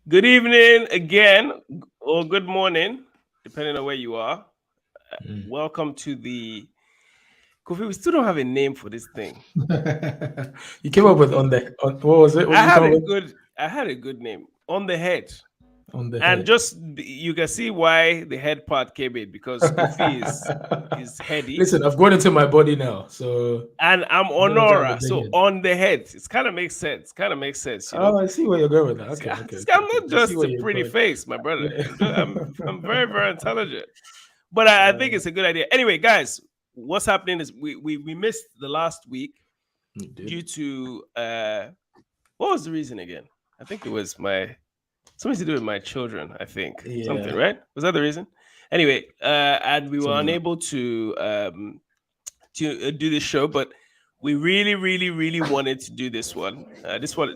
Good evening again, or good morning, depending on where you are. Mm. Welcome to the Kofi. We still don't have a name for this thing. You came up with what was it? What I did you had come a up with? good, I had a good name on the head, On the and head. you can see why the head part came in because Kofi is heady, Listen, I've gone into my body now, so and I'm no longer have a Honora, big so head. on the head. It kind of makes sense. Kind of makes sense, you know. Oh, I see where you're going with that. See, Okay, okay, this guy, okay, I'm okay. not I see just where a you're pretty going. face, my brother. Yeah. I'm very very intelligent. But I think it's a good idea. Anyway, guys, what's happening is we missed the last week You due did. to what was the reason again? I think it was something to do with my children. I think something, Yeah, right? Was that the reason? Anyway, and we were somehow. unable to do this show, but we really, really, really wanted to do this one. This one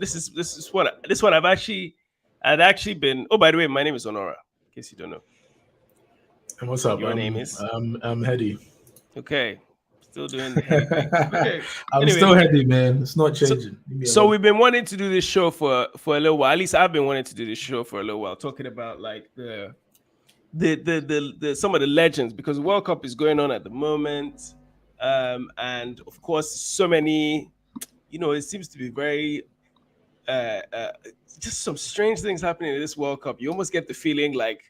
I'd actually been. Oh, by the way, my name is Honora. In case you don't know, And what's up? your name is. I'm heady. Okay. Still doing the heady thing. Okay. I'm Anyway, still heady, man. It's not so changing. Leave me so alone. we've been wanting to do this show for a little while. At least I've been wanting to do this show for a little while, talking about like the some of the legends because the World Cup is going on at the moment. And of course, so many, it seems to be very uh just some strange things happening in this World Cup. You almost get the feeling like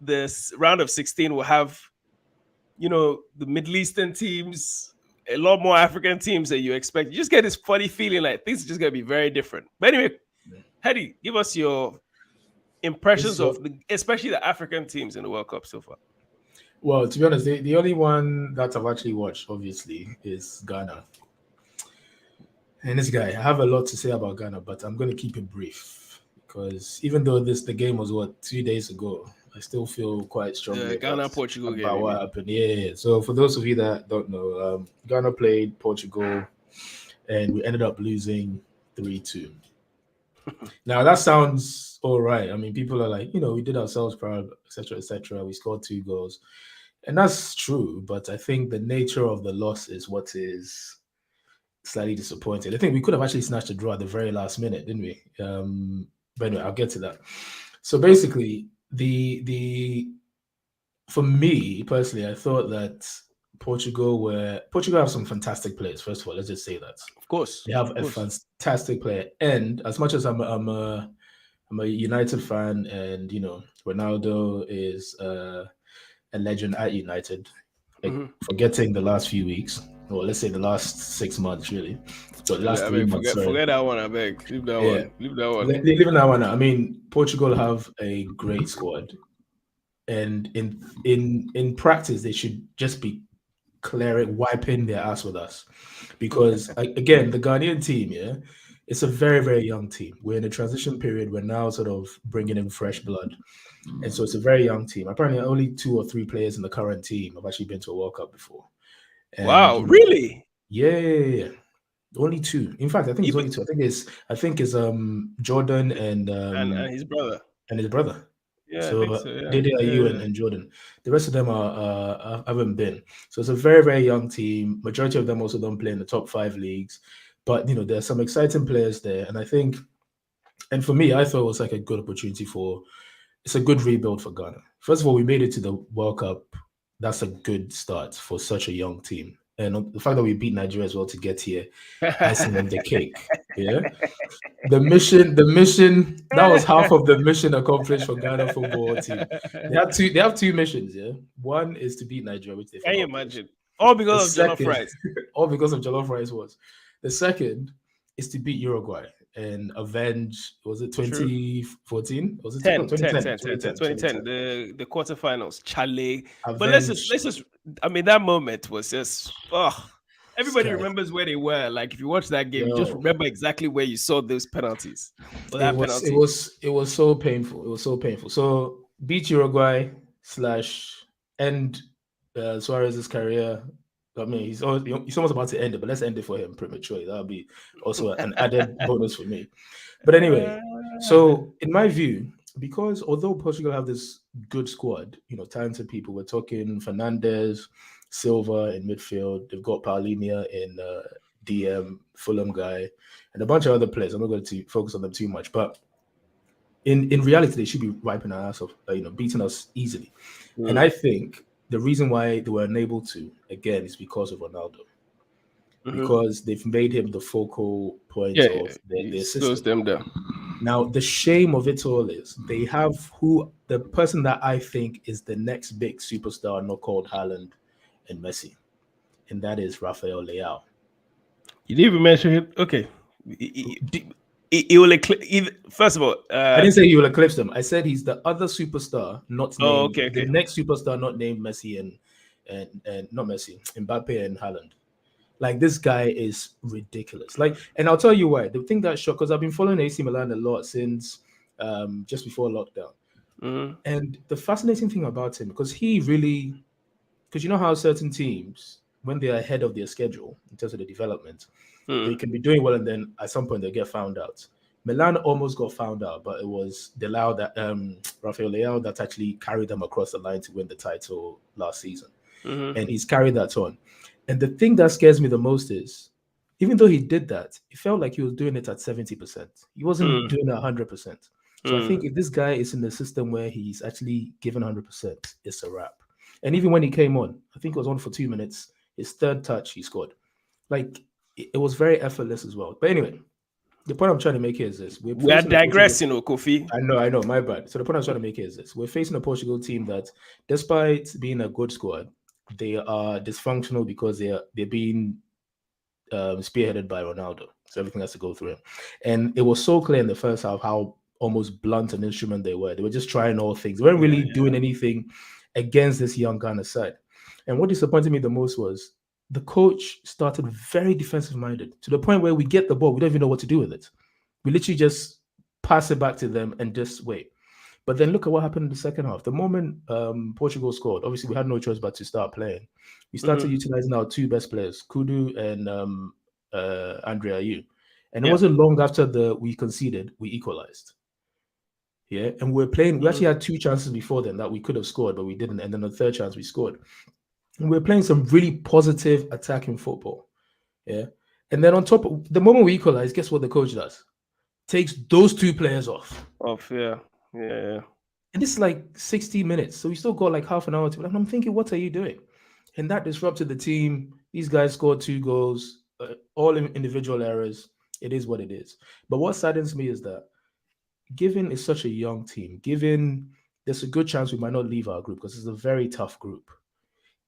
this round of 16 will have the Middle Eastern teams, a lot more African teams that you expect. You just get this funny feeling like things are just gonna be very different. But anyway, Hedy, give us your impressions So, of especially the African teams in the World Cup so far. well, to be honest, the only one that I've actually watched, obviously, is Ghana. And this guy, I have a lot to say about Ghana, but I'm going to keep it brief because even though the game was 2 days ago, I still feel quite strongly The Ghana Portugal game, about you what mean? happened. Yeah. So for those of you that don't know, Ghana played Portugal, and we ended up losing 3-2. Now that sounds all right. I mean, people are like, we did ourselves proud, etc., etc. We scored 2 goals, and that's true. But I think the nature of the loss is what is slightly disappointed. I think we could have actually snatched a draw at the very last minute, didn't we? But anyway, I'll get to that. So basically, the for me personally, I thought that Portugal have some fantastic players. First of all, let's just say that Of course, they have of a course. fantastic player. And as much as I'm a United fan, and Ronaldo is a legend at United, like, Mhm. forgetting the last few weeks, or let's say the last 6 months, really, but the last I three beg, months. Sorry, forget that one. I beg, leave that yeah, one, leave that one. leaving that one out. I mean, Portugal have a great squad, and in practice, they should just be wiping their ass with us, because again, the Ghanaian team, yeah, it's a very very young team. We're in a transition period. We're now sort of bringing in fresh blood. And so it's a very young team. Apparently, only 2 or 3 players in the current team have actually been to a World Cup before. And Wow, really? yeah, yeah, yeah, yeah. Only two. In fact, I think it's Even only two. I think it's Jordan and his brother. and his brother. Yeah, I So think so. Yeah, Dede yeah, Ayew yeah. and Jordan. The rest of them are haven't been. So it's a very very young team. Majority of them also don't play in the top five leagues, but there's some exciting players there, and I think, and for me, I thought it was like a good opportunity for it's a good rebuild for Ghana. First of all, we made it to the World Cup. That's a good start for such a young team. And the fact that we beat Nigeria as well to get here, icing on the cake. Yeah. The mission, that was half of the mission accomplished for Ghana football team. They have two missions, yeah. One is to beat Nigeria, which they've Can you accomplished. imagine? All The because of jollof second, rice. all because of Jollof Rice was. The second is to beat Uruguay and avenge, was it True. 2014? Was it no, 10, 10, 2010? 10, 10, 10, 2010, 2010, 2010. the quarterfinals, Chale. But Avenge let's just. I mean, that moment was just. Oh, everybody Sky. remembers where they were. Like, if you watch that game, you just Yo, remember exactly where you saw those penalties or it that was it penalty. was it was so painful. It was so painful. So beat Uruguay slash end Suarez's career. I mean, he's almost about to end it, but let's end it for him prematurely. That'll be also an added bonus for me. But anyway, so in my view, because although Portugal have this good squad, talented people, we're talking Fernandez, Silva in midfield. They've got Paulinia in DM, Fulham guy, and a bunch of other players. I'm not going to focus on them too much, but in reality, they should be wiping our ass off, beating us easily. And I think the reason why they were unable to, again, is because of Ronaldo. Because they've made him the focal point Yeah, of he their slows system. them down. Now, the shame of it all is they have the person that I think is the next big superstar, not called Haaland and Messi, and that is Rafael Leao. You didn't even mention him. Okay. He will first of all, I didn't say he will eclipse them. I said he's the other superstar, not oh, named okay, the okay. next superstar, not named Messi and not Messi, Mbappe and Haaland. Like this guy is ridiculous. Like, and I'll tell you why. The thing that shocked, because I've been following AC Milan a lot since just before lockdown. And the fascinating thing about him, because he really, because you know how certain teams, when they're ahead of their schedule in terms of the development, they can be doing well, and then at some point they'll get found out. Milan almost got found out, but it was Rafael Leao that actually carried them across the line to win the title last season, and he's carried that on. And the thing that scares me the most is, even though he did that, it felt like he was doing it at 70%. He wasn't doing it 100%. So I think if this guy is in the system where he's actually given 100%, it's a wrap. And even when he came on, I think it was on for 2 minutes. His third touch, he scored. Like it was very effortless as well. But anyway, the point I'm trying to make here is this: We are digressing, Kofi. I know, my bad. So the point I'm trying to make here is this: we're facing a Portugal team that, despite being a good squad, they are dysfunctional because they're being spearheaded by Ronaldo. So everything has to go through him. And it was so clear in the first half how almost blunt an instrument they were. They were just trying all things. They weren't really doing anything against this young Ghana side. And what disappointed me the most was the coach started very defensive minded to the point where we get the ball, we don't even know what to do with it. We literally just pass it back to them and just wait. But then look at what happened in the second half. The moment Portugal scored, obviously we had no choice but to start playing. We started utilizing our two best players, Kudu and Andrea Ayew. And it wasn't long after we conceded, we equalized. Yeah, and we're playing. We actually had two chances before then that we could have scored, but we didn't. And then the third chance we scored. And we're playing some really positive attacking football. Yeah, and then on top of the moment we equalize, guess what the coach does? Takes those two players off. Yeah. And this is like 60 minutes, so we still got like half an hour to. And I'm thinking, what are you doing? And that disrupted the team. These guys scored 2 goals, all individual errors. It is what it is. But what saddens me is that, given it's such a young team, given there's a good chance we might not leave our group because it's a very tough group,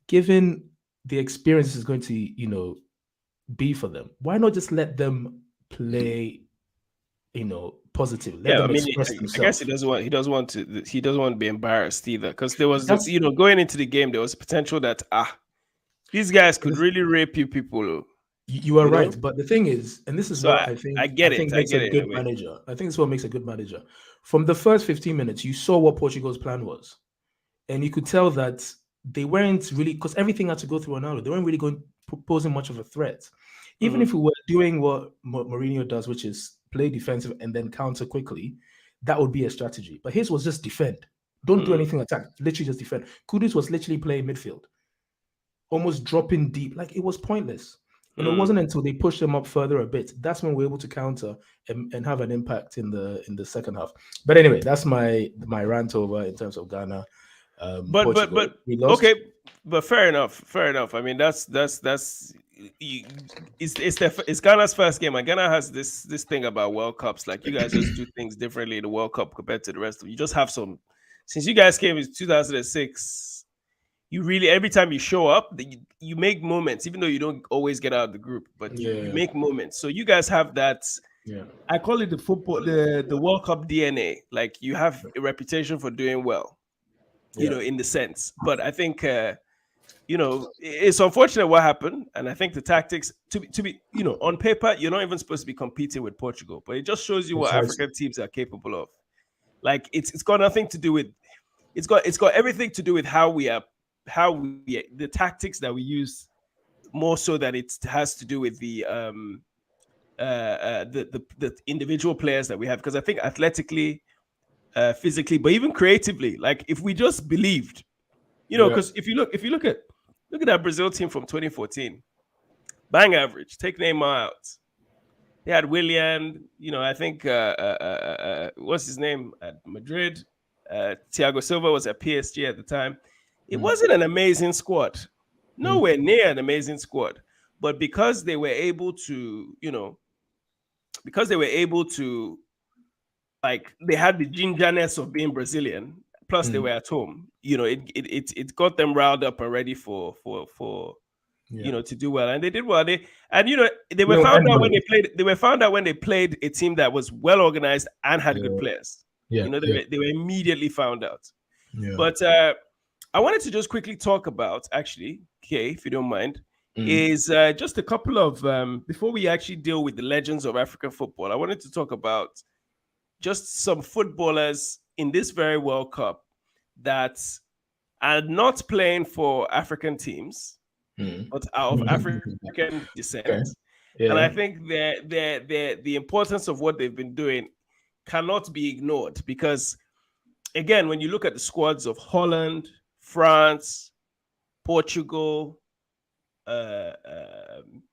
given the experience is going to, be for them, why not just let them play, positively? Let them express themselves. I guess he doesn't want to be embarrassed either, because there was going into the game, there was potential that these guys could really rape you people. You are right, but the thing is, and this is what I think makes a good manager. I think it's what makes a good manager. From the first 15 minutes, you saw what Portugal's plan was, and you could tell that they weren't really, because everything had to go through Ronaldo. They weren't really posing much of a threat. Even if we were doing what Mourinho does, which is play defensive and then counter quickly, that would be a strategy. But his was just defend. Don't do anything attack. Literally just defend. Kudus was literally playing midfield, almost dropping deep. Like, it was pointless. And it wasn't until they pushed them up further a bit that's when we were able to counter and have an impact in the second half. But anyway, that's my rant over in terms of Ghana. But okay, but fair enough. I mean, that's it's Ghana's first game, and Ghana has this thing about World Cups. Like, you guys just do things differently in the World Cup compared to the rest of you. Just have some. Since you guys came in 2006. You really, every time you show up, you make moments, even though you don't always get out of the group, but you make moments. So you guys have that. Yeah, I call it the World Cup DNA. Like, you have a reputation for doing well, in the sense. But I think, it's unfortunate what happened, and I think the tactics to be, on paper, you're not even supposed to be competing with Portugal, but it just shows you what African teams are capable of. Like, it's got nothing to do with, it's got everything to do with how we the tactics that we use, more so than it has to do with the individual players that we have. Because I think athletically, physically, but even creatively, like, if we just believed, because if you look at that Brazil team from 2014, bang average, take Neymar out, They had Willian, I think what's his name at Madrid? Thiago Silva was at PSG at the time. It wasn't an amazing squad, nowhere near an amazing squad. But because they were able to, like they had the gingerness of being Brazilian, plus they were at home. It got them riled up and ready for to do well, and they did well. They were found out when they played. They were found out when they played a team that was well organized and had good players. They were immediately found out. But I wanted to just quickly talk about, actually, okay, if you don't mind, is just a couple of before we actually deal with the legends of African football. I wanted to talk about just some footballers in this very World Cup that are not playing for African teams, but are of African descent. Okay. Yeah. And I think the importance of what they've been doing cannot be ignored, because, again, when you look at the squads of Holland, France, Portugal,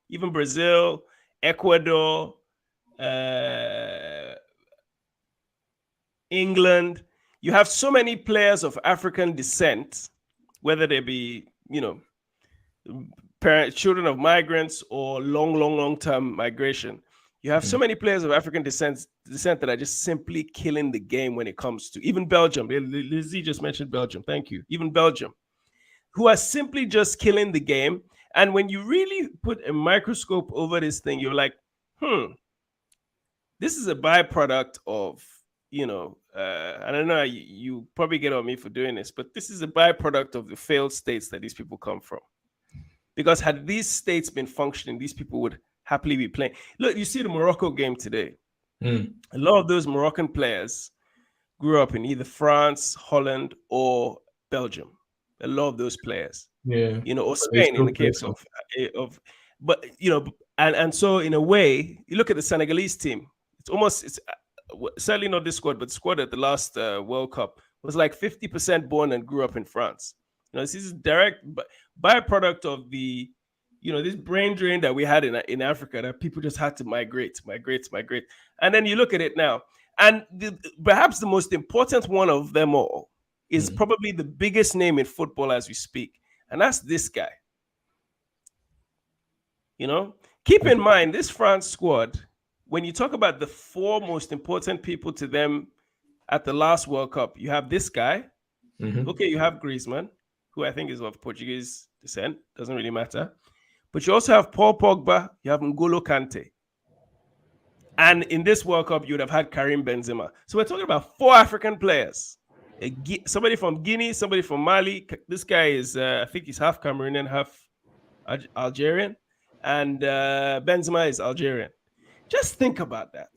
even Brazil, Ecuador, England, you have so many players of African descent, whether they be, children of migrants or long-term migration. You have so many players of African descent that are just simply killing the game when it comes to even Belgium. Lizzie just mentioned Belgium. Thank you. Even Belgium, who are simply just killing the game. And when you really put a microscope over this thing, you're like, this is a byproduct of, I don't know, you probably get on me for doing this, but this is a byproduct of the failed states that these people come from. Because had these states been functioning, these people would happily be playing. Look, you see the Morocco game today. A lot of those Moroccan players grew up in either France, Holland, or Belgium. A lot of those players, or Spain in the case of, but and so in a way, you look at the Senegalese team. It's certainly not this squad, but the squad at the last World Cup was like 50% born and grew up in France. This is direct byproduct of the, this brain drain that we had in Africa, that people just had to migrate. And then you look at it now, and perhaps the most important one of them all is probably the biggest name in football as we speak, and that's this guy. Keep in mind, this France squad, when you talk about the four most important people to them at the last World Cup, you have this guy. Okay, you have Griezmann, who I think is of Portuguese descent. Doesn't really matter. But you also have Paul Pogba. You have N'Golo Kante. And in this World Cup, you would have had Karim Benzema. So we're talking about four African players. Somebody from Guinea, somebody from Mali. This guy is, I think he's half Cameroonian, half Algerian. And Benzema is Algerian. Just think about that.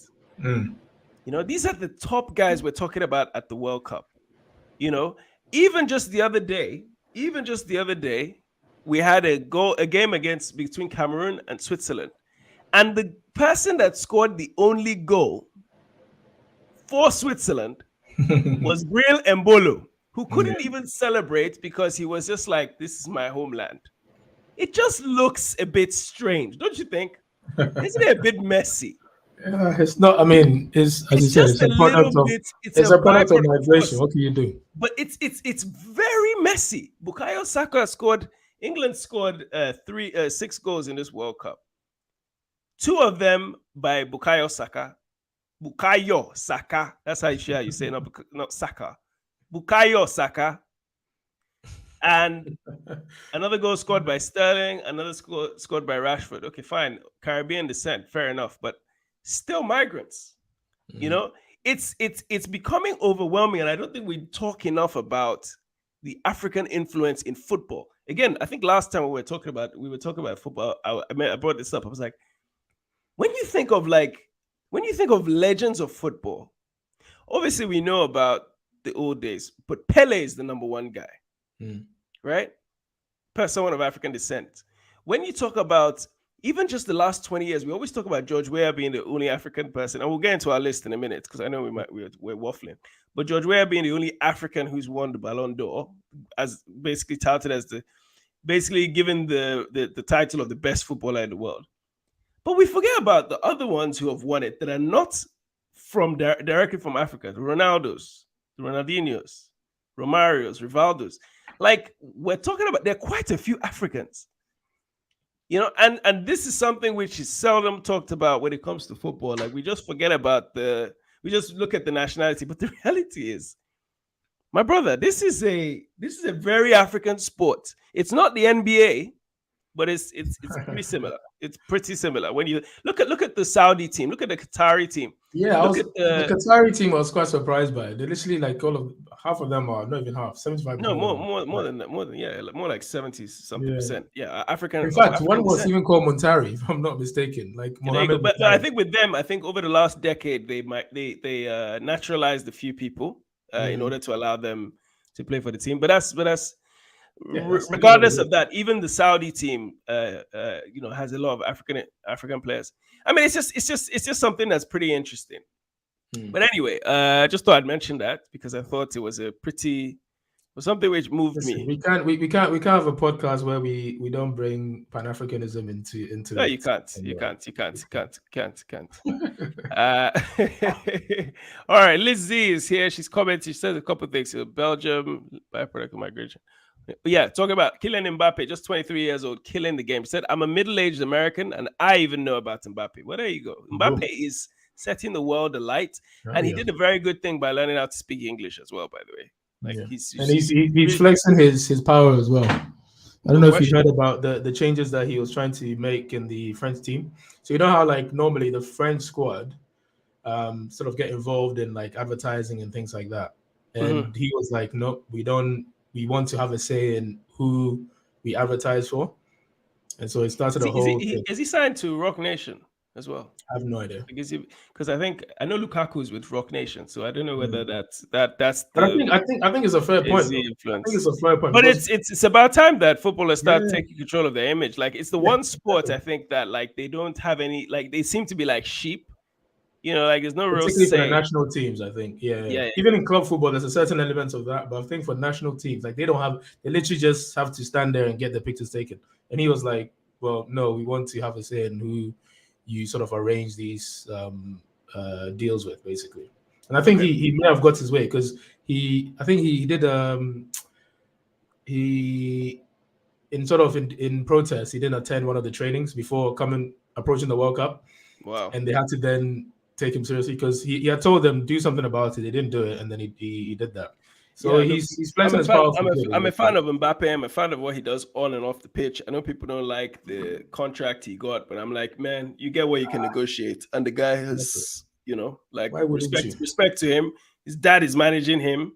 These are the top guys we're talking about at the World Cup. Even just the other day, we had a game between Cameroon and Switzerland. And the person that scored the only goal for Switzerland was Bril Embolo, who couldn't even celebrate because he was just like, this is my homeland. It just looks a bit strange, don't you think? Isn't it a bit messy? It's not. I mean, it's a product of migration. What can you do? But it's very messy. Bukayo Saka England scored 6 goals in this World Cup. 2 of them by Bukayo Saka. Bukayo Saka. That's how you say it, not Saka. Bukayo Saka. And another goal scored by Sterling. Another scored by Rashford. Okay, fine. Caribbean descent. Fair enough. But still migrants. It's becoming overwhelming, and I don't think we talk enough about the African influence in football. Again, I think last time we were talking about football, I brought this up. I was like, when you think of legends of football, obviously we know about the old days, but Pele is the number one guy, right? Someone of African descent. When you talk about even just the last 20 years, we always talk about George Weah being the only African person, and we'll get into our list in a minute because I know we're waffling. But George Weah being the only African who's won the Ballon d'Or, as basically touted as given the title of the best footballer in the world. But we forget about the other ones who have won it that are not directly from Africa. The Ronaldos, the Ronaldinhos, Romarios, Rivaldos. Like we're talking about, there are quite a few Africans. And this is something which is seldom talked about when it comes to football. Like we just forget about we just look at the nationality, but the reality is, my brother, this is a very African sport. It's not the NBA, but it's pretty similar. It's pretty similar. When you look at the Saudi team, look at the Qatari team. Yeah, Look at the Qatari team I was quite surprised by. They literally like half of them are not even half, 75%. No, more than that, more like 70-something%. Yeah, African. In fact, African one was descent. even called Montari, if I'm not mistaken. Like Mohammed. But I think with them, I think over the last decade, they naturalized a few people in order to allow them to play for the team. But that's regardless of that, even the Saudi team, has a lot of African players. I mean, it's just something that's pretty interesting. But anyway, I just thought I'd mention that because I thought it was something which moved me. We can't have a podcast where we don't bring Pan-Africanism into. No, you can't. You can't. All right, Liz Z is here. She's commenting. She says a couple of things. Belgium byproduct of migration. Yeah, talking about Kylian Mbappe, just 23 years old, killing the game. She said, I'm a middle-aged American, and I even know about Mbappe. Well, there you go. Mbappe is setting the world alight, and he did a very good thing by learning how to speak English as well, by the way. Like he's flexing his power as well. I don't know if you heard about the changes that he was trying to make in the French team. So you know how like normally the French squad sort of get involved in like advertising and things like that. And he was like, no, we want to have a say in who we advertise for. And so it started a whole thing. Is he signed to Rock Nation as well? I have no idea. Because I know Lukaku's with Rock Nation, so I don't know whether that's But I think it's a fair point. I think it's a fair point. But it's about time that footballers start taking control of their image. Like it's the one sport I think that like they don't have any, like they seem to be like sheep. Like there's no real say. For the national teams, I think. Yeah. Even in club football, there's a certain element of that. But I think for national teams, like they literally just have to stand there and get the pictures taken. And he was like, well, no, we want to have a say in who you sort of arrange these deals with, basically. And I think he may have got his way because I think he did in protest, he didn't attend one of the trainings before approaching the World Cup. Wow. And they had to then take him seriously because he had told them do something about it. They didn't do it, and then he did that. So he's flexing his power. I'm a fan of Mbappe. I'm a fan of what he does on and off the pitch. I know people don't like the contract he got, but I'm like, man, you get what you can negotiate. And the guy has, respect to him. His dad is managing him.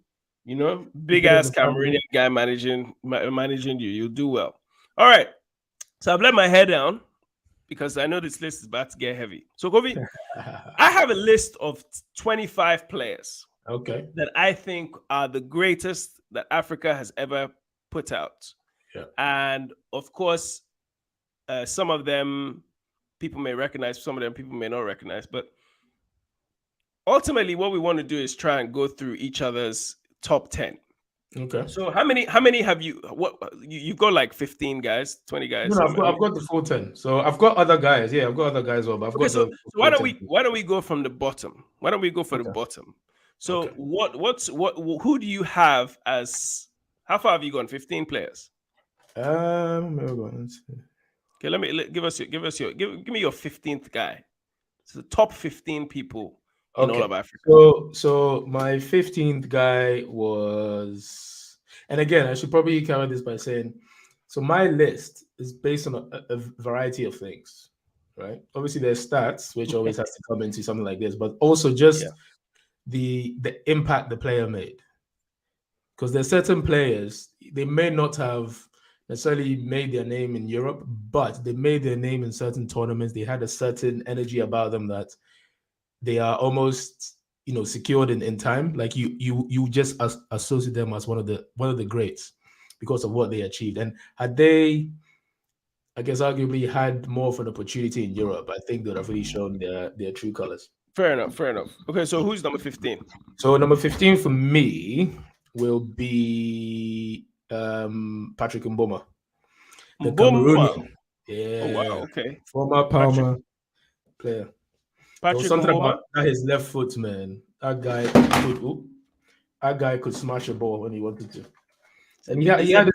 Big ass Cameroonian guy managing you. You'll do well. All right. So I've let my hair down, because I know this list is about to get heavy. So, Kobe, I have a list of 25 players that I think are the greatest that Africa has ever put out. Yeah. And, of course, some of them people may recognize, some of them people may not recognize. But ultimately, what we want to do is try and go through each other's top 10. Okay. So how many have you? What you've got like 15 guys, 20 guys? No, I've got the full 10. So I've got other guys. Yeah, I've got other guys over. So why don't we go from the bottom? Why don't we go for the bottom? So who do you have as? How far have you gone? 15 players. Okay, let me give me your 15th guy. So the top 15 people in all of Africa. So my 15th guy was, and again, I should probably cover this by saying, so my list is based on a variety of things, right? Obviously, there's stats, which always has to come into something like this, but also just the impact the player made. Because there's certain players, they may not have necessarily made their name in Europe, but they made their name in certain tournaments. They had a certain energy about them that they are almost, secured in time. Like you just associate them as one of the greats because of what they achieved. And had they, I guess, arguably had more of an opportunity in Europe, I think they'd have really shown their true colors. Fair enough. Okay, so who's number 15? So number 15 for me will be Patrick Mboma, the Cameroonian. Yeah. Oh, wow. Okay. Former Palmer. player. There was Patrick something Mboma. about his left foot, man. That guy could smash a ball when he wanted to. And he had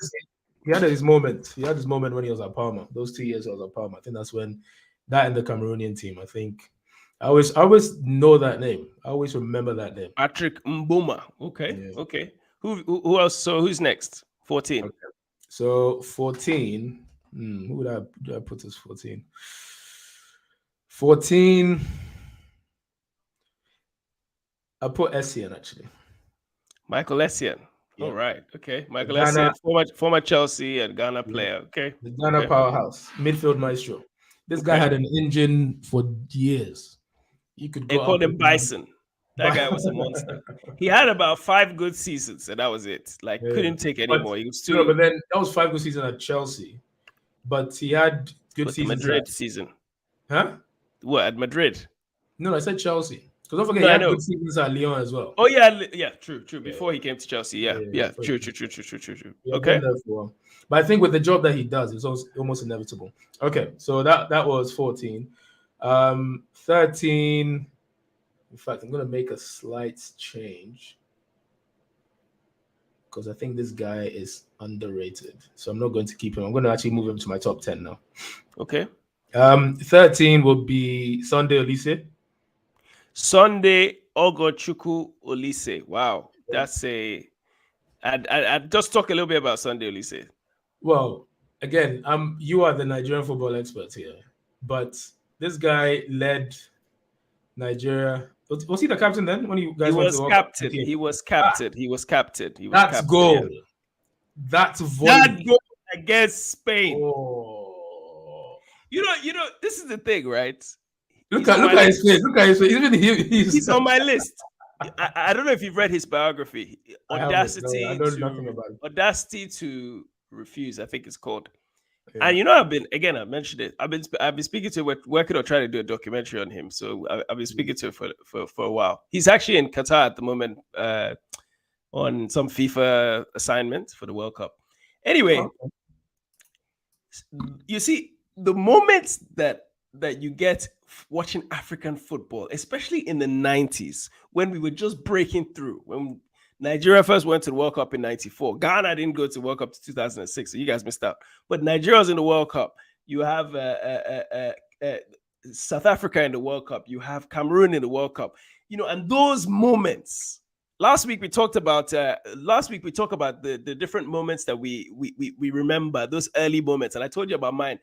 his moment. He had his moment when he was at Parma. Those 2 years he was at Parma. I think that's when that and the Cameroonian team. I think I always know that name. I always remember that name. Patrick Mboma. Okay. Yeah. Okay. Who else? So who's next? 14. Okay. So 14. Who would I put as 14? 14. I put Essien actually. Michael Essien. Yep. All right. Okay. Michael Ghana, Essien, former Chelsea and Ghana player. Okay. The Ghana powerhouse, midfield maestro. This guy had an engine for years. You could go. They called him Bison. That guy was a monster. He had about 5 good seasons, and that was it. Like, couldn't take anymore. He was too. But then that was 5 good seasons at Chelsea. But he had good seasons. Madrid season. Huh? What, at Madrid? No, I said Chelsea. Because don't forget, he had good seasons at Lyon as well. Oh, yeah, true. Before he came to Chelsea, yeah. True. Okay. But I think with the job that he does, it's almost inevitable. Okay, so that was 14. 13. In fact, I'm going to make a slight change because I think this guy is underrated. So I'm not going to keep him. I'm going to actually move him to my top 10 now. Okay. 13 will be Sunday Olise. Sunday Ogochukwu Olise. Wow. That's I'd just talk a little bit about Sunday Olise. Well, again, you are the Nigerian football expert here. But this guy led Nigeria. Was he the captain then when you guys went to World Cup? He was captain. That's goal. Yeah. That's volley. That goal against Spain. Oh. You know, this is the thing, right? Look at his face. Look at his face. Even he's on my list. I don't know if you've read his biography. Audacity to Refuse, I think it's called. Yeah. And I mentioned it. I've been speaking to working on trying to do a documentary on him. So I've been speaking to him for a while. He's actually in Qatar at the moment on some FIFA assignment for the World Cup. Anyway, you see the moments that you get watching African football, especially in the 90s when we were just breaking through. When Nigeria first went to the World Cup in 94. Ghana didn't go to the World Cup to 2006, so you guys missed out. But Nigeria was in the World Cup. You have South Africa in the World Cup. You have Cameroon in the World Cup. And those moments. Last week we talked about the different moments that we remember, those early moments. And I told you about mine.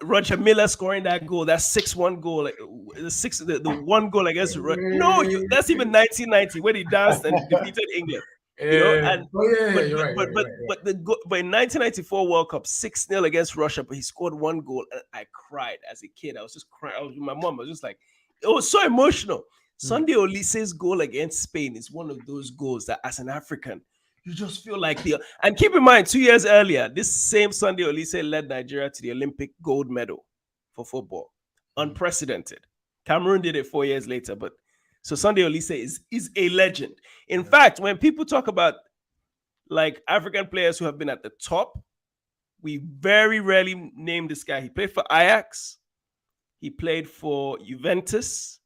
Roger Miller scoring that goal, that 6-1 goal, the one goal against that's even 1990 when he danced and defeated England. You're right. But in 1994 World Cup, 6-0 against Russia, but he scored 1 goal, and I cried as a kid. I was just crying. I was with my mom. I was just like, it was so emotional. Sunday Olise's goal against Spain is one of those goals that, as an African, you just feel like and keep in mind, 2 years earlier, this same Sunday Olise led Nigeria to the Olympic gold medal for football. Unprecedented. Cameroon did it 4 years later, but so Sunday Olise is a legend. In fact, when people talk about like African players who have been at the top, we very rarely name this guy. He played for Ajax. He played for Juventus.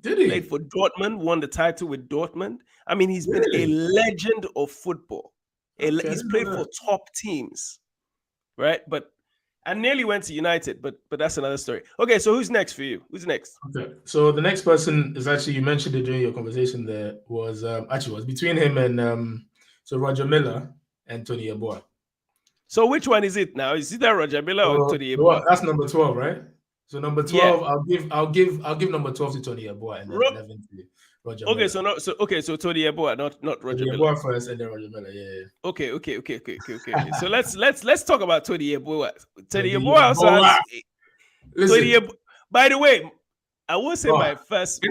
Did he? Played for Dortmund, won the title with Dortmund. I mean, he's been a legend of football. He's played for top teams, right? And nearly went to United, but that's another story. Okay, so who's next for you? Who's next? Okay, so the next person is actually, you mentioned it during your conversation there, was between him and so Roger Miller and Tony Yeboah. So which one is it now? Is it that Roger Miller or Tony Yeboah? That's number 12, right? So number 12, I'll give number 12 to Tony Yeboah and then 11 to Roger Miller. So Tony Yeboah, not Roger Miller. Yeboah first and then Roger Miller. Yeah. Okay. So let's talk about Tony Yeboah. Tony Yeboah also has. Tony Yeboah. By the way, I will say my first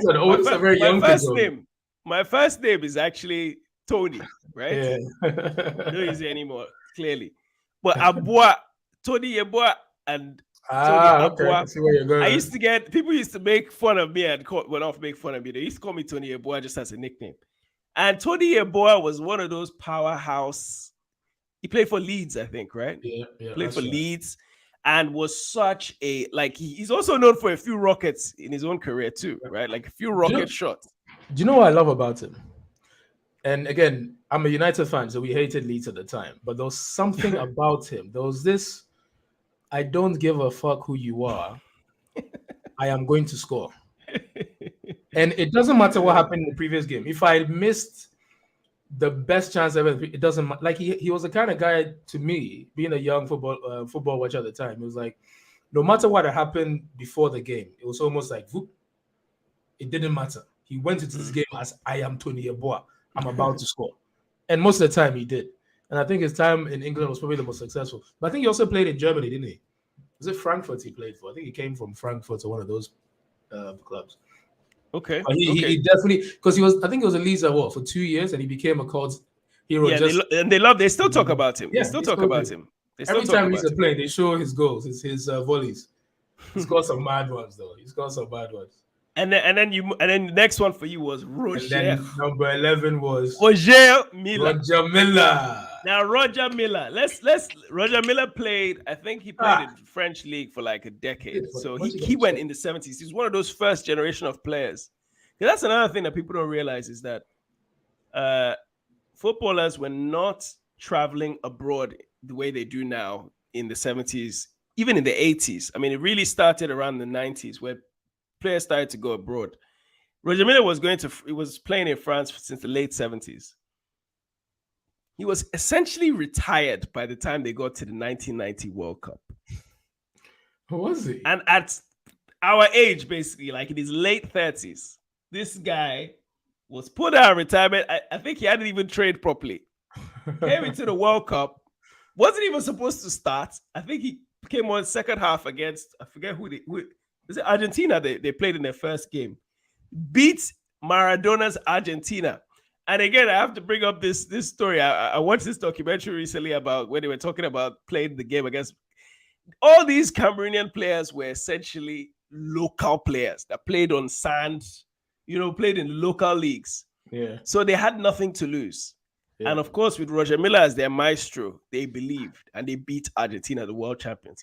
name. My first name is actually Tony, right? Yeah. No easy anymore, clearly. But Tony Yeboah and okay. I see where you're going. People used to make fun of me and make fun of me. They used to call me Tony Yeboah just as a nickname. And Tony Yeboah was one of those powerhouse. He played for Leeds, I think, right? Yeah. Played for Leeds. and was such a he's also known for a few rockets in his own career too, right? Like a few rocket shots. Do you know what I love about him? And again, I'm a United fan, so we hated Leeds at the time. But there was something about him. There was this: I don't give a fuck who you are. I am going to score. And it doesn't matter what happened in the previous game. If I missed the best chance ever, it doesn't matter. Like he was the kind of guy, to me, being a young football watcher at the time. It was like, no matter what had happened before the game, it was almost like, whoop, it didn't matter. He went into this game as I am Tony Yeboah. I'm about to score. And most of the time he did. And I think his time in England was probably the most successful. But I think he also played in Germany, didn't he? Was it Frankfurt he played for? I think he came from Frankfurt or one of those clubs. Okay. He definitely, because I think he was a Leeds for 2 years, and he became a cult hero. Yeah, they still talk about him. Yeah, they still talk about him. Every time he's playing, they show his goals, his volleys. He's got some mad ones though. He's got some bad ones. And then the next one for you was Roger. And then number 11 was Roger Milla. Now Roger Milla. Roger Milla played. I think he played in French league for like a decade. So he went in the 70s. He's one of those first generation of players. That's another thing that people don't realize is that footballers were not traveling abroad the way they do now in the 70s, even in the 80s. I mean, it really started around the 90s where players started to go abroad. Roger Milla was playing in France since the late 70s. He was essentially retired by the time they got to the 1990 World Cup. Who was he? And at our age, basically, like in his late 30s, this guy was put out of retirement. I think he hadn't even trained properly. Came into the World Cup. Wasn't even supposed to start. I think he came on second half against, I forget who was it Argentina? They played in their first game. Beat Maradona's Argentina. And again, I have to bring up this story. I watched this documentary recently about when they were talking about playing the game against all these Cameroonian players were essentially local players that played on sand, played in local leagues. Yeah. So they had nothing to lose. Yeah. And of course, with Roger Milla as their maestro, they believed and they beat Argentina, the world champions.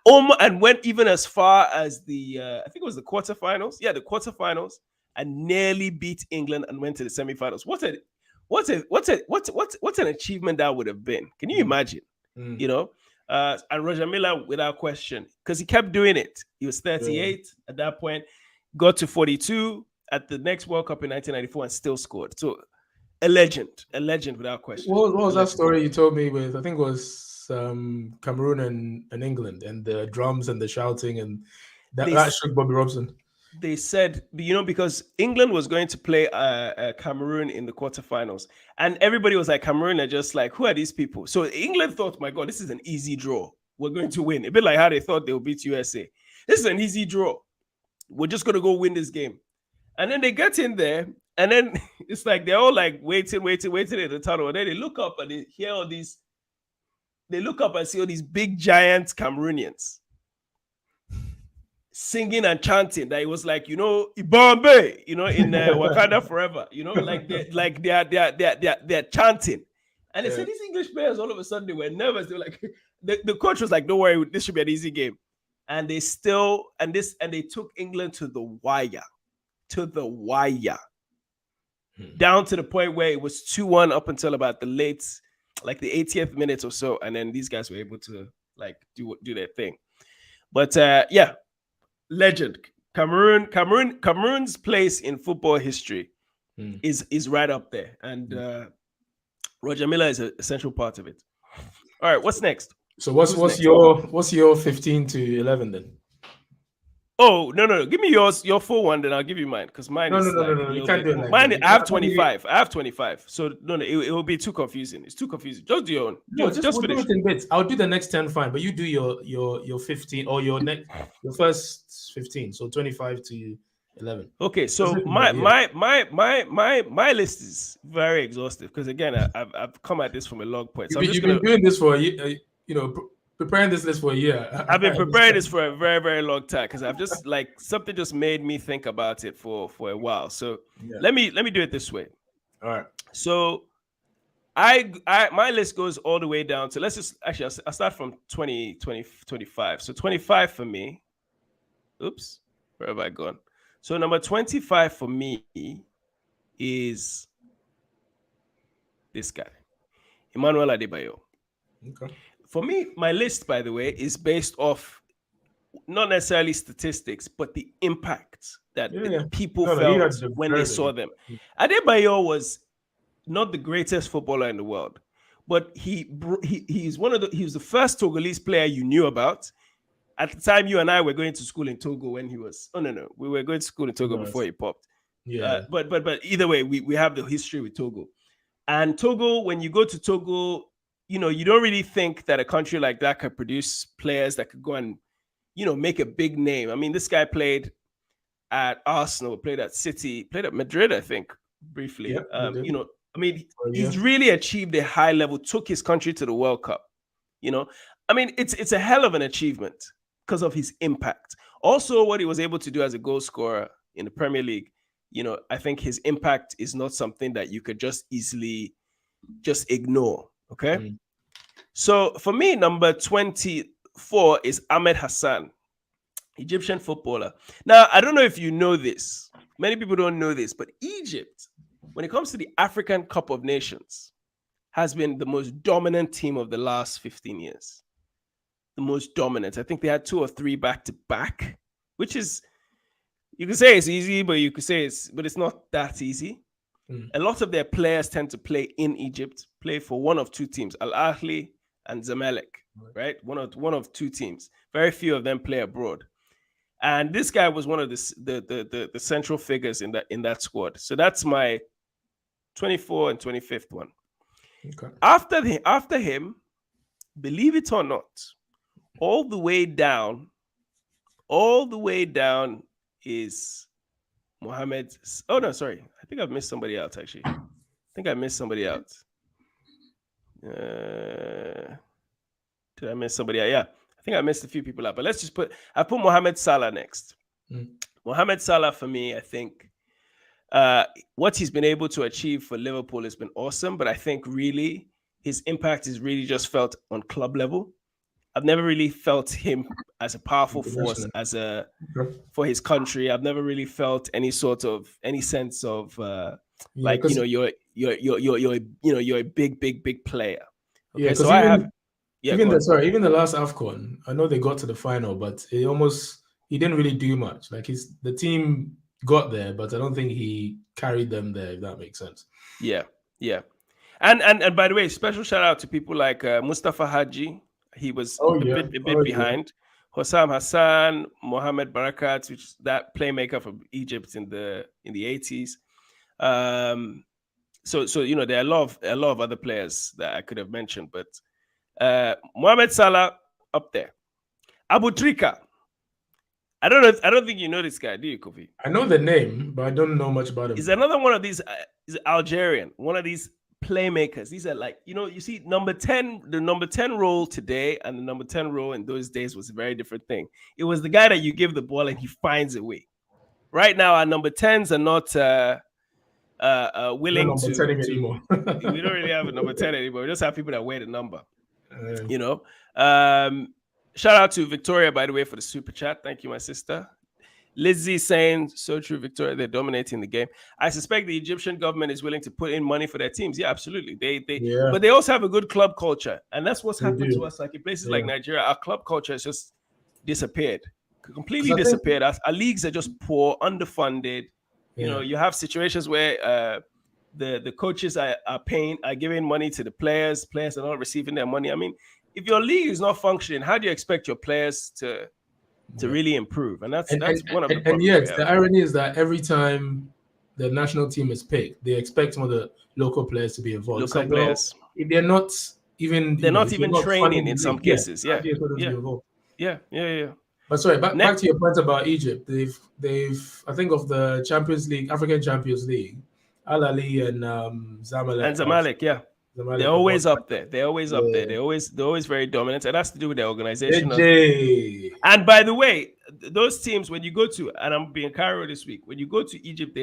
And went even as far as I think it was the quarterfinals. Yeah, the quarterfinals, and nearly beat England and went to the semifinals. What an achievement that would have been. Can you imagine? And Roger Milla, without question, because he kept doing it. He was 38 at that point, got to 42 at the next World Cup in 1994 and still scored. So a legend without question. What was that story you told me with? I think it was Cameroon and England, and the drums and the shouting, and that shook Bobby Robson. They said, because England was going to play Cameroon in the quarterfinals, and everybody was like, Cameroon are just like, who are these people? So England thought, my God, this is an easy draw. We're going to win. A bit like how they thought they would beat USA. This is an easy draw. We're just going to go win this game. And then they get in there, and then it's like they're all like waiting in the tunnel. And then they look up and they hear all these. They look up and see all these big giant Cameroonians singing and chanting. That it was like, Ibambe, in Wakanda Forever. They're chanting. And they said these English players all of a sudden they were nervous. They were like, the coach was like, "Don't worry, this should be an easy game." And they they took England to the wire. Down to the point where it was 2-1 up until about the 80th minute or so, and then these guys were able to do their thing. But legend. Cameroon's place in football history is right up there, and Roger Milla is an essential part of it. All right, what's next? So what's your 15 to 11 then? Oh, no. Give me your full one, then I'll give you mine. Because mine is no. You can't do it like mine. that. I have 25. So no, it will be too confusing. It's too confusing. Just do your own. Just finish. Do it in bits. I'll do the next 10 fine, but you do your 15 or your first 15. So 25 to 11. Okay, so my list is very exhaustive because again, I've come at this from a long point. So you've been doing this for a year, preparing this list for a year. I've been preparing this for a very, very long time because I've just something just made me think about it for a while. So let me do it this way. All right. So My list goes all the way down to, let's just actually I'll start from 25. So 25 for me. Oops, where have I gone? So number 25 for me is this guy, Emmanuel Adebayo. Okay. For me, my list, by the way, is based off not necessarily statistics, but the impact that Yeah. people No, he had felt when they saw them. Adebayo was not the greatest footballer in the world, but he's he was the first Togolese player you knew about. At the time, you and I were going to school in Togo when he was. Oh no, we were going to school in Togo before he popped. Yeah. But either way, we have the history with Togo. And Togo, when you go to Togo, you don't really think that a country like that could produce players that could go and, make a big name. I mean, this guy played at Arsenal, played at City, played at Madrid, I think, briefly. Yeah, I mean, he's really achieved a high level, took his country to the World Cup. I mean, it's a hell of an achievement because of his impact. Also, what he was able to do as a goal scorer in the Premier League, I think his impact is not something that you could just easily just ignore. Okay. So for me, number 24 is Ahmed Hassan, Egyptian footballer. Now, I don't know if you know this. Many people don't know this, but Egypt, when it comes to the African Cup of Nations, has been the most dominant team of the last 15 years. The most dominant. I think they had 2 or 3 back-to-back, which is, you could say it's easy, but you could say it's not that easy. A lot of their players tend to play in Egypt, play for one of 2 teams, Al Ahly and Zamalek, right? One of 2 teams. Very few of them play abroad. And this guy was one of the central figures in that squad. So that's my 24 and 25th one. Okay. After him, believe it or not, all the way down is Mohammed. Oh no, sorry. I think I've missed somebody out actually. I think I missed somebody out. Did I miss somebody out? Yeah. I think I missed a few people out, but I put Mohamed Salah next. Mohamed Salah, for me, I think what he's been able to achieve for Liverpool has been awesome, but I think really his impact is really just felt on club level. I've never really felt him as a powerful force for his country. I've never really felt any sense of you're a big player. Okay, yeah, so I have. Yeah, even the last AFCON, I know they got to the final, but he didn't really do much. Like the team got there, but I don't think he carried them there, if that makes sense. Yeah. And by the way, special shout out to people like Mustafa Haji. He was a bit behind. Yeah. Hossam Hassan, Mohamed Barakat, which is that playmaker from Egypt in the 80s. So there are a lot of other players that I could have mentioned, but Mohamed Salah up there. Abu Trika. I don't think you know this guy, do you, Kofi? I know the name, but I don't know much about him. He's another one of these. He's Algerian, one of these playmakers. These are like, you see number 10, the number 10 role today and the number 10 role in those days was a very different thing. It was the guy that you give the ball and he finds a way. Right now, our number 10s are not willing to anymore. We don't really have a number 10 anymore. We just have people that wear the number. Shout out to Victoria, by the way, for the super chat. Thank you, my sister. Lizzie saying, so true, Victoria, they're dominating the game. I suspect the Egyptian government is willing to put in money for their teams. Yeah, absolutely. But they also have a good club culture. And that's what's happened to us. Like in places like Nigeria, our club culture has just disappeared. Completely disappeared. Our leagues are just poor, underfunded. You have situations where the coaches are giving money to the players. Players are not receiving their money. I mean, if your league is not functioning, how do you expect your players to really improve? And that's one of the problems. And yet, the irony is that every time the national team is picked, they expect some of the local players to be involved. Local players. If they're not even training in some cases. Yeah. But sorry, back to your point about Egypt. They've I think of the Champions League, African Champions League, Al Ahly and Zamalek. And Zamalek, yeah. They're always up there. They're always up there. They're always very dominant. And that's to do with their organization. And by the way, those teams, when you go to, and I'm being Cairo this week, when you go to Egypt,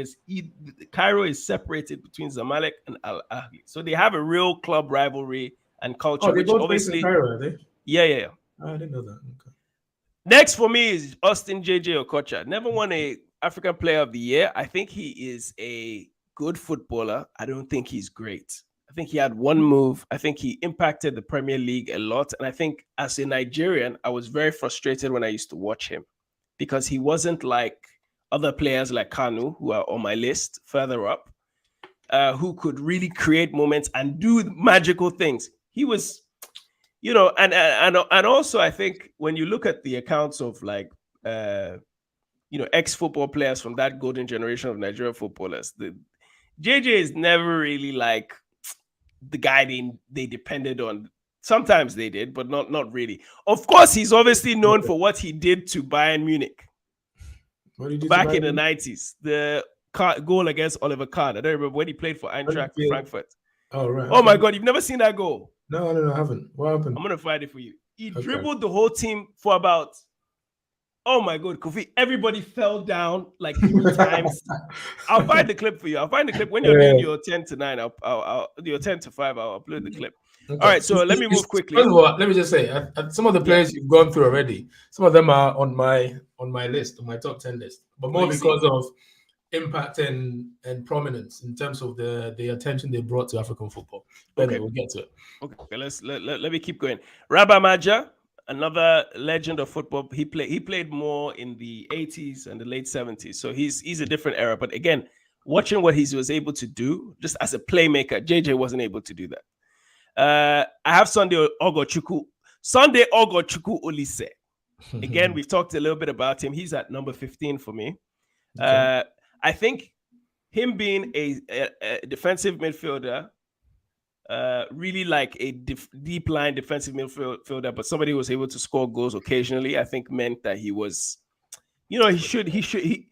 Cairo is separated between Zamalek and Al Ahly. So they have a real club rivalry and culture, Oh, they which both based in obviously, Cairo, are they? yeah. Oh, I didn't know that. Okay. Next for me is Austin JJ Okocha. Never won a African Player of the Year. I think he is a good footballer. I don't think he's great. I think he had one move. I think he impacted the Premier League a lot. And I think as a Nigerian, I was very frustrated when I used to watch him because he wasn't like other players like Kanu, who are on my list further up, who could really create moments and do magical things. He was, and also I think when you look at the accounts of like, ex-football players from that golden generation of Nigerian footballers, the JJ is never really like the guy they depended on. Sometimes they did, but not really. Of course, he's obviously known for what he did to Bayern Munich back in the 90s. The goal against Oliver Kahn. I don't remember when he played for Eintracht Frankfurt. Oh, right. Oh, my God. You've never seen that goal? No, I haven't. What happened? I'm going to find it for you. He dribbled the whole team for about, oh, my God, Kofi. Everybody fell down like 3 times. I'll find the clip for you. I'll find the clip. When you're doing your 10 to 9, I'll your 10 to 5, I'll upload the clip. Okay. All right, so let me move quickly. First of all, let me just say, some of the players you've gone through already, some of them are on my list, on my top 10 list, but more because of impact and prominence in terms of the attention they brought to African football. But anyway, we'll get to it. Okay, let me keep going. Rabah Maja, another legend of football. He played more in the 80s and the late 70s, so he's a different era. But again, watching what he was able to do just as a playmaker, JJ wasn't able to do that. I have Sunday Ogochukwu Olise. Again, we've talked a little bit about him. He's at number 15 for me. Okay. I think him being a defensive midfielder, really like a deep line defensive midfielder, but somebody who was able to score goals occasionally, I think meant that he was, he 15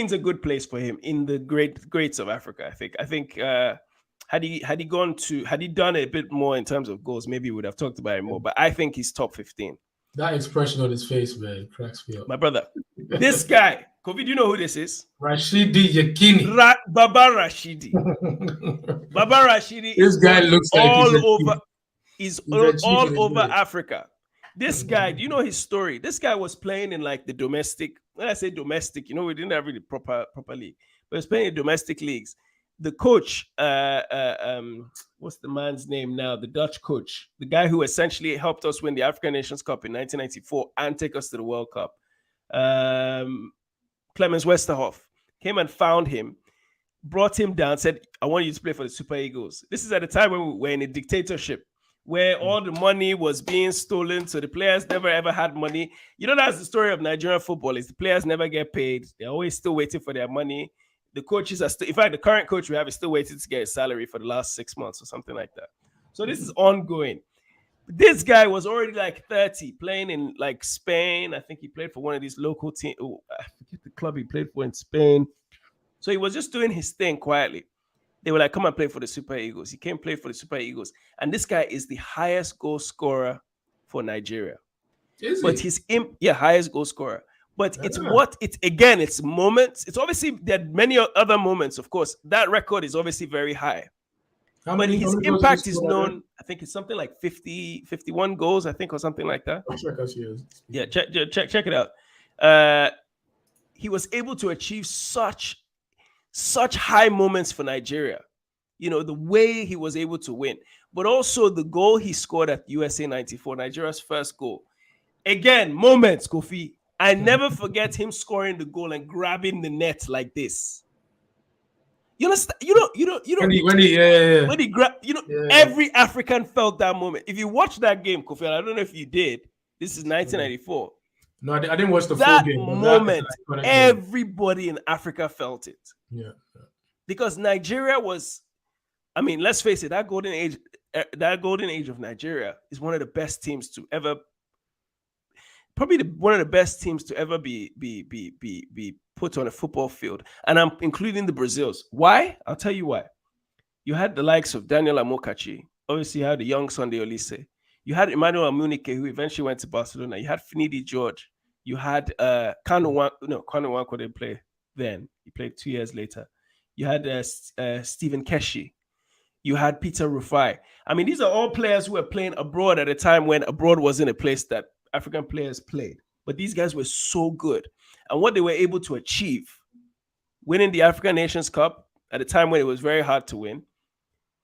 is a good place for him in the greats of Africa. I think had he done a bit more in terms of goals, maybe we would have talked about him more. But I think he's top 15. That expression on his face, man, cracks me up. My brother, this guy, Kofi, do you know who this is? Rashidi Yekini. Baba Rashidi. Baba Rashidi. This guy looks like he's all over Africa. This guy, do you know his story? This guy was playing in like the domestic. When I say domestic, we didn't have really proper league, but he was playing in domestic leagues. The coach, what's the man's name now? The Dutch coach, the guy who essentially helped us win the African Nations Cup in 1994 and take us to the World Cup. Clemens Westerhoff came and found him, brought him down, said, I want you to play for the Super Eagles. This is at the time when we were in a dictatorship where all the money was being stolen. So the players never, ever had money. That's the story of Nigerian football is the players never get paid. They're always still waiting for their money. The coaches are still, in fact, the current coach we have is still waiting to get his salary for the last 6 months or something like that. So this is ongoing. This guy was already like 30, playing in like Spain. I think he played for one of these local teams. Oh, I forget the club he played for in Spain. So he was just doing his thing quietly. They were like, come and play for the Super Eagles. He came play for the Super Eagles. And this guy is the highest goal scorer for Nigeria. Is but he? Highest goal scorer. But it's moments. It's obviously there are many other moments, of course. That record is obviously very high. But his impact is known. I think it's something like 51 goals, I think, or something like that. I'll check out yours. Yeah, check it out. He was able to achieve such high moments for Nigeria. The way he was able to win. But also the goal he scored at USA 94, Nigeria's first goal. Again, moments, Kofi. I never forget him scoring the goal and grabbing the net like this. You understand? When he grabbed, every African felt that moment. If you watch that game, Kofi, I don't know if you did. This is 1994. No, I didn't watch the full game. Moment, everybody in Africa felt it. Yeah. Because Nigeria was, let's face it, that golden age of Nigeria is one of the best teams to ever. Probably one of the best teams to ever be put on a football field. And I'm including the Brazils. Why? I'll tell you why. You had the likes of Daniel Amokachi. Obviously, you had the young Sunday Olise. You had Emmanuel Amunike, who eventually went to Barcelona. You had Finidi George. You had Kanu Wanko didn't play then. He played 2 years later. You had Stephen Keshi. You had Peter Rufai. I mean, these are all players who were playing abroad at a time when abroad wasn't a place that African players played. But these guys were so good. And what they were able to achieve, winning the African Nations Cup at a time when it was very hard to win,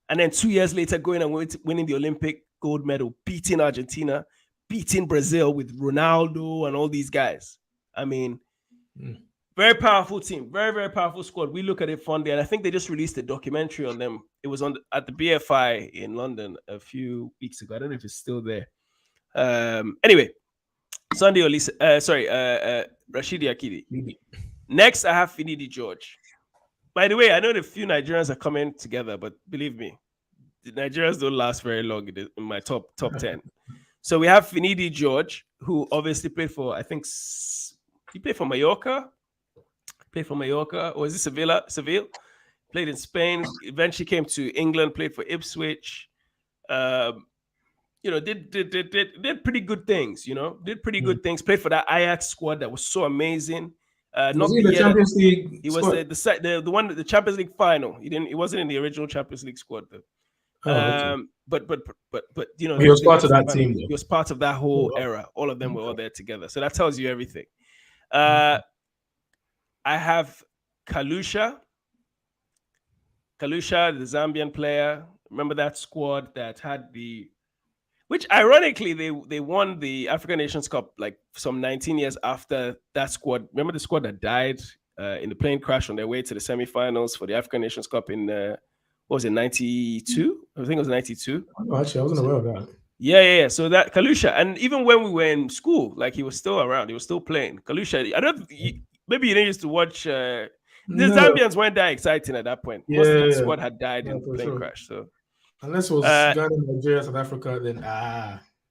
and then 2 years later going and winning the Olympic gold medal, beating Argentina, beating Brazil with Ronaldo and all these guys. I mean, very powerful team, very, very powerful squad. We look at it fondly, and I think they just released a documentary on them. It was at the BFI in London a few weeks ago. I don't know if it's still there. Anyway, Sunday Olise, Rashidi Akidi. Next, I have Finidi George. By the way, I know the few Nigerians are coming together, but believe me, the Nigerians don't last very long in my top 10. So we have Finidi George, who obviously played for, I think, he played for Mallorca. Or is it Seville? Played in Spain. Eventually came to England. Played for Ipswich. Did pretty good things. Did pretty good things. Played for that Ajax squad that was so amazing. Was he in the Champions League? He was the one, the Champions League final. He wasn't in the original Champions League squad though. Okay. But he was part of that team. He was part of that whole era. All of them were all there together. So that tells you everything. I have Kalusha, the Zambian player. Remember that squad that had which ironically they won the African Nations Cup like some 19 years after that squad. Remember the squad that died in the plane crash on their way to the semifinals for the African Nations Cup in what was it, 92? I think it was 92. Oh, actually, I wasn't aware of that. Yeah. So that Kalusha, and even when we were in school, like he was still around, he was still playing. Kalusha, maybe you didn't used to watch. The Zambians weren't that exciting at that point. Most of the squad had died in the plane crash. So unless it was Ghana, Nigeria, South Africa, then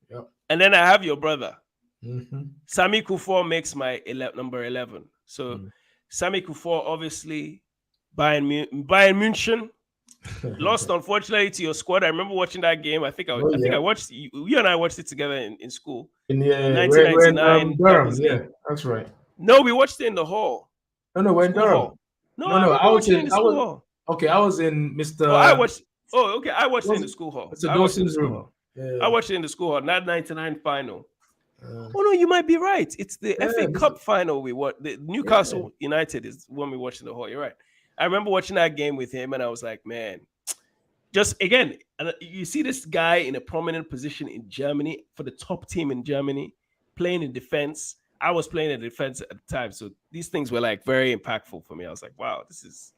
yep. And then I have your brother. Sami Kufuor makes my number 11. So Sami Kufuor, obviously, Bayern München. Lost, unfortunately, to your squad. I remember watching that game. I think I watched you and I watched it together in school. In 1999. Yeah, that's right. No, we watched it in the hall. No, we're in Durham. No, I watched it in the school hall. Okay, I was in Mr. I watched it in the school hall. Mr. Dawson's room. I watched it in the school hall. Not 99 final. Oh no, you might be right. It's the FA Cup final we watched. The Newcastle United is when we watched in the hall. You're right. I remember watching that game with him, and I was like, man, just again, you see this guy in a prominent position in Germany for the top team in Germany, playing in defense. I was playing in defense at the time, so these things were like very impactful for me. I was like, wow, this is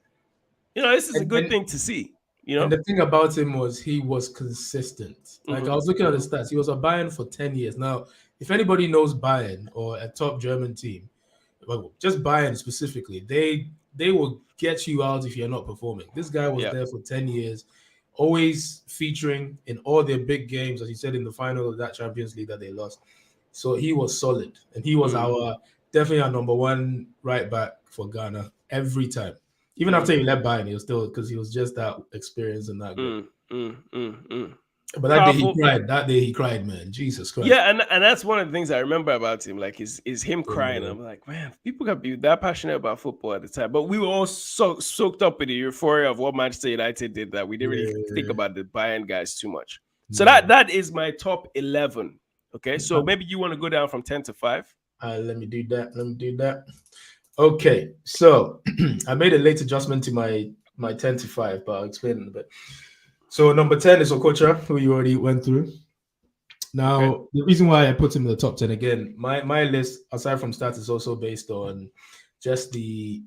a good thing to see. And the thing about him was he was consistent. Like I was looking at the stats, he was at Bayern for 10 years. Now, if anybody knows Bayern or a top German team, well, just Bayern specifically, they will get you out if you're not performing. This guy was there for 10 years, always featuring in all their big games, as you said, in the final of that Champions League that they lost. So he was solid, and he was definitely our number one right back for Ghana every time. Even after he left Bayern, he was still, because he was just that experienced and that good. But that day he cried, man. Jesus Christ. Yeah, and that's one of the things I remember about him, like is him crying. I'm like, man, people can be that passionate about football at the time. But we were all so soaked up in the euphoria of what Manchester United did that we didn't really think about the Bayern guys too much. So that is my top 11. Okay, so maybe you want to go down from 10 to 5. Let me do that. Okay, so I made a late adjustment to my 10 to 5, but I'll explain in a bit. So number 10 is Okocha, who you already went through. Now, the reason why I put him in the top 10 again, my list, aside from stats, is also based on just the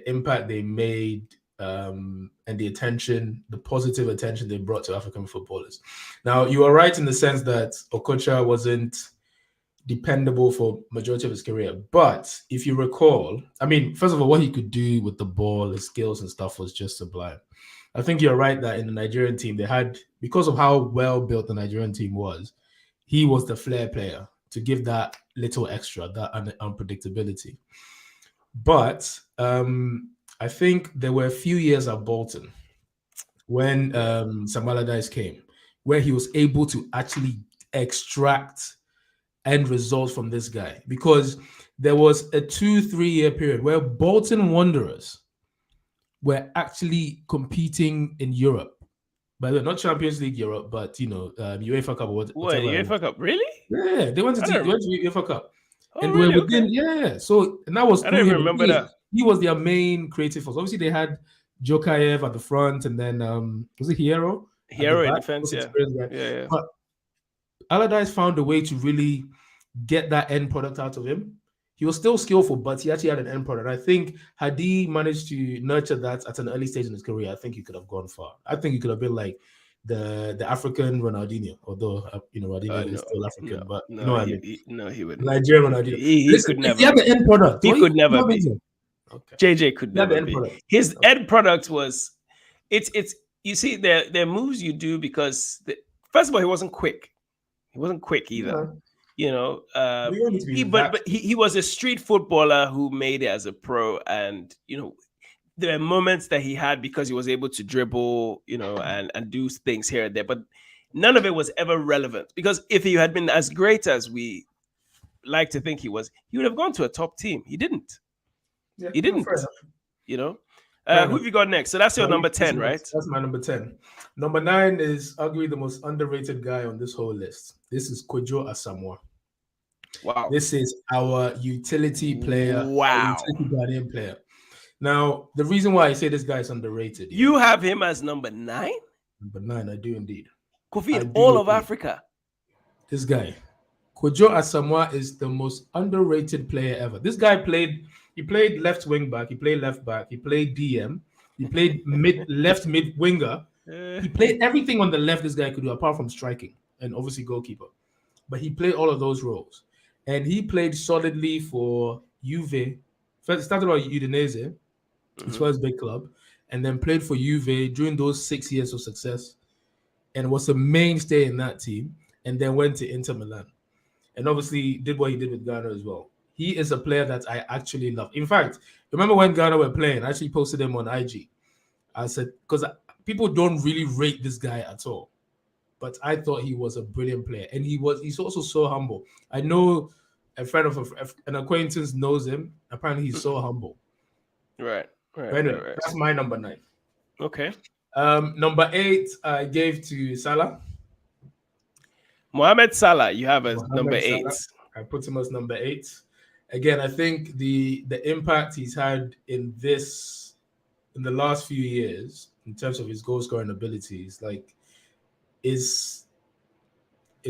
impact they made and the positive attention they brought to African footballers. Now, you are right in the sense that Okocha wasn't dependable for majority of his career. But if you recall, I mean, first of all, what he could do with the ball, his skills and stuff was just sublime. I think you're right that in the Nigerian team, they had, because of how well built the Nigerian team was, he was the flair player to give that little extra, that unpredictability. But I think there were a few years at Bolton when Sam Allardyce came, where he was able to actually extract end results from this guy, because there was a 2-3 year period where Bolton Wanderers were actually competing in Europe. By the way, not Champions League Europe, but UEFA Cup or What, whatever. UEFA Cup? Really? Yeah, they went to I the don't. UEFA Cup, Oh, and we're really? within. Okay. Yeah, so and that was I don't through even him. remember that. He was their main creative force. Obviously, they had Jokayev at the front, and then was it Hierro at the Hero in back? defense, Most yeah. experienced guy. Yeah. But Allardyce found a way to really get that end product out of him. He was still skillful, but he actually had an end product. I think had he managed to nurture that at an early stage in his career, I think he could have gone far. I think he could have been like the African Ronaldinho, although Ronaldinho is still African, but you know what I mean. He wouldn't. Nigerian Ronaldinho. He Listen, could if he never had the be. end product, He could never be. Okay. JJ could He had the never end be. product. His end product was it's you see there are moves you do because first of all he wasn't quick. He wasn't quick either. Yeah. But he was a street footballer who made it as a pro, and there are moments that he had because he was able to dribble, and do things here and there, but none of it was ever relevant, because if he had been as great as we like to think he was, he would have gone to a top team. He didn't. Yeah, he didn't. Who have you got next? So that's your number 10, right? That's my number 10. Number 9 is arguably the most underrated guy on this whole list. This is Kojo Asamoah. Wow. This is our utility player. Wow. Our utility guardian player. Now, the reason why I say this guy is underrated. You have him as number 9? Number 9, I do indeed. Kofi in all of Africa. This guy, Kojo Asamoah, is the most underrated player ever. This guy played left wing back, he played left back, he played DM, he played left mid winger. He played everything on the left this guy could do apart from striking and obviously goalkeeper. But he played all of those roles. And he played solidly for Juve. First started out Udinese, his first big club, and then played for Juve during those 6 years of success and was a mainstay in that team, and then went to Inter Milan. And obviously did what he did with Ghana as well. He is a player that I actually love. In fact, remember when Ghana were playing, I actually posted him on IG. I said, because people don't really rate this guy at all. But I thought he was a brilliant player. And he's also so humble. I know a friend of an acquaintance knows him. Apparently he's so humble. Right. Anyway, that's my number 9. Okay. Number 8, I gave to Salah. Mohamed Salah, you have as number 8. I put him as number 8. Again, I think the impact he's had in the last few years in terms of his goal scoring abilities, is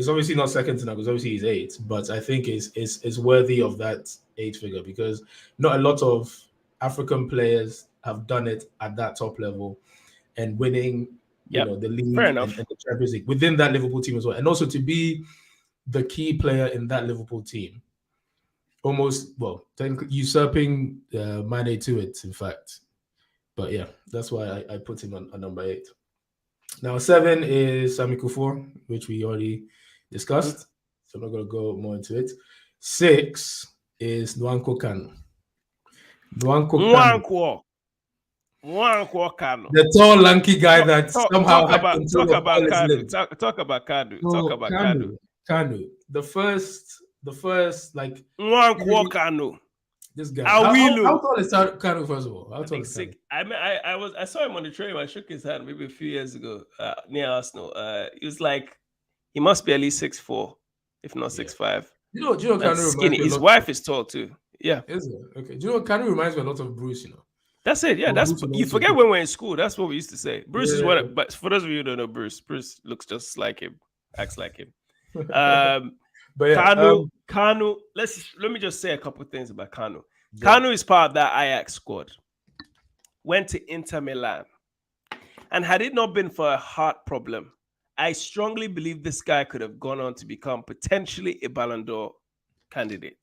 obviously not second to none because obviously he's 8, but I think is worthy of that 8 figure, because not a lot of African players have done it at that top level and winning the league and the Champions League within that Liverpool team as well, and also to be the key player in that Liverpool team, almost usurping Mane to it, in fact. But yeah, that's why I put him on number 8. Now 7 is Sami Kufuor, which we already discussed, so I'm not going to go more into it. 6 is Nwankwo Kanu. Nwankwo Kanu. The tall, lanky guy that somehow talk about Kanu. Talk about Kanu. Kanu. The first Nwankwo Kanu. This guy. How tall is Kanu, first of all? How tall is Kanu? I saw him on the train. I shook his hand maybe a few years ago near Arsenal. He was like, he must be at least 6'4", if not 6'5". Do you know Kanu skinny. His wife is tall too. Yeah. Is it? Okay. Do you know Kanu reminds me a lot of Bruce, That's it. Yeah, you forget when we're in school. That's what we used to say. Bruce is what. But for those of you who don't know Bruce looks just like him, acts like him. But yeah, Kanu. Let me just say a couple things about Kanu. Yeah. Kanu is part of that Ajax squad. Went to Inter Milan, and had it not been for a heart problem, I strongly believe this guy could have gone on to become potentially a Ballon d'Or candidate,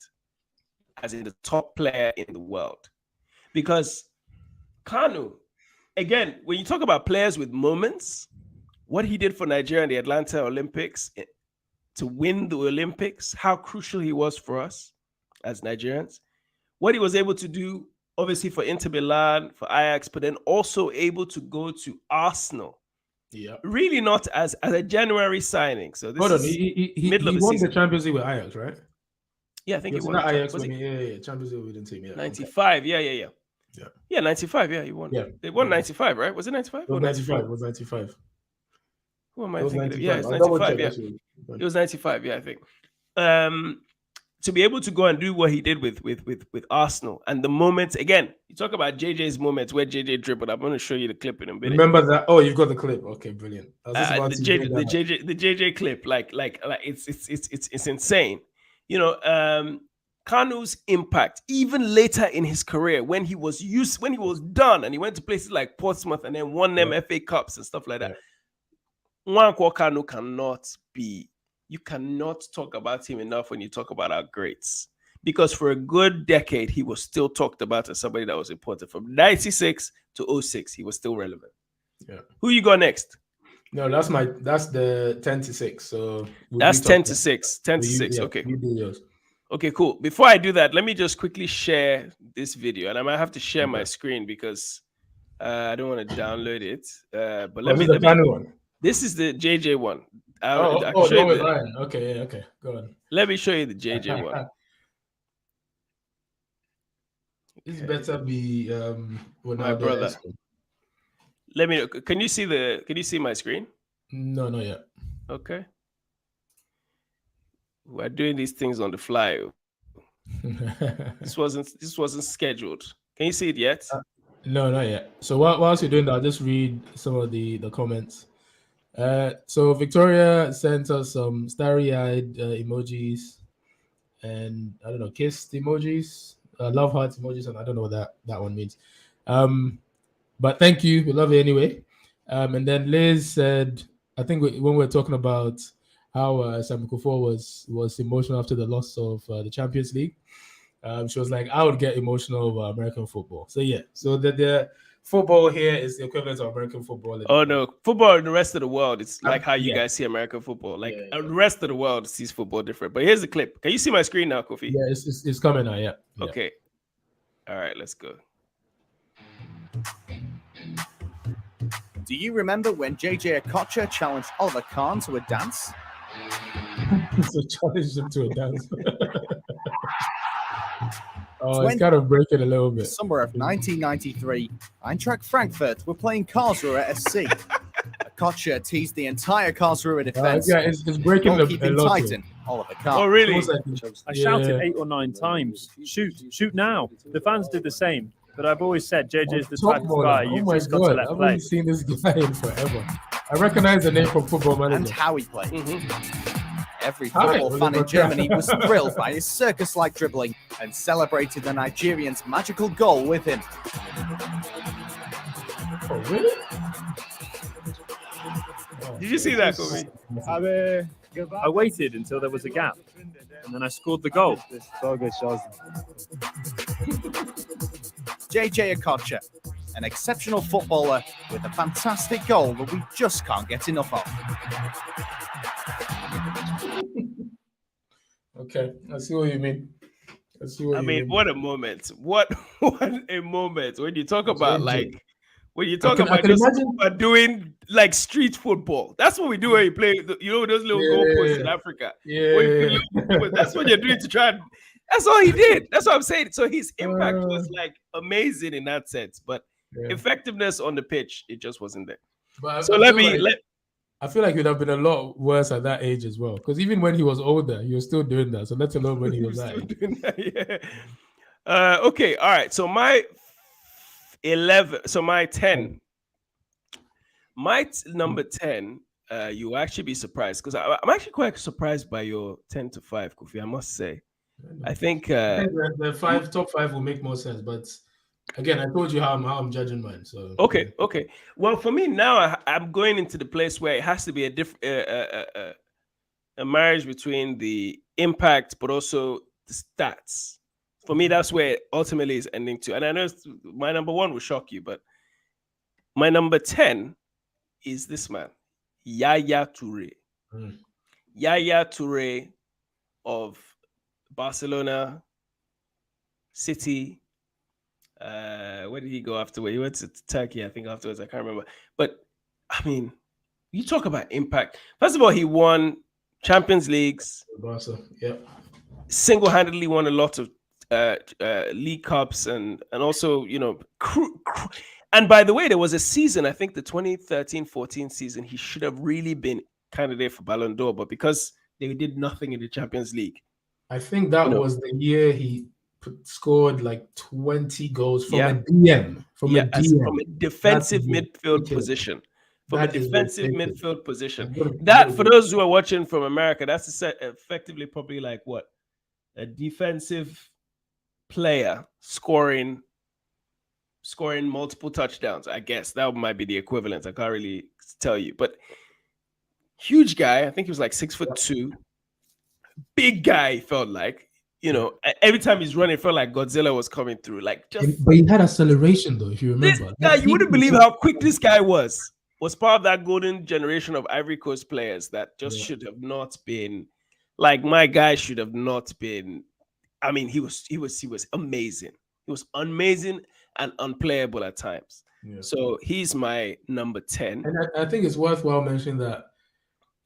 as in the top player in the world. Because Kanu, again, when you talk about players with moments, what he did for Nigeria in the Atlanta Olympics to win the Olympics, how crucial he was for us as Nigerians, what he was able to do, obviously for Inter Milan, for Ajax, but then also able to go to Arsenal Yeah. Really not as a January signing. So this Hold on. is He middle of the won the season. Champions League with Ajax, right? Yeah, I He think he was in won that the Ajax was when he yeah, Champions League with the team. Yeah. Okay. 95. Yeah. Yeah. Yeah, 95. Yeah, he won. Yeah. They won Yeah. 95, right? Was it 95 It was or 95. 94? It was 95. Who am It I was thinking of? Yeah, 95. it's I'll double 95. check Yeah, actually. it was 95. Yeah, I think. To be able to go and do what he did with Arsenal and the moments again, you talk about JJ's moments where JJ dribbled. I'm going to show you the clip in a minute. Remember that? Oh, you've got the clip. Okay, brilliant. I was just about The to JJ clip, like it's insane. You know, Kanu's impact even later in his career when he was done and he went to places like Portsmouth and then won them FA Cups and stuff like that. Nwankwo Kanu you cannot talk about him enough when you talk about our greats. Because for a good decade, he was still talked about as somebody that was important. From 96 to 06, he was still relevant. Yeah. Who you got next? No, that's the 10 to 6. So that's 10 to 6. 10 to 6. Yeah, okay. You do yours. Okay, cool. Before I do that, let me just quickly share this video. And I might have to share my screen because I don't want to download it. But let me one. This is the JJ one. Right. Okay, okay. Go on. Let me show you the JJ one. This better be my brother. Let me know. Can you see my screen? No, not yet. Okay. We're doing these things on the fly. This wasn't scheduled. Can you see it yet? No, not yet. So whilst you're doing that, I'll just read some of the comments. So Victoria sent us some starry-eyed emojis and I don't know, kissed emojis, love hearts emojis, and I don't know what that one means. But thank you, we love you anyway. And then Liz said, I think when we're talking about how Sam Kufuor was emotional after the loss of the Champions League, she was like, I would get emotional over American football. So yeah, so the football here is the equivalent of American football. No, football in the rest of the world, it's like how you guys see American football. Like the rest of the world sees football different. But here's the clip. Can you see my screen now, Kofi? Yeah, it's coming now. Yeah. Okay. All right, let's go. Do you remember when JJ Okocha challenged Oliver Kahn to a dance? So challenged him to a dance. Oh, it's kind of breaking a little bit. Summer of 1993, Eintracht Frankfurt were playing Karlsruhe SC. Okocha teased the entire Karlsruhe defense. Yeah, it's breaking a lot. Titan, Oliver Kahn. Oh, really? I shouted 8 or 9 times, shoot now. The fans did the same. But I've always said JJ's the type of guy you've just got to let play. I've only seen this guy in forever. I recognize the name from Football Manager. And how he played. Every football fan in Germany was thrilled by his circus-like dribbling and celebrated the Nigerian's magical goal with him. Oh, really? Did you see that, Kobe? I waited until there was a gap, and then I scored the goal. JJ Okocha, an exceptional footballer with a fantastic goal that we just can't get enough of. Okay, I see what you mean. What a moment! What a moment when you talk about about doing like street football. That's what we do when you play. Those little goalposts in Africa. Yeah, that's what you're doing to try. That's all he did. That's what I'm saying. So his impact was like amazing in that sense, but effectiveness on the pitch, it just wasn't there. But so I feel like he'd have been a lot worse at that age as well. Because even when he was older, he was still doing that. So let alone when he was that age. Okay, all right. So my 11. So my 10. My number 10. You will actually be surprised because I'm actually quite surprised by your 10 to 5, Kofi. I must say. I think the top 5 will make more sense, but again, I told you how I'm judging mine. So okay. Well, for me now, I'm going into the place where it has to be a different a marriage between the impact, but also the stats. For me, that's where it ultimately is ending to. And I know my number 1 will shock you, but my number 10 is this man, Yaya Toure. Yaya Toure of Barcelona, City. Where did he go afterwards? He went to Turkey, I think, afterwards. I can't remember. But I mean, you talk about impact. First of all, he won Champions Leagues. Barca, yeah. Single-handedly won a lot of League Cups and also, and by the way, there was a season, I think the 2013-14 season, he should have really been candidate for Ballon d'Or, but because they did nothing in the Champions League. I think that was the year he scored like 20 goals from a DM. From a defensive midfield position. From a defensive midfield position. That, for those who are watching from America, that's effectively probably like what? A defensive player scoring multiple touchdowns. I guess that might be the equivalent. I can't really tell you, but huge guy. I think he was like 6'2". Big guy, felt like. Every time he's running, it felt like Godzilla was coming through. But he had acceleration, though, if you remember. This guy, you wouldn't believe how quick this guy was. Was part of that golden generation of Ivory Coast players that just should have not been. Like, my guy should have not been. I mean, he was amazing. He was amazing and unplayable at times. Yeah. So he's my number 10. And I think it's worthwhile mentioning that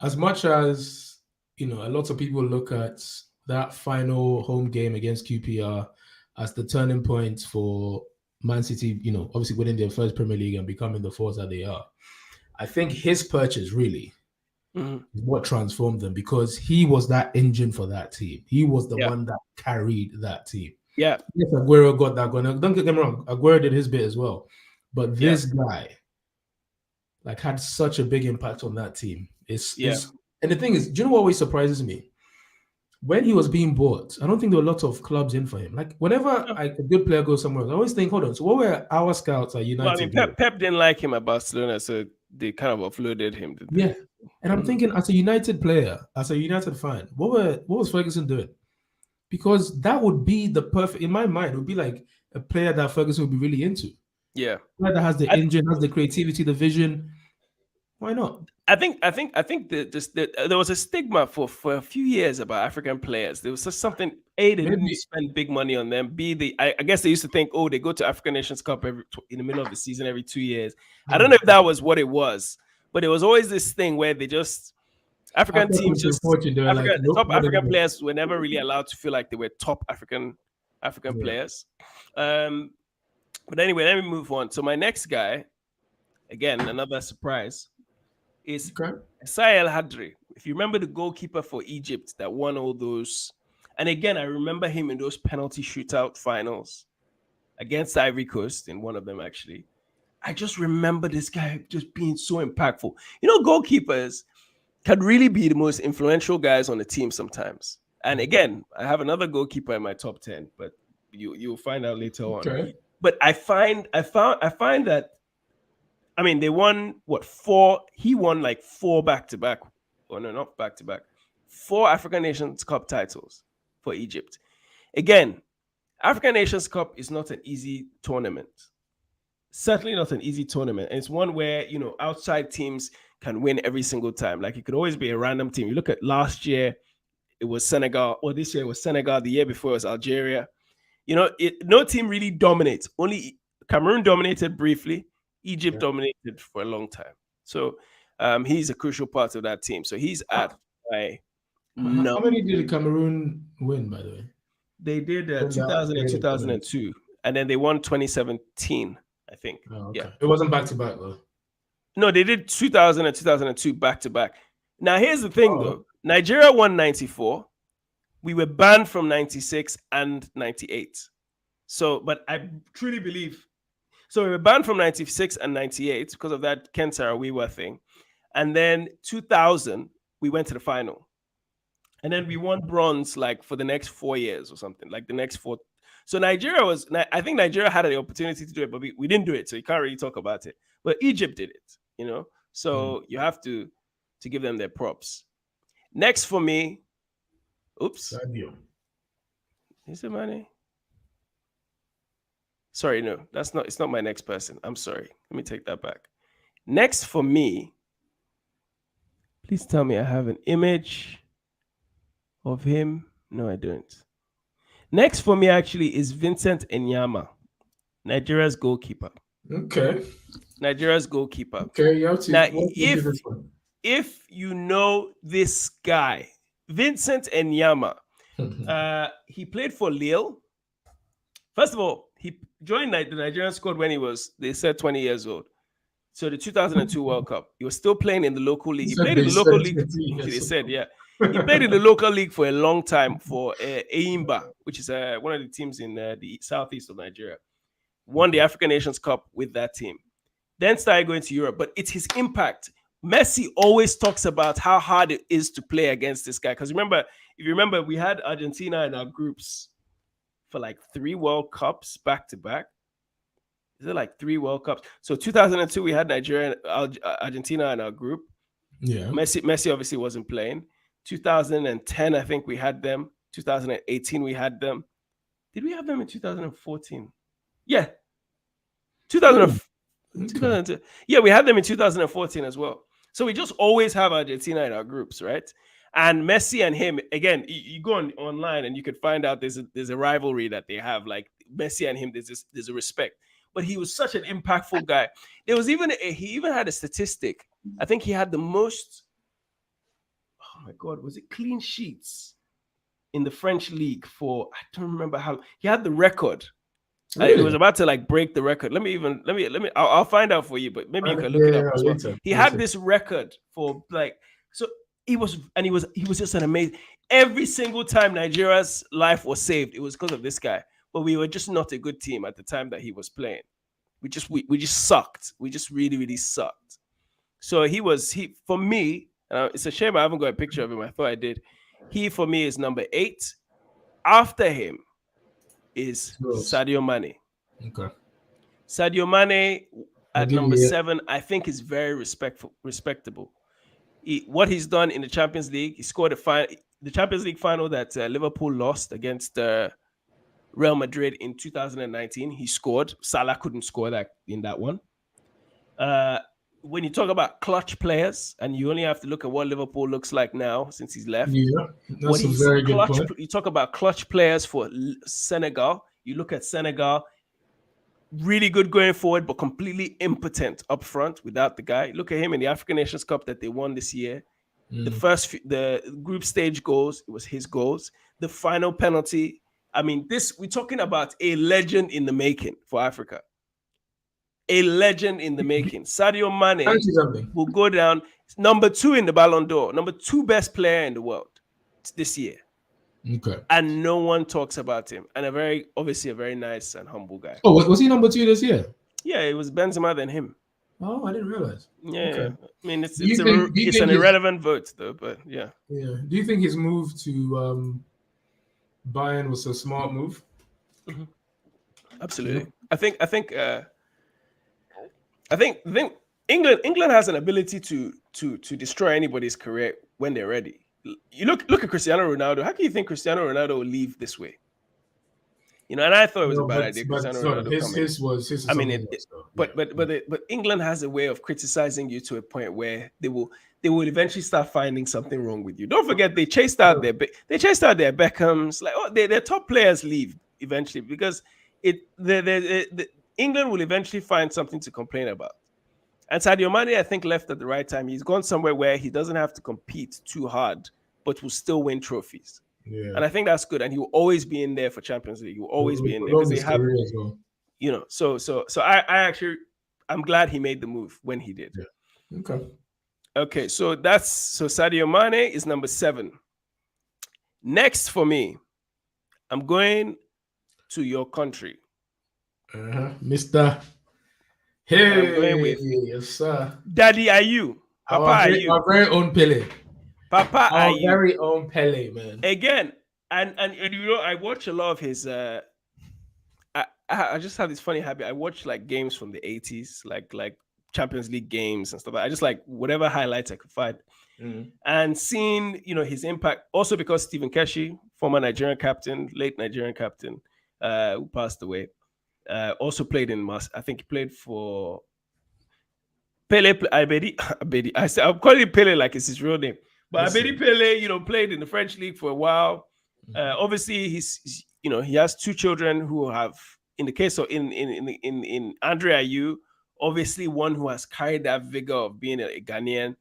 as much as, a lot of people look at that final home game against QPR as the turning point for Man City, obviously winning their first Premier League and becoming the force that they are. I think his purchase really is what transformed them, because he was that engine for that team. He was the one that carried that team. Yeah. Yes, Aguero got that going. Don't get me wrong, Aguero did his bit as well. But this guy had such a big impact on that team. And the thing is, do you know what always surprises me? When he was being bought, I don't think there were lots of clubs in for him. Like, whenever a good player goes somewhere else, I always think, hold on, so what were our scouts at United? Well, I mean, Pep didn't like him at Barcelona, so they kind of offloaded him. Yeah. And I'm thinking, as a United player, as a United fan, what was Ferguson doing? Because that would be the perfect, in my mind, it would be like a player that Ferguson would be really into. Yeah. A player that has the engine, has the creativity, the vision. Why not? I think there was a stigma for a few years about African players. There was just something. A, they didn't spend big money on them. B, I guess they used to think, they go to African Nations Cup in the middle of the season every 2 years. I don't know if that was what it was, but there was always this thing where they just African teams top African players were never really allowed to feel like they were top African players. But anyway, let me move on. So my next guy, again, another surprise, is Esai El Hadri. If you remember the goalkeeper for Egypt that won all those, and again, I remember him in those penalty shootout finals against Ivory Coast, in one of them actually. I just remember this guy just being so impactful. Goalkeepers can really be the most influential guys on the team sometimes. And again, I have another goalkeeper in my top 10, but you'll find out later on. Okay. But I find that, I mean, they won 4? He won like 4 back-to-back. Oh, no, not back-to-back. 4 African Nations Cup titles for Egypt. Again, African Nations Cup is not an easy tournament. Certainly not an easy tournament. And it's one where, outside teams can win every single time. Like, it could always be a random team. You look at last year, it was Senegal. Or this year, it was Senegal. The year before, it was Algeria. No team really dominates. Only Cameroon dominated briefly. Egypt dominated for a long time. So he's a crucial part of that team. So he's at my number. How many did Cameroon win, by the way? They did 2000 and 2002. And then they won 2017, I think. Oh, okay. Yeah. It wasn't back-to-back, though. No, they did 2000 and 2002 back-to-back. Now, here's the thing, though. Nigeria won 94. We were banned from 96 and 98. So, but I truly believe... So we were banned from 96 and 98 because of that Ken Saro-Wiwa thing. And then 2000, we went to the final. And then we won bronze for the next 4 years or something, like the next 4. So I think Nigeria had the opportunity to do it, but we didn't do it. So you can't really talk about it. But Egypt did it, So you have to give them their props. Next for me, oops. Is it money? Sorry, no, it's not my next person. I'm sorry. Let me take that back. Next for me, please tell me I have an image of him. No, I don't. Next for me actually is Vincent Enyama, Nigeria's goalkeeper. Okay. Nigeria's goalkeeper. Okay, you have to. Now, Do this one. if you know this guy, Vincent Enyama, he played for Lille. First of all, he joined the Nigerian squad when he was, they said, 20 years old. So the 2002 World Cup, he was still playing in the local league. He played in the local league. They said, yeah. He played in the local league for a long time for Eimba, which is one of the teams in the southeast of Nigeria. Won the African Nations Cup with that team. Then started going to Europe. But it's his impact. Messi always talks about how hard it is to play against this guy. Because if you remember, we had Argentina in our groups for like 3 World Cups back to back. Is it like 3 World Cups? So 2002, we had Nigeria and Argentina in our group. Yeah. Messi obviously wasn't playing. 2010, I think we had them. 2018, we had them. Did we have them in 2014? Yeah. 2002. Yeah, we had them in 2014 as well. So we just always have Argentina in our groups, right? And Messi and him, again, you go online and you could find out there's a rivalry that they have. Like Messi and him, there's a respect. But he was such an impactful guy. There was he even had a statistic. I think he had the most, oh my God, was it clean sheets in the French league for, I don't remember how, he had the record. Really? It was about to like break the record. I'll find out for you, but maybe you can look it up as well. He had this record for like, so he was just an amazing, every single time Nigeria's life was saved, it was because of this guy. But we were just not a good team at the time that he was playing. We just sucked. We just really, really sucked. So for me, it's a shame I haven't got a picture of him. I thought I did. He, for me, is number 8. After him is Sadio Mane. Okay. Sadio Mane at number 7, I think is very respectable. What he's done in the Champions League, he scored the Champions League final that Liverpool lost against Real Madrid in 2019. He scored. Salah couldn't score in that one. When you talk about clutch players, and you only have to look at what Liverpool looks like now since he's left. Yeah, that's a very good point. You talk about clutch players for Senegal. You look at Senegal, really good going forward, but completely impotent up front without the guy. Look at him in the African Nations Cup that they won this year. The group stage goals, it was his goals. The final penalty. I mean, we're talking about a legend in the making for Africa. A legend in the making. Sadio Mane will go down number 2 in the Ballon d'Or, number 2 best player in the world this year. Okay. And no one talks about him. And obviously a very nice and humble guy. Oh, was he number 2 this year? Yeah, it was Benzema than him. Oh, I didn't realize. Yeah, okay. I mean, it's an irrelevant vote though, but yeah. Yeah. Do you think his move to Bayern was a smart move? Mm-hmm. Absolutely. Yeah. I think England has an ability to destroy anybody's career when they're ready. You look at Cristiano Ronaldo. How can you think Cristiano Ronaldo will leave this way? And I thought it was a bad idea. Cristiano Ronaldo but England has a way of criticizing you to a point where they will eventually start finding something wrong with you. Don't forget they chased out their Beckhams. Like their top players leave eventually because England will eventually find something to complain about. And Sadio Mane, I think, left at the right time. He's gone somewhere where he doesn't have to compete too hard, but will still win trophies. Yeah. And I think that's good. And he will always be in there for Champions League. He will always be in there because they have, So I'm glad he made the move when he did. Yeah. Okay. So Sadio Mane is number 7. Next for me, I'm going to your country. Mr. Hey, yes, sir. Daddy, are you? Papa, are you? Our very own Pele. Papa, are you? Our very own Pele, man. Again, and I watch a lot of his. I just have this funny habit. I watch like games from the 80s, like Champions League games and stuff. I just like whatever highlights I could find, and seeing his impact. Also because Stephen Keshi, former Nigerian captain, late Nigerian captain, who passed away. Also played in I think he played for Pele. Abedi. I'm calling him Pele like it's his real name. But Abedi Pele, played in the French league for a while. Obviously, he has 2 children who have in the case of in Andre Ayew, obviously one who has carried that vigor of being a Ghanaian,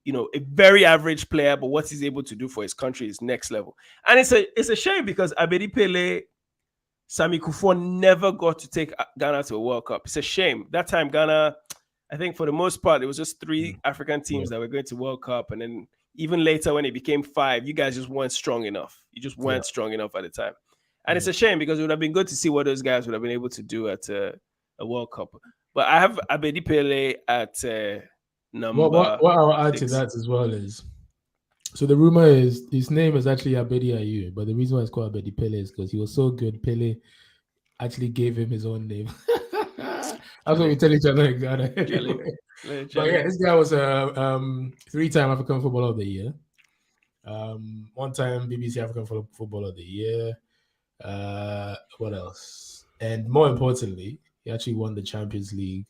a very average player, but what he's able to do for his country is next level. And it's a shame because Abedi Pele, Sami Kufo never got to take Ghana to a World Cup. It's a shame. That time Ghana, I think for the most part, it was just 3 African teams that were going to World Cup, and then even later when it became 5, you guys just weren't strong enough. You just weren't strong enough at the time. And it's a shame because it would have been good to see what those guys would have been able to do at a World Cup. But I have Abedi Pele at number. What I'll add to that as well is, so the rumor is his name is actually Abedi Ayew, but the reason why it's called Abedi Pele is because he was so good. Pele actually gave him his own name. That's what we tell each other in Ghana. Anyway. But yeah, this guy was a 3-time African Footballer of the Year. 1-time BBC African Footballer of the Year. What else? And more importantly, he actually won the Champions League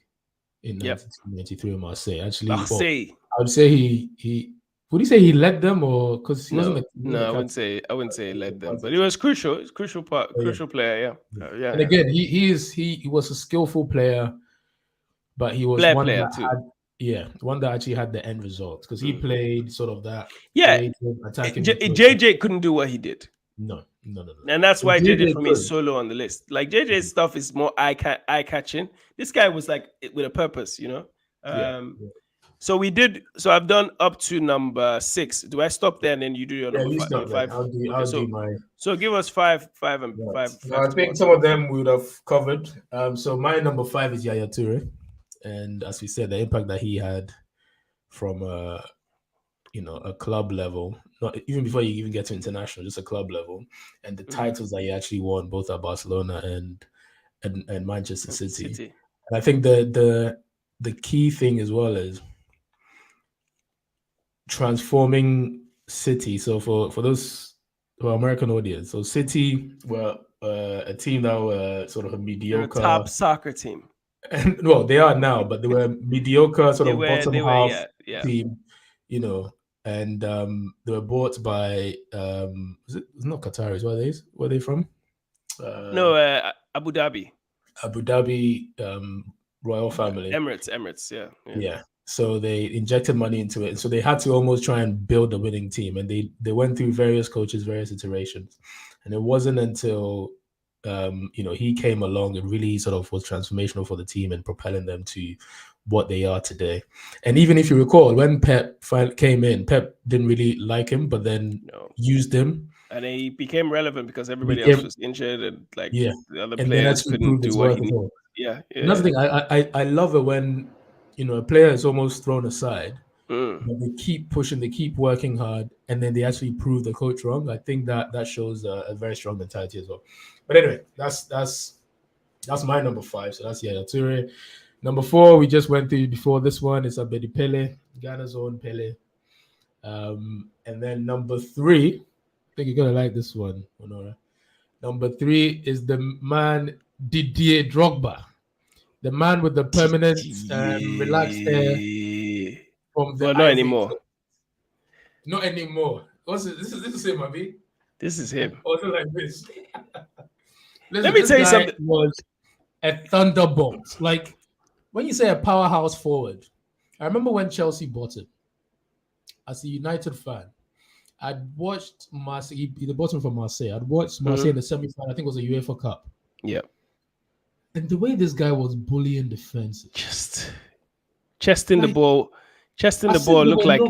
in 1993 in Marseille. Actually, Marseille. I would say he would you say he led them, or because he wasn't? I wouldn't say he led them, but he was crucial. It's crucial player. Yeah. And again, he was a skillful player, but he was one that actually had the end result because he played sort of that. Attacking. JJ couldn't do what he did. No. And that's why JJ for me is so low on the list. Like JJ's stuff is more eye catching. This guy was like with a purpose, So we did. So I've done up to number 6. Do I stop there and then you do your number 5? I'll do my. So give us 5, and 5. I think some of them we would have covered. So my number 5 is Yaya Toure, and as we said, the impact that he had from a club level, not even before you even get to international, just a club level, and the titles that he actually won both at Barcelona and Manchester City. And I think the key thing as well is transforming City. So for those American audience, so City were a team that were sort of a mediocre top soccer team. And well, they are now, but they were mediocre sort of bottom half team, and they were bought by it's not Qataris. Where are they from? Abu Dhabi. Abu Dhabi royal family. Emirates, yeah. So they injected money into it, and so they had to almost try and build a winning team, and they went through various coaches, various iterations, and it wasn't until he came along and really sort of was transformational for the team and propelling them to what they are today. And even if you recall, when Pep came in, Pep didn't really like him, but then used him. And he became relevant because everybody else was injured and the other players couldn't do what he needed. Another thing, I love it when a player is almost thrown aside, but they keep pushing, they keep working hard, and then they actually prove the coach wrong. I think that shows a very strong mentality as well. But anyway, that's my number 5. So that's Yaya Toure. Number 4, we just went through before this one. It's Abedi Pele, Ghana's own Pele. And then number 3, I think you're gonna like this one, Honora. Number 3 is the man Didier Drogba, the man with the permanent relaxed hair from the. Well, not anymore. Not anymore. This is him, Abi. This is him. Also like this. Let me tell you something. Was a thunderbolt. Like when you say a powerhouse forward, I remember when Chelsea bought him. As a United fan, I'd watched Marseille. He bought him from Marseille. I'd watched Marseille in the semi-final. I think it was a UEFA Cup. Yeah. And the way this guy was bullying defenses, just chesting the ball, looked like.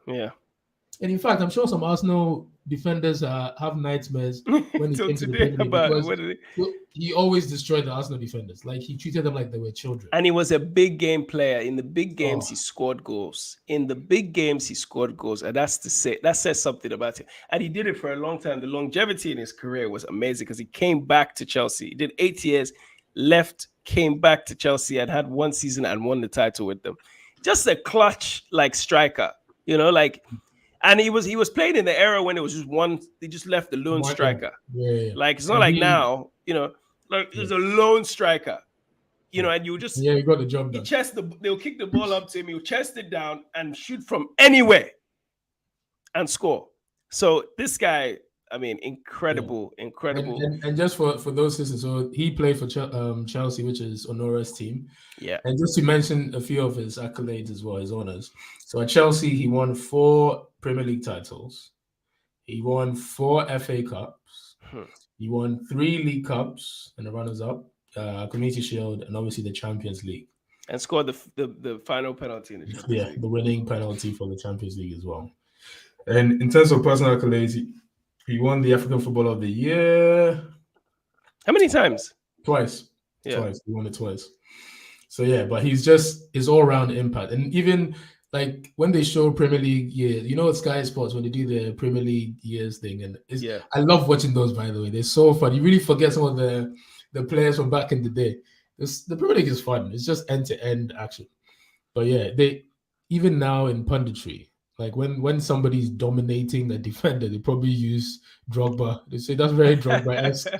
Yeah. And in fact, I'm sure some Arsenal defenders have nightmares when he came to the Premier League, because he always destroyed the Arsenal defenders. Like he treated them like they were children. And he was a big game player. In the big games, he scored goals. And that says something about him. And he did it for a long time. The longevity in his career was amazing because he came back to Chelsea. He did 8 years, left, came back to Chelsea, and had 1 season and won the title with them. Just a clutch striker, And he was playing in the era when it was just one. They just left the lone striker. Yeah. Like it's not like now, there's a lone striker, and you just you got the job done. They'll kick the ball up to him. He'll chest it down and shoot from anywhere and score. So this guy, I mean, incredible. And just for those listeners, so he played for Chelsea, which is Honora's team. Yeah. And just to mention a few of his accolades as well, his honors. So at Chelsea, he won 4 Premier League titles. He won 4 FA Cups. He won 3 League Cups and the runners-up, Community Shield, and obviously the Champions League. And scored the final penalty in the Champions League. The winning penalty for the Champions League as well. And in terms of personal accolades, he won the African Footballer of the Year. How many times? Twice. Yeah. Twice. He won it twice. So yeah, but he's just his all-round impact. And even like when they show Premier League years, you know, at Sky Sports when they do the Premier League years thing, and I love watching those. By the way, they're so fun. You really forget some of the players from back in the day. The Premier League is fun. It's just end-to-end action. But yeah, they even now in punditry, like when somebody's dominating a defender, they probably use Drogba. They say that's very Drogba-esque.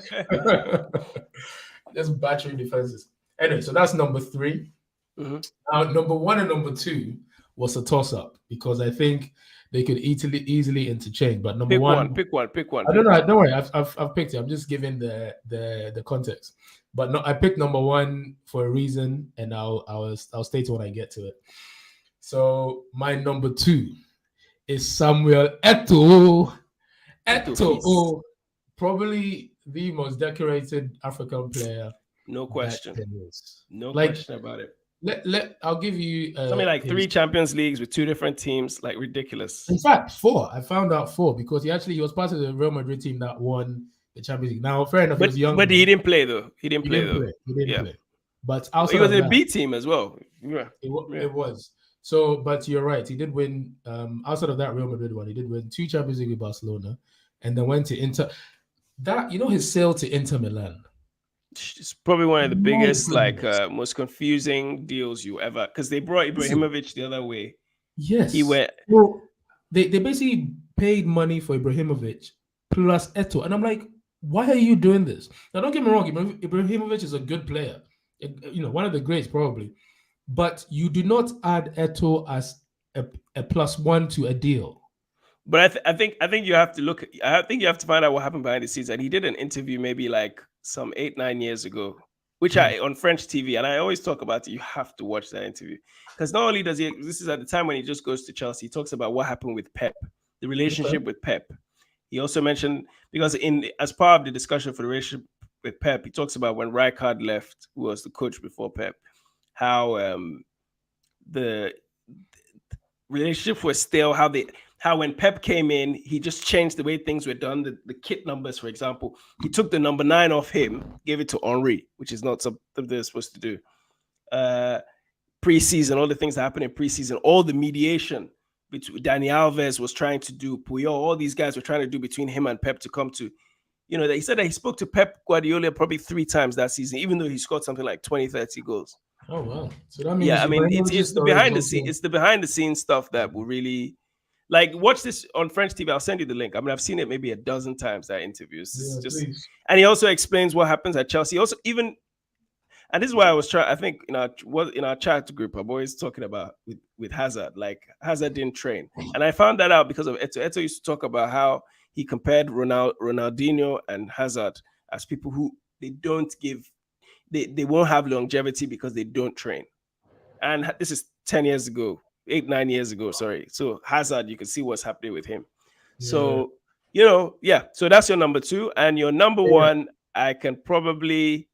That's battery defenses. Anyway, so that's number 3. Mm-hmm. Now, number 1 and number 2 was a toss-up because I think they could easily interchange. But number pick one. I don't know. Don't worry. I've picked it. I'm just giving the context. But no, I picked number 1 for a reason, and I'll state it when I get to it. So my number 2 is Samuel Eto'o. Eto'o, probably the most decorated African player. No question. No question about it. I'll give you something like 3 Champions Leagues with 2 different teams, like ridiculous. In fact, 4. I found out 4 because he was part of the Real Madrid team that won the Champions League. Now, fair enough, he was young. But he didn't play though. He didn't play. But outside he was in a B team as well. Yeah, it was. So, but you're right. He did win. Outside of that Real Madrid one, he did win 2 Champions League with Barcelona, and then went to Inter. That his sale to Inter Milan. It's probably one of the biggest, most confusing deals you ever, because they brought Ibrahimovic the other way. Yes, he went. Well, they basically paid money for Ibrahimovic plus Eto'o, and I'm like, why are you doing this? Now, don't get me wrong. Ibrahimovic is a good player, one of the greats probably, but you do not add Eto'o as a +1 to a deal. But I think you have to look. I think you have to find out what happened behind the scenes. And he did an interview maybe like some 8-9 years ago, which on French TV, and I always talk about it. You have to watch that interview because not only does he. This is at the time when he just goes to Chelsea. He talks about what happened with Pep, the relationship with Pep. He also mentioned because as part of the discussion for the relationship with Pep, he talks about when Rijkaard left, who was the coach before Pep, how the relationship was still how when Pep came in, he just changed the way things were done. The kit numbers, for example, he took the number 9 off him, gave it to Henry, which is not something they're supposed to do. Preseason, all the things that happened in preseason, all the mediation between Dani Alves was trying to do, Puyol, all these guys were trying to do between him and Pep to come to, he said that he spoke to Pep Guardiola probably 3 times that season, even though he scored something like 20, 30 goals. Oh wow! So that means it's the behind the scenes. It's the behind the scenes stuff that will really. Like, watch this on French TV. I'll send you the link. I mean, I've seen it maybe a dozen times, that interview. And he also explains what happens at Chelsea. Also, and this is why I was trying, I think in our chat group, I'm always talking about with Hazard. Like, Hazard didn't train. And I found that out because of Eto'o. Eto'o used to talk about how he compared Ronaldinho and Hazard as people who they won't have longevity because they don't train. And this is 10 years ago. 8-9 years ago, sorry. So Hazard, you can see what's happening with him. Yeah. So, so that's your number 2. And your number 1, I can probably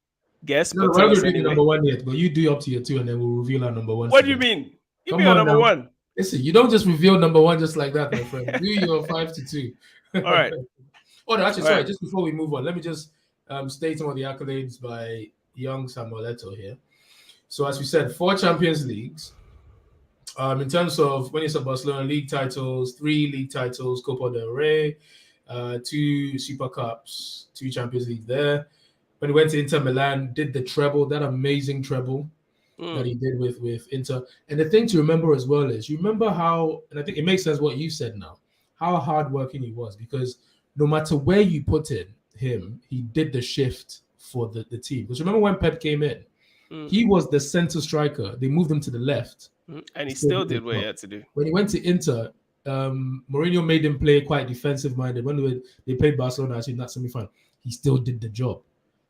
guess. No, we're not going to do number 1 yet, but you do up to your 2 and then we'll reveal our number 1. What do you mean? Give me your number 1. Listen, you don't just reveal number 1 just like that, my friend. Do your 5 to 2. All right. Oh, no, actually, sorry. Just before we move on, let me just state some of the accolades by young Samuel Eto'o here. So as we said, 4 Champions Leagues. In terms of when it's a Barcelona league titles, 3 league titles, Copa del Rey, 2 Super Cups, 2 Champions League there. When he went to Inter Milan, did the treble, that amazing treble that he did with Inter. And the thing to remember as well is, you remember how, and I think it makes sense what you said now, how hardworking he was, because no matter where you put him, he did the shift for the team. Because remember when Pep came in, he was the center striker. They moved him to the left. And he still did what he had to do. When he went to Inter, Mourinho made them play quite defensive minded. When they played Barcelona, actually in that semi-final, he still did the job.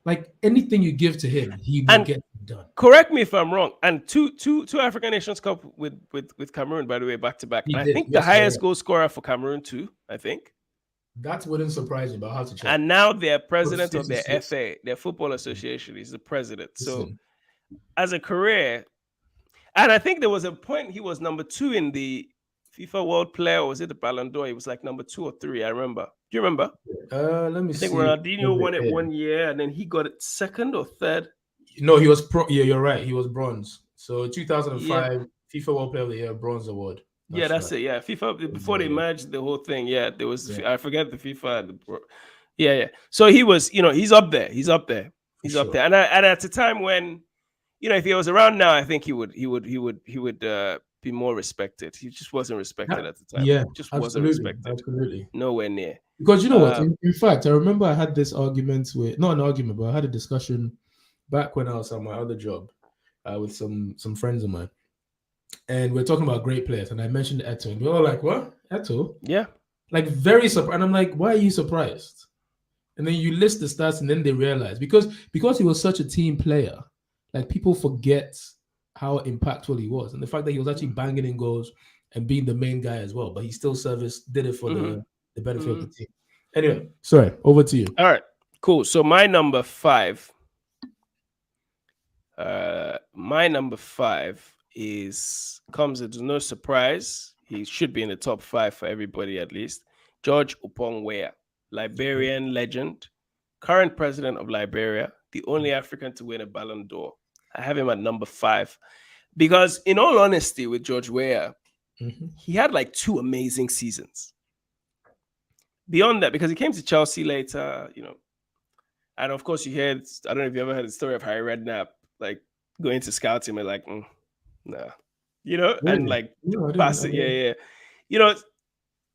Like anything you give to him, he will get it done. Correct me if I'm wrong. And two African Nations Cup with Cameroon, by the way, back to back. I think the highest goal scorer for Cameroon too. I think that wouldn't surprise me, but how to check. And now they're president of their FA, their football association. He's the president. So as a career, and I think there was a point he was number 2 in the FIFA World Player, or was it the Ballon d'Or? He was like number 2 or 3. I remember. Do you remember? Let me see. I think Ronaldinho won it 1 year, and then he got it 2nd or 3rd. No, he was Yeah, you're right. He was bronze. So 2005 FIFA World Player of the Year, bronze award. That's it. Yeah, FIFA before they merged the whole thing. Yeah, there was. I forget the FIFA. So he was. He's up there. He's up there. And at a time when, if he was around now, I think he would be more respected. He just wasn't respected at the time. Yeah, just wasn't respected. Absolutely, nowhere near. Because you know what? In fact, I remember I had this argument not an argument, but I had a discussion back when I was at my other job with some friends of mine, and we're talking about great players, and I mentioned ETO'O, and we were all like, "What? ETO'O?" Yeah, like very surprised. And I'm like, "Why are you surprised?" And then you list the stats, and then they realize because he was such a team player, like people forget how impactful he was, and the fact that he was actually banging in goals and being the main guy as well, but he still did it for the benefit of the team. Anyway, sorry, over to you. All right, cool. So my number 5 comes as no surprise. He should be in the top 5 for everybody at least. George Upong-Weah, Liberian legend, current president of Liberia, the only African to win a Ballon d'Or. I have him at number 5 because, in all honesty, with George Weah, he had like 2 amazing seasons. Beyond that, because he came to Chelsea later, and of course you heard, I don't know if you ever heard the story of Harry Redknapp, like going to scout him and like, nah, and like pass it. Yeah.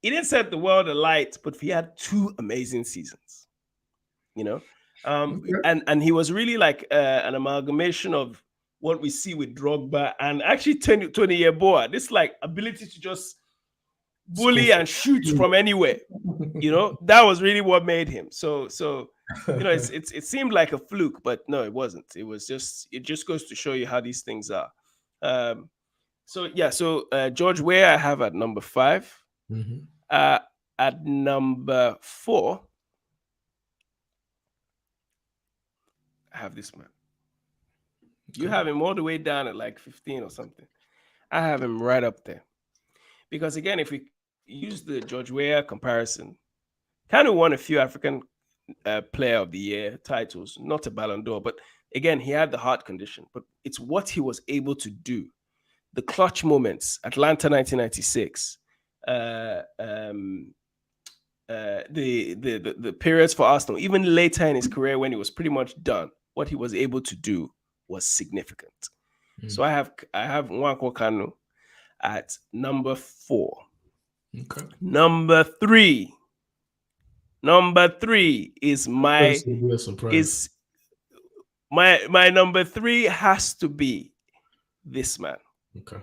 He didn't set the world alight, but he had 2 amazing seasons, and he was really like an amalgamation of what we see with Drogba and actually 20-year Boa. This like ability to just bully and shoot from anywhere. That was really what made him. So it seemed like a fluke, but no, it wasn't. It just goes to show you how these things are. So George Weah I have at number 5. At number 4, I have this man. You have him all the way down at like 15 or something. I have him right up there. Because again, if we use the George Weah comparison, kind of won a few African Player of the Year titles, not a Ballon d'Or, but again, he had the heart condition. But it's what he was able to do. The clutch moments, Atlanta 1996, the periods for Arsenal, even later in his career when he was pretty much done, what he was able to do was significant. So I have Nwankwo Kanu at number 4. Okay. Number 3 is my number 3 has to be this man. Okay.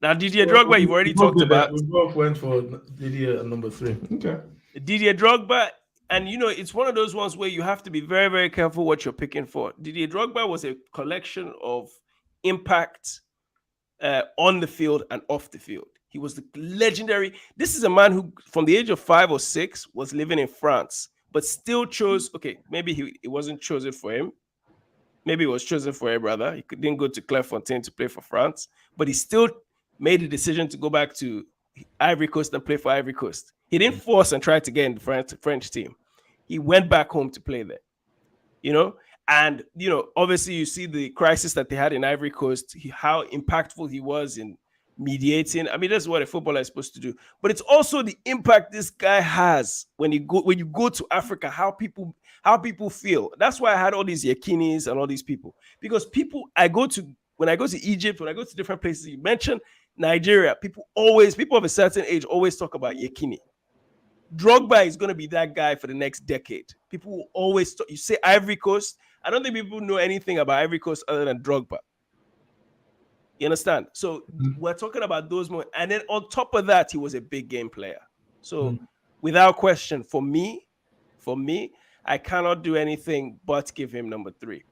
Now Didier Drogba, you've already talked about. We both went for Didier at number 3. Okay. Didier Drogba, and it's one of those ones where you have to be very, very careful what you're picking for. Didier Drogba was a collection of impact on the field and off the field. He was the legendary. This is a man who, from the age of 5 or 6, was living in France, but still chose. Okay, maybe it wasn't chosen for him. Maybe it was chosen for a brother. He didn't go to Clairefontaine to play for France, but he still made the decision to go back to Ivory Coast and play for Ivory Coast. He didn't force and try to get in the French team. He went back home to play there. And obviously you see the crisis that they had in Ivory Coast, how impactful he was in mediating. I mean, that's what a footballer is supposed to do. But it's also the impact this guy has when you go to Africa, how people feel. That's why I had all these Yekinis and all these people. Because when I go to Egypt, when I go to different places, you mention Nigeria, people of a certain age always talk about Yekini. Drogba is going to be that guy for the next decade. People will always talk. You say Ivory Coast. I don't think people know anything about Ivory Coast other than Drogba. You understand? So we're talking about those moments. And then on top of that, he was a big game player. So without question, for me, I cannot do anything but give him number 3.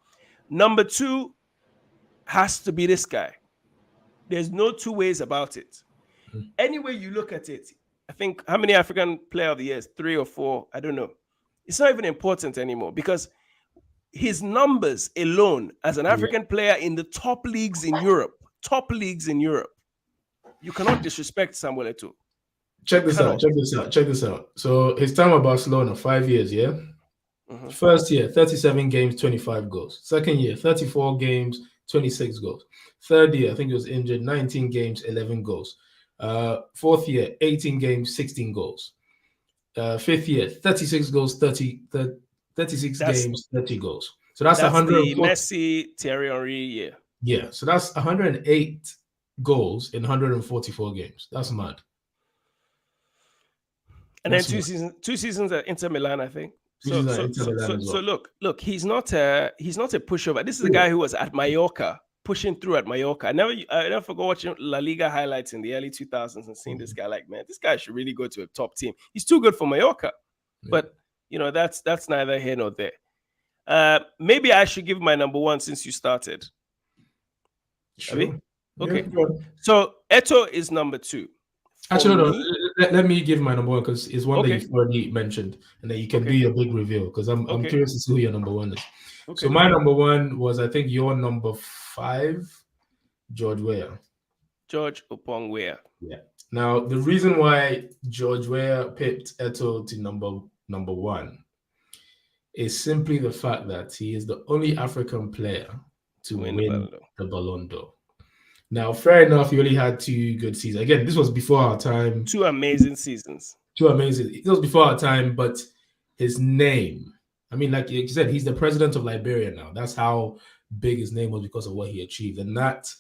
Number 2 has to be this guy. There's no two ways about it. Any way you look at it, I think how many African Player of the Years? 3 or 4? I don't know. It's not even important anymore because his numbers alone as an African player in the top leagues in Europe, you cannot disrespect Samuel Eto'o. Check this out. So his time at Barcelona, 5 years, yeah? First year, 37 games, 25 goals. Second year, 34 games, 26 goals. Third year, I think he was injured, 19 games, 11 goals. Fourth year, 18 games, 16 goals. Fifth year, 36 goals, 36 games, 30 goals. So that's 140. The Messi, Thierry Henry year. Yeah, so that's 108 goals in 144 games. That's mad. And then two seasons at Inter Milan, I think. So look, he's not a pushover. This is a guy who was at Mallorca, pushing through at Mallorca. I never forgot watching La Liga highlights in the early 2000s and seeing this guy like, man, this guy should really go to a top team. He's too good for Mallorca. But that's neither here nor there. Maybe I should give my number 1 since you started. Sure. Okay. So Eto'o is number 2. Actually, no. Let me give my number 1 because it's one that you've already mentioned, and then you can do your big reveal because I'm curious to see who your number 1 is. Okay. So my number 1 was, I think, your number 5, George Weah. George Opong Weah. Yeah. Now the reason why George Weah picked Eto'o to number 1 is simply the fact that he is the only African player to win the Ballon d'Or. Now, fair enough, he only had 2 good seasons. Again, this was before our time. 2 amazing seasons. 2 amazing. It was before our time, but his name, I mean, like you said, he's the president of Liberia now. That's how big his name was because of what he achieved. And that,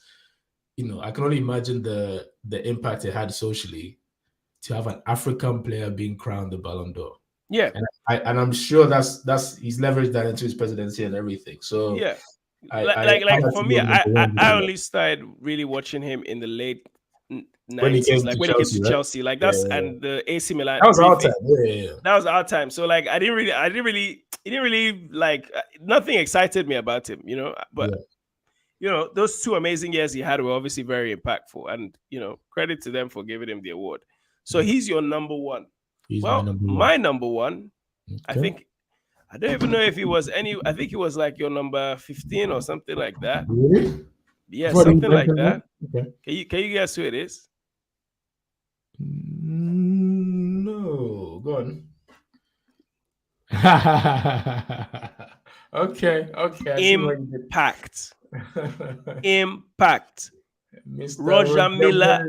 I can only imagine the impact it had socially to have an African player being crowned the Ballon d'Or. Yeah. And I'm sure that's he's leveraged that into his presidency and everything. So yeah. For me, I only started really watching him in the late 90s, when he came to Chelsea, like that's and the AC Milan. That was our time. Yeah. That was our time. So like, he didn't really like nothing excited me about him, But those 2 amazing years he had were obviously very impactful, and credit to them for giving him the award. So he's your number 1. My number 1, okay. I don't even know if he was I think he was like your number 15 or something like that. Really? Yeah, something like that. Okay. Can you guess who it is? No, go on. Okay. Impact. Roger Milla.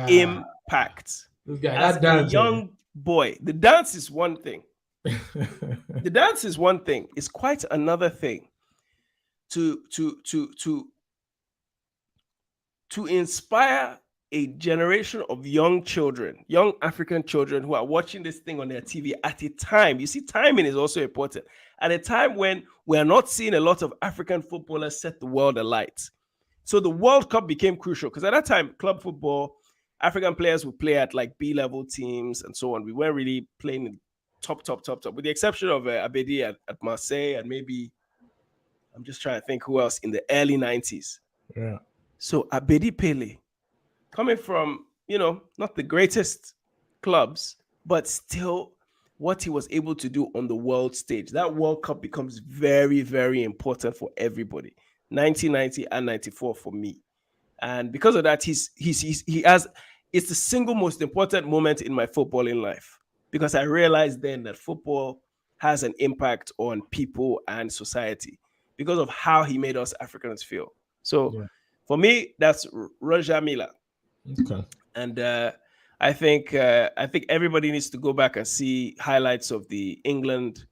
Impact. This guy, as a young boy, the dance is one thing. The dance is one thing. It's quite another thing to inspire a generation of young African children who are watching this thing on their TV at a time. You see, timing is also important. At a time when we are not seeing a lot of African footballers set the world alight. So the World Cup became crucial because at that time, club football, African players would play at like B-level teams and so on. We weren't really playing in top, with the exception of Abedi at Marseille, and maybe I'm just trying to think who else in the early 90s. Yeah. So Abedi Pele, coming from, not the greatest clubs, but still what he was able to do on the world stage. That World Cup becomes very, very important for everybody. 1990 and 94 for me. And because of that, it's the single most important moment in my footballing life. Because I realized then that football has an impact on people and society because of how he made us Africans feel. So for me, that's Roger Milla. Okay. And I think everybody needs to go back and see highlights of the England.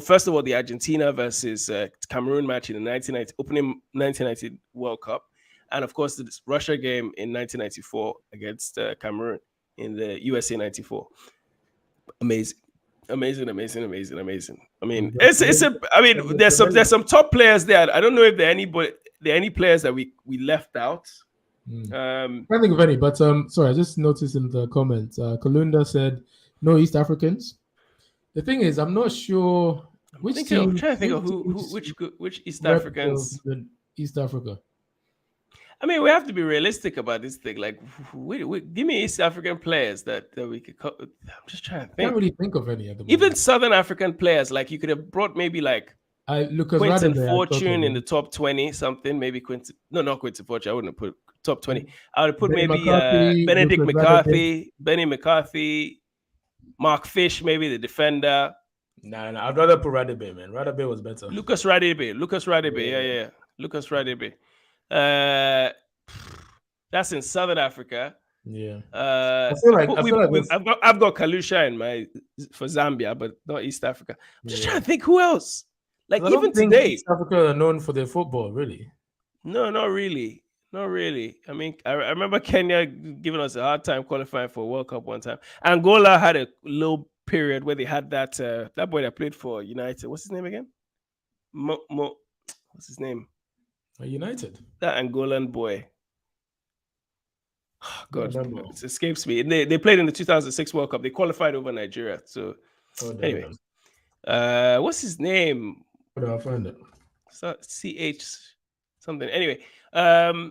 First of all, the Argentina versus Cameroon match in the opening 1990 World Cup. And of course, the Russia game in 1994 against Cameroon in the USA 94. Amazing. I mean, there's some top players there. I don't know if there are any players that we left out, Can't think of any, but sorry, I just noticed in the comments, Kalunda said no East Africans. The thing is, I'm not sure which team. I'm trying to think of which East Africans. East Africa. I mean, we have to be realistic about this thing. Like, give me East African players that we could. I'm just trying to think. Can't really think of any at the moment. Even Southern African players, like you could have brought maybe like Quentin Fortune in the top 20, something. Maybe Quentin. No, not Quentin Fortune. I wouldn't have put top 20. I would have put maybe Benedict McCarthy, Benny McCarthy, Mark Fish, maybe the defender. Nah, I'd rather put Radebe, man. Radebe was better. Lucas Radebe, yeah. Lucas Radebe. That's in Southern Africa. Yeah. I've got Kalusha for Zambia, but not East Africa. I'm just trying to think who else. Like even today, East Africa are known for their football, really. No, not really. I mean, I remember Kenya giving us a hard time qualifying for a World Cup one time. Angola had a low period where they had that boy that played for United. What's his name again? What's his name? United. That Angolan boy. Oh, God, it escapes me. They played in the 2006 World Cup. They qualified over Nigeria. So anyway, what's his name? Where do I find it? CH something. Anyway, so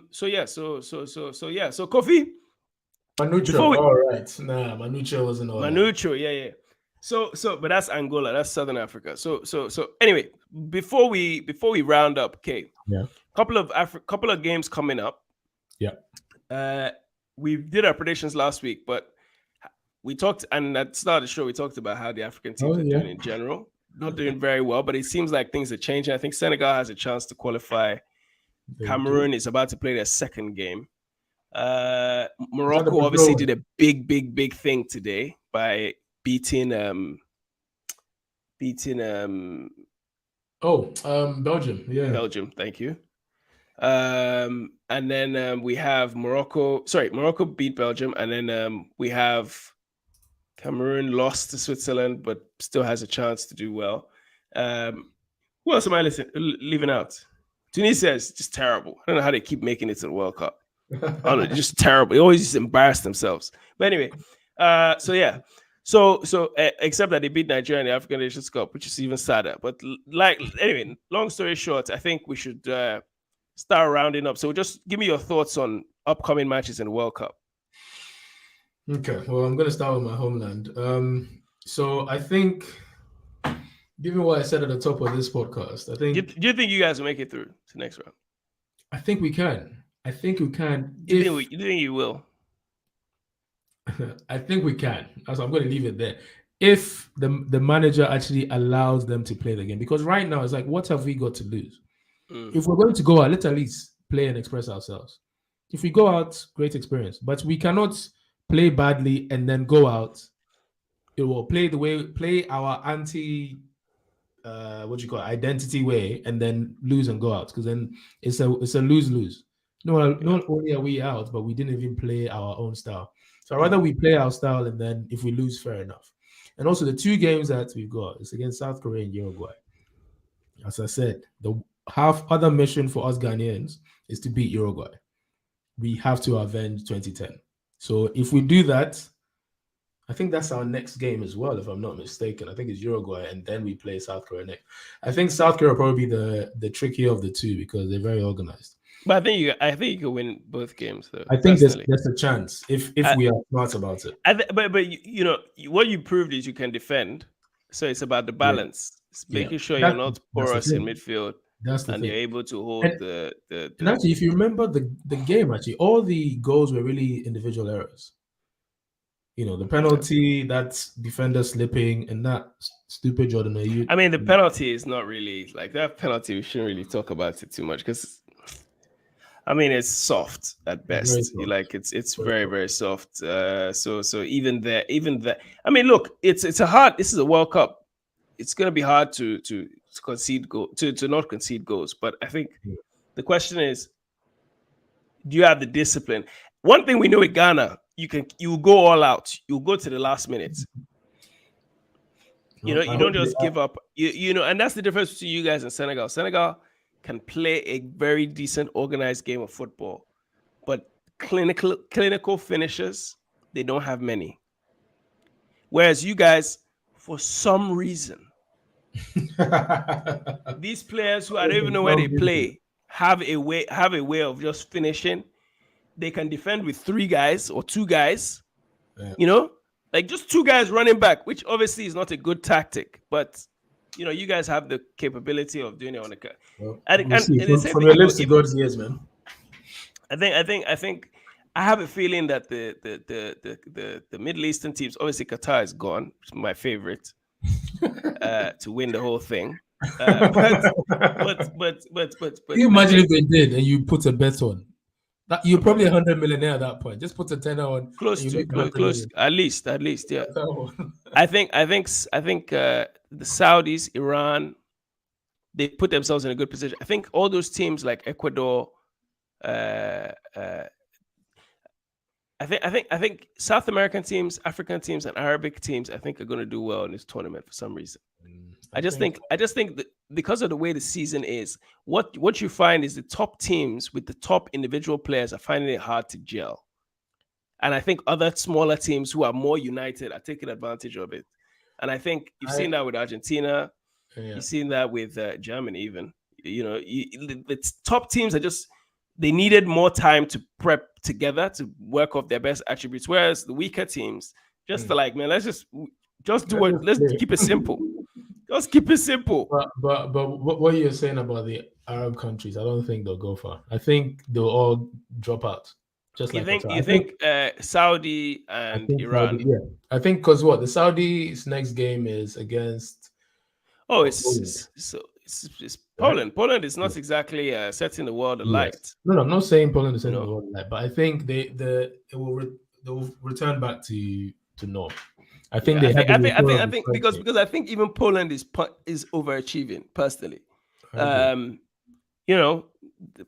Kofi. Manucho. All right. Nah, Manucho wasn't all Manucho, yeah. So, but that's Angola. That's Southern Africa. So anyway, before we round up, okay. Yeah. Couple of games coming up. Yeah. We did our predictions last week, but we talked, and at the start of the show, we talked about how the African teams are doing in general. Not doing very well, but it seems like things are changing. I think Senegal has a chance to qualify. Cameroon is about to play their second game. Morocco obviously did a big thing today by beating Belgium. Yeah. Belgium, thank you. And then we have Morocco beat Belgium, and then we have Cameroon lost to Switzerland, but still has a chance to do well. Who else am I leaving out? Tunisia is just terrible. I don't know how they keep making it to the World Cup. I don't know, just terrible. They always just embarrass themselves. But anyway, So except that they beat Nigeria in the African Nations Cup, which is even sadder. But anyway, long story short, I think we should start rounding up. So just give me your thoughts on upcoming matches in the World Cup. Okay, well, I'm going to start with my homeland. So I think, given what I said at the top of this podcast, I think... Do you think you guys will make it through to the next round? I think we can. I think we can. Do you think you will? I think we can. So I'm going to leave it there. If the manager actually allows them to play the game. Because right now, it's like, what have we got to lose? If we're going to go out, let's at least play and express ourselves. If we go out, great experience. But we cannot play badly and then go out. It will play our identity way, and then lose and go out. Because then it's a lose-lose. Not only are we out, but we didn't even play our own style. So I'd rather we play our style, and then if we lose, fair enough. And also the two games that we've got is against South Korea and Uruguay. As I said, the other mission for us Ghanaians is to beat Uruguay. We have to avenge 2010. So if we do that, I think that's our next game as well, if I'm not mistaken. I think it's Uruguay, and then we play South Korea next. I think South Korea will probably be the trickier of the two because they're very organized. But I think you can win both games, though. I think there's a chance if we are smart about it. But you know what you proved is you can defend. So it's about the balance. It's making sure you're not porous in midfield. And you're able to hold the. And actually, if you remember the game, actually, all the goals were really individual errors. You know, the penalty, that's defender slipping, and that stupid Jordan Ayew. I mean, the penalty is not really like that penalty. We shouldn't really talk about it too much because, I mean, it's soft at best. Soft. Like it's very soft. So even there. I mean, look, it's a hard. This is a World Cup. It's going to be hard to concede goal to not concede goals. But I think the question is, do you have the discipline? One thing we know with Ghana, you go all out. You go to the last minute. You know, you don't just give up. You know, and that's the difference between you guys and Senegal. Senegal can play a very decent, organized game of football, but clinical finishers, they don't have many. Whereas you guys, for some reason, these players who I don't even know where they play have a way of just finishing. They can defend with 3 guys or 2 guys, like just 2 guys running back, which obviously is not a good tactic, but you guys have the capability of doing it on the cut. From your lips to God's ears, man. I think I have a feeling that the Middle Eastern teams, obviously Qatar is gone, which is my favorite, to win the whole thing. But can you imagine if they did and you put a bet on? You're probably 100 millionaire at that point. Just put a tenner on. Close, at least, yeah. I think the Saudis, Iran, they put themselves in a good position. I think all those teams like Ecuador, I think South American teams, African teams, and Arabic teams, I think are going to do well in this tournament for some reason. I just think that because of the way the season is, what you find is the top teams with the top individual players are finding it hard to gel. And I think other smaller teams who are more united are taking advantage of it. And I think you've seen that with Argentina. Yeah. You've seen that with Germany even. The top teams are just, they needed more time to prep together to work off their best attributes. Whereas the weaker teams, just like, man, let's just do it. Let's keep it simple. Just keep it simple. But what you're saying about the Arab countries, I don't think they'll go far. I think they'll all drop out. Just you like think Saudi and Iran? Saudi, yeah, I think because the Saudis' next game is against. Oh, it's Poland. Right? Poland is not exactly setting the world alight. No, I'm not saying Poland is setting the world alight, but I think they'll return back to north. I think I think because I think even Poland is overachieving personally.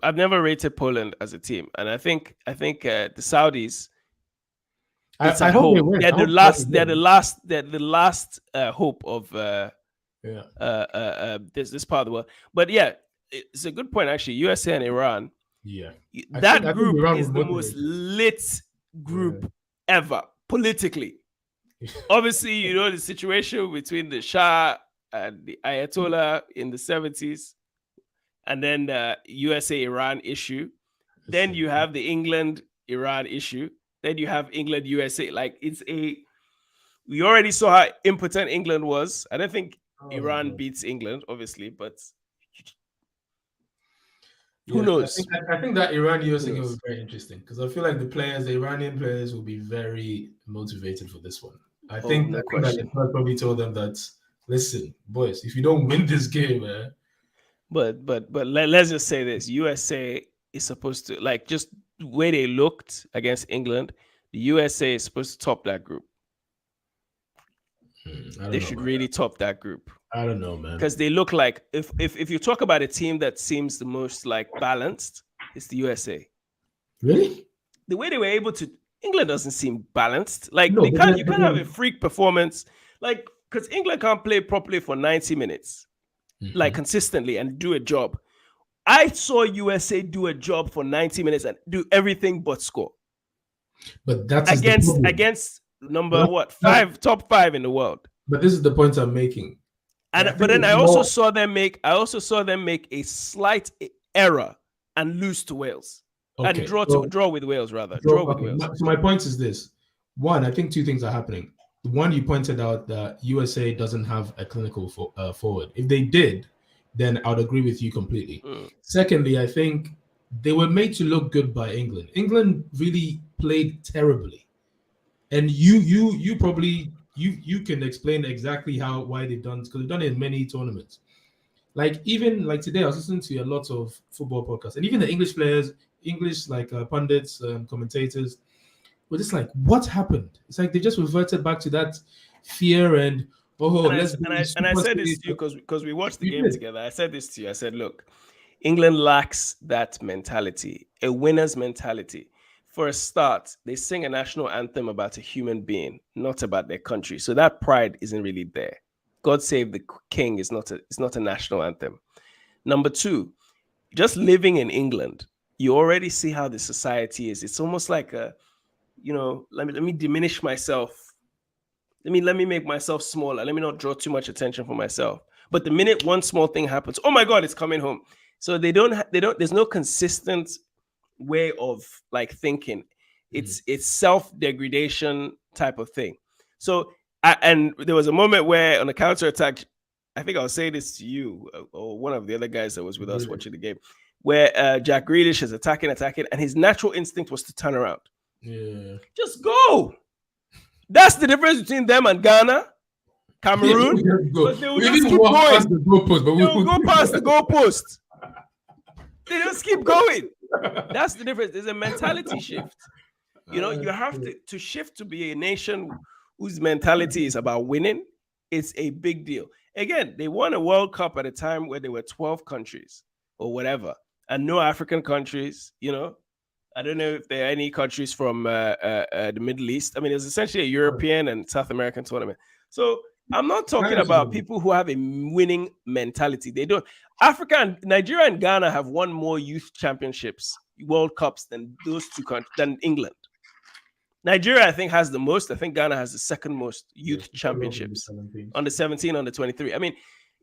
I've never rated Poland as a team, and I think the Saudis. I hope they win. They're the last hope of this part of the world. But yeah, it's a good point actually. USA and Iran. Yeah, that group is the most lit group ever politically. Obviously, the situation between the Shah and the Ayatollah in the 70s, and then the USA-Iran issue. Then you have the England-Iran issue. Then you have England-USA. Like, we already saw how impotent England was. I don't think Iran beats England, obviously, but who knows? I think that Iran-USA game was very interesting because I feel like the Iranian players will be very motivated for this one. I think that probably told them that, listen, boys, if you don't win this game, But let's just say this: USA is supposed to, like, just the way they looked against England. The USA is supposed to top that group. They should really top that group. I don't know, man. Because they look like if you talk about a team that seems the most like balanced, it's the USA. Really? The way they were able to. England doesn't seem balanced. Like, you can't have a freak performance, like, because England can't play properly for 90 minutes, like consistently and do a job. I saw USA do a job for 90 minutes and do everything but score. But that's against top 5 in the world. But this is the point I'm making. But then I also saw them make a slight error and lose to Wales. Okay. And draw with Wales, rather. So my point is this. One, I think 2 things are happening. One, you pointed out that USA doesn't have a clinical forward. If they did, then I would agree with you completely. Secondly, I think they were made to look good by England. England really played terribly. And you probably you can explain exactly why they've done, because they've done it in many tournaments. Like, even like today, I was listening to a lot of football podcasts, and even the English players, pundits, commentators, were just like, what happened? It's like they just reverted back to that fear and I said this to you because we watched the game together. I said this to you. I said, look, England lacks that mentality, a winner's mentality. For a start, they sing a national anthem about a human being, not about their country. So that pride isn't really there. God Save the King is not a national anthem. Number 2, just living in England, you already see how the society is. It's almost like a, let me diminish myself. Let me make myself smaller. Let me not draw too much attention for myself. But the minute one small thing happens, oh my God, it's coming home. So there's no consistent way of like thinking. It's self-degradation type of thing. So and there was a moment where on the counter attack, I think I'll say this to you or one of the other guys that was with us watching the game, where Jack Grealish is attacking, and his natural instinct was to turn around. Yeah. Just go. That's the difference between them and Ghana, Cameroon. But they will just keep going. They'll go past the goalpost. They just keep going. That's the difference. There's a mentality shift. You have to shift to be a nation whose mentality is about winning. It's a big deal. Again, they won a World Cup at a time where there were 12 countries or whatever, and no African countries, I don't know if there are any countries from the Middle East. I mean, it's essentially a European and South American tournament. So I'm not talking about people who have a winning mentality. They don't. Nigeria and Ghana have won more youth championships, World Cups than those two countries, than England. Nigeria, I think, has the most. I think Ghana has the second most youth championships on the 17, on the 23. I mean,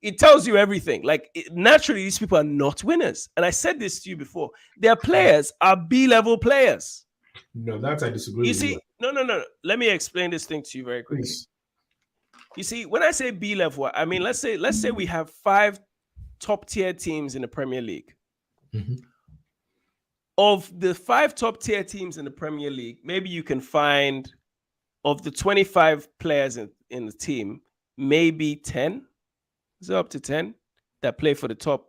it tells you everything. Like, naturally, these people are not winners. And I said this to you before. Their players are B-level players. No, that's I disagree. You see, no. Let me explain this thing to you very quickly. Please. You see, when I say B-level, I mean, let's say we have 5 top-tier teams in the Premier League. Mm-hmm. Of the 5 top-tier teams in the Premier League, maybe you can find, of the 25 players in the team, maybe 10. Is it up to 10 that play for the top?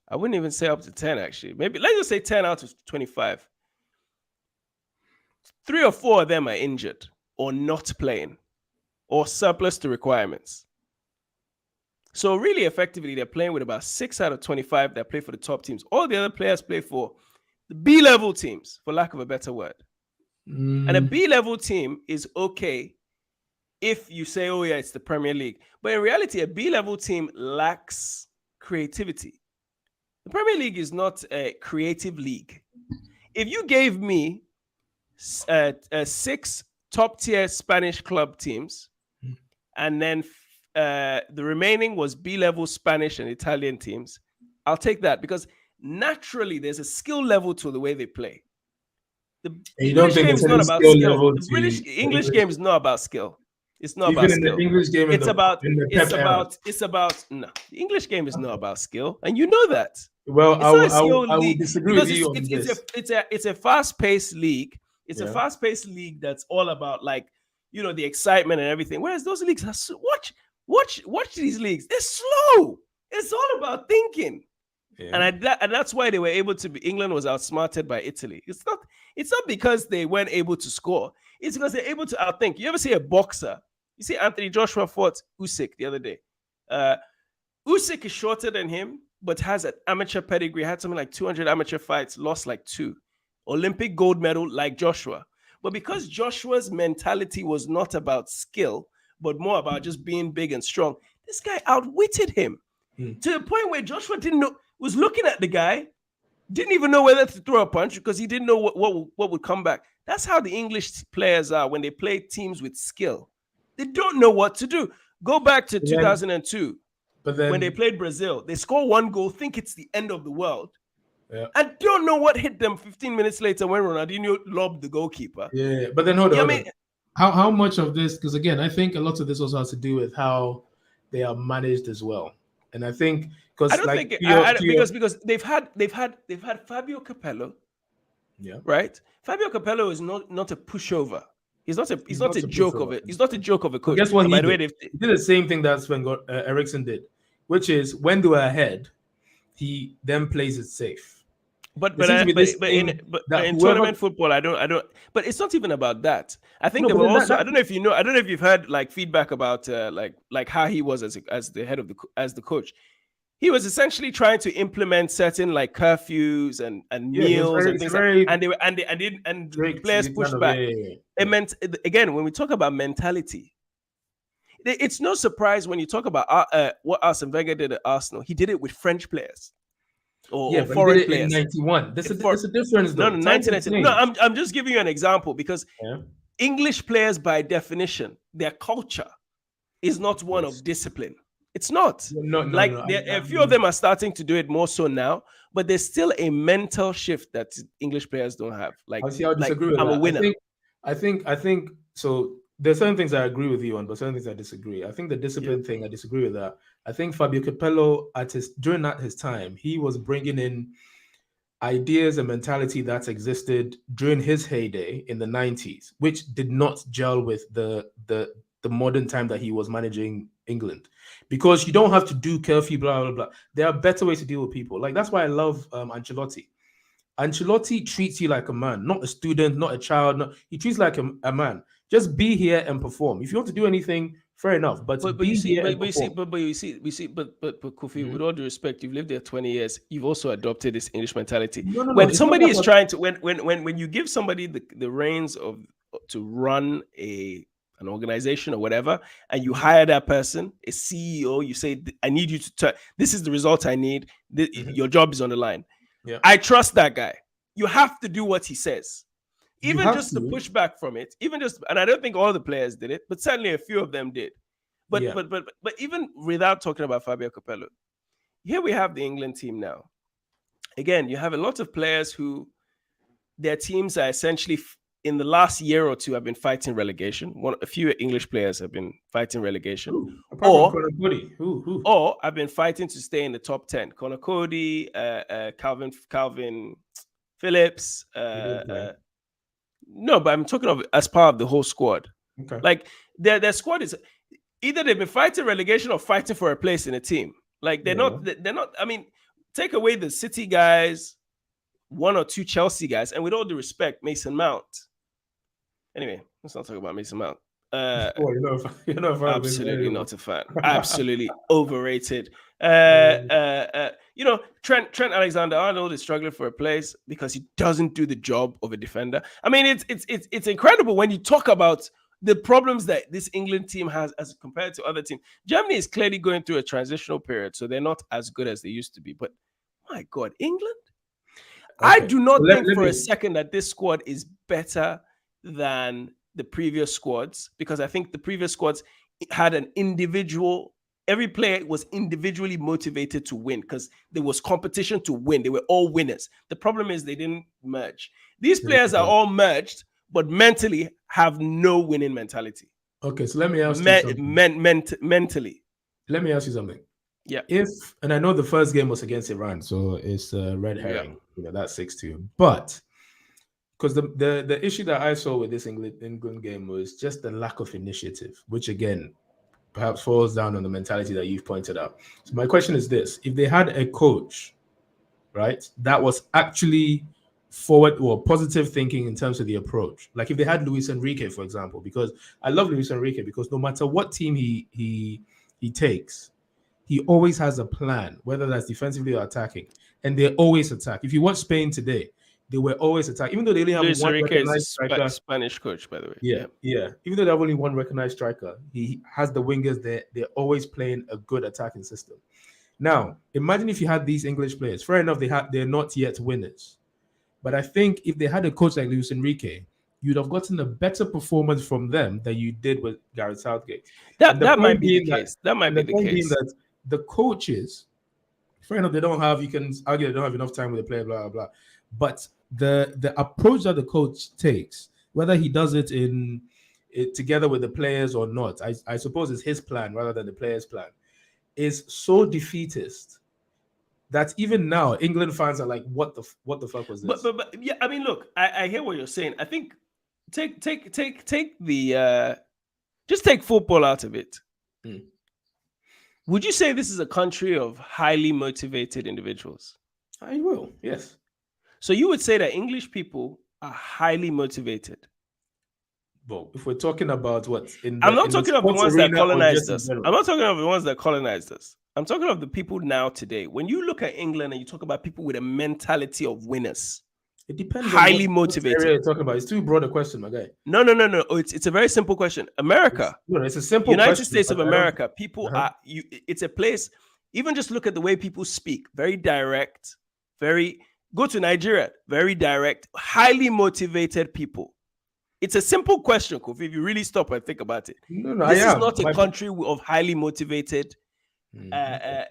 I wouldn't even say up to 10, actually. Maybe let's just say 10 out of 25. 3 or 4 of them are injured or not playing or surplus to requirements. So really, effectively, they're playing with about 6 out of 25 that play for the top teams. All the other players play for the B-level teams, for lack of a better word. And a B-level team is okay if you say, oh, yeah, it's the Premier League. But in reality, a B-level team lacks creativity. The Premier League is not a creative league. If you gave me 6 top-tier Spanish club teams, and then the remaining was B-level Spanish and Italian teams, I'll take that because naturally there's a skill level to the way they play. The English game is not about skill. The English game is not about skill. It's not about skill. The English game the English game is not about skill, and you know that. Well, I will disagree with you on this. It's a fast-paced league. It's a fast-paced league that's all about the excitement and everything. Whereas those leagues are watch these leagues. They're slow. It's all about thinking. Yeah. And that's why they were able to be. England was outsmarted by Italy. It's not because they weren't able to score. It's because they're able to outthink. You ever see a boxer? You see Anthony Joshua fought Usyk the other day. Usyk is shorter than him, but has an amateur pedigree. Had something like 200 amateur fights, lost like 2. Olympic gold medal like Joshua. But because Joshua's mentality was not about skill, but more about just being big and strong, this guy outwitted him to the point where Joshua was looking at the guy, didn't even know whether to throw a punch because he didn't know what would come back. That's how the English players are when they play teams with skill. They don't know what to do. Go back to 2002 when they played Brazil. They score 1 goal, think it's the end of the world. Yeah. And don't know what hit them 15 minutes later when Ronaldinho lobbed the goalkeeper. Yeah, but then hold on. How much of this, because again, I think a lot of this also has to do with how they are managed as well. And I think because they've had Fabio Capello. Yeah. Right? Fabio Capello is not a pushover. He's not a joke of it. He's not a joke of a coach. But guess what? He did the same thing that Sven Eriksson did, which is when they were ahead, he then plays it safe. But in tournament football, I don't. But it's not even about that. I think they were also. I don't know if you know. I don't know if you've heard feedback about like how he was as the head of as the coach. He was essentially trying to implement certain curfews and meals and things, and the players pushed back. It meant again when we talk about mentality, it's no surprise when you talk about what Arsene Wenger did at Arsenal. He did it with French players. or foreign players. In 91. There's a difference, though. No, 1990. No, I'm just giving you an example because English players, by definition, their culture is not one of discipline. It's not. A few of them are starting to do it more so now, but there's still a mental shift that English players don't have. Like, I disagree with I'm that. a winner. I think so. There's certain things I agree with you on, but certain things I disagree. I think the discipline thing, I disagree with that. I think Fabio Capello, during his time, he was bringing in ideas and mentality that existed during his heyday in the 90s, which did not gel with the modern time that he was managing England, because you don't have to do curfew, blah blah blah. There are better ways to deal with people. Like, that's why I love Ancelotti. Ancelotti treats you like a man, not a student, not a child. He treats you like a man. Just be here and perform. If you want to do anything, fair enough. But you see, Kofi, with all due respect, you've lived there 20 years. You've also adopted this English mentality. When somebody is trying to, when you give somebody the reins to run an organization or whatever, and you hire that person, a CEO, you say, I need you to this is the result I need. Your job is on the line. Yeah. I trust that guy. You have to do what he says. Even just to push back from it, and I don't think all the players did it, but certainly a few of them did. But even without talking about Fabio Capello, here we have the England team now. Again, you have a lot of players who their teams are essentially in the last year or two have been fighting relegation. A few English players have been fighting relegation, or have been fighting to stay in the top 10. Conor Cody, Calvin Phillips. No, but I'm talking of as part of the whole squad. Okay. Like their squad is either they've been fighting relegation or fighting for a place in a team. Like they're not. I mean, take away the City guys, one or two Chelsea guys, and with all due respect, Mason Mount. Anyway, let's not talk about Mason Mount. You're not absolutely not a fan. Absolutely overrated. Trent Alexander-Arnold is struggling for a place because he doesn't do the job of a defender. I mean, it's incredible when you talk about the problems that this England team has as compared to other teams. Germany is clearly going through a transitional period, so they're not as good as they used to be. But my God, England? Okay. I do not think for a second that this squad is better than the previous squads, because I think the previous squads had an individual. Every player was individually motivated to win because there was competition to win. They were all winners. The problem is they didn't merge. These players are all merged, but mentally have no winning mentality. Okay, so let me ask you something. Mentally. Let me ask you something. Yeah. And I know the first game was against Iran, so it's red herring. Yeah. That's 6-2. But because the issue that I saw with this England game was just the lack of initiative, which again perhaps falls down on the mentality that you've pointed out. So my question is this: if they had a coach, right, that was actually forward or positive thinking in terms of the approach, like if they had Luis Enrique, for example, because I love Luis Enrique because no matter what team he takes, he always has a plan, whether that's defensively or attacking, and they always attack. If you watch Spain today, they were always attacked, even though they only have Luis one Enrique recognized striker. Spanish coach, by the way. Yeah. Even though they have only one recognized striker, he has the wingers there. They're always playing a good attacking system. Now, imagine if you had these English players. Fair enough, they're not yet winners, but I think if they had a coach like Luis Enrique, you'd have gotten a better performance from them than you did with Gareth Southgate. That might be the case. That might be the case. That the coaches, fair enough, you can argue they don't have enough time with the player, blah blah blah, but the approach that the coach takes, whether he does it together with the players or not, I suppose it's his plan rather than the players' plan, is so defeatist that even now England fans are like, what the fuck was this? But yeah, I mean, look, I hear what you're saying. I think take the just take football out of it. Would you say this is a country of highly motivated individuals? I will, yes. So you would say that English people are highly motivated. Well, if we're talking about I'm not talking of the ones that colonized us. I'm not talking of the ones that colonized us. I'm talking of the people now today. When you look at England and you talk about people with a mentality of winners, it depends. Highly motivated. What area you're talking about? It's too broad a question, my guy. No. It's a very simple question. America. It's a simple United question, States of America. People are. It's a place. Even just look at the way people speak. Very direct. Go to Nigeria, very direct, highly motivated people. It's a simple question, Kofi, if you really stop and think about it. This is not a country of highly motivated,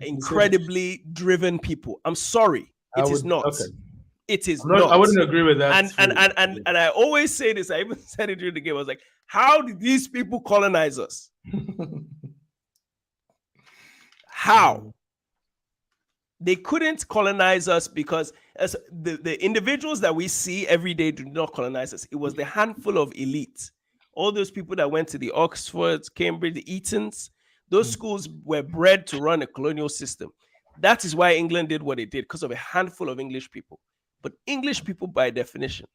incredibly driven people. I'm sorry. It is not. Okay. It is not. I wouldn't agree with that. And I always say this. I even said it during the game. I was like, how did these people colonize us? How? They couldn't colonize us because as the individuals that we see every day do not colonize us. It was the handful of elites. All those people that went to the Oxfords, Cambridge, the Etons, those schools were bred to run a colonial system. That is why England did what it did, because of a handful of English people. But English people, by definition,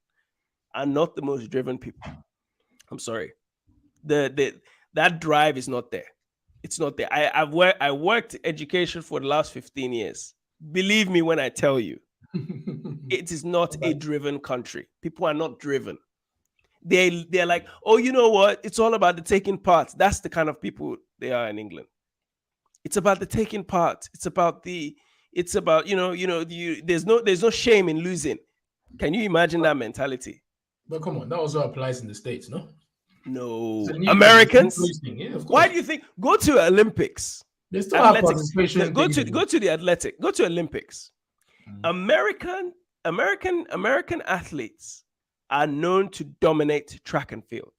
are not the most driven people. I'm sorry. That drive is not there. It's not there. I worked education for the last 15 years. Believe me when I tell you, it is not a driven country. People are not driven. They're like, oh, you know what? It's all about the taking part. That's the kind of people they are in England. It's about the taking part. It's about there's no shame in losing. Can you imagine that mentality? But come on, that also applies in the States, no? No. Americans? Yeah, of course. Why do you think? Go to Olympics. They still have participation. Go to the athletic. Go to Olympics. American athletes are known to dominate track and field.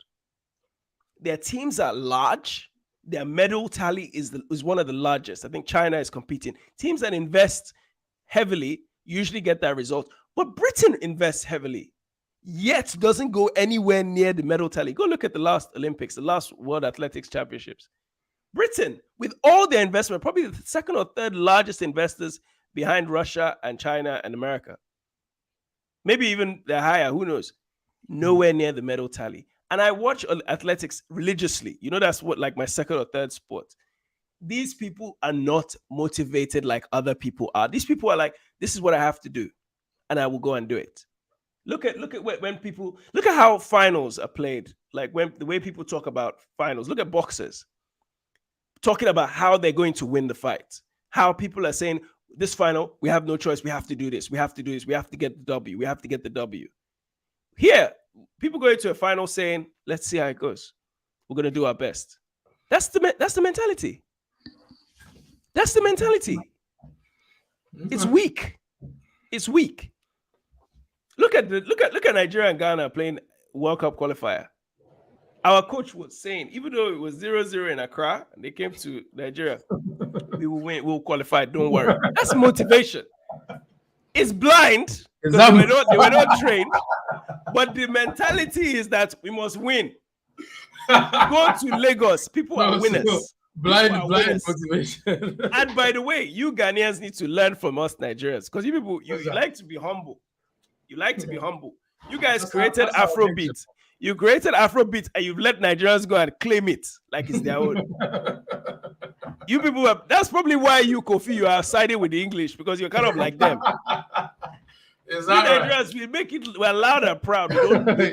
Their teams are large. Their medal tally is one of the largest. I think China is competing. Teams that invest heavily usually get that result. But Britain invests heavily, yet doesn't go anywhere near the medal tally. Go look at the last Olympics, the last World Athletics Championships. Britain, with all their investment, probably the second or third largest investors behind Russia and China and America. Maybe even they're higher, who knows? Nowhere near the medal tally. And I watch athletics religiously. You know, that's what, like, my second or third sport. These people are not motivated like other people are. These people are like, this is what I have to do, and I will go and do it. Look at when people look at how finals are played. Like when the way people talk about finals. Look at boxers talking about how they're going to win the fight. How people are saying, this final, we have no choice. We have to do this. We have to do this. We have to get the W. We have to get the W. Here, people go into a final saying, let's see how it goes. We're going to do our best. That's the mentality. That's the mentality. It's weak. It's weak. Look at Nigeria and Ghana playing World Cup qualifier. Our coach was saying, even though it was 0-0 in Accra, and they came to Nigeria, we will win, we'll qualify, don't worry. That's motivation. It's blind, because they were not trained, but the mentality is that we must win. Go to Lagos, people are winners. Blind motivation. And by the way, you Ghanaians need to learn from us Nigerians, because you people, you like to be humble. You like to be humble. You guys created Afrobeat. You created Afrobeat and you've let Nigerians go and claim it like it's their own. You people, that's probably why you, Kofi, you are siding with the English, because you're kind of like them. Is that Nigerians, right? We're loud and proud.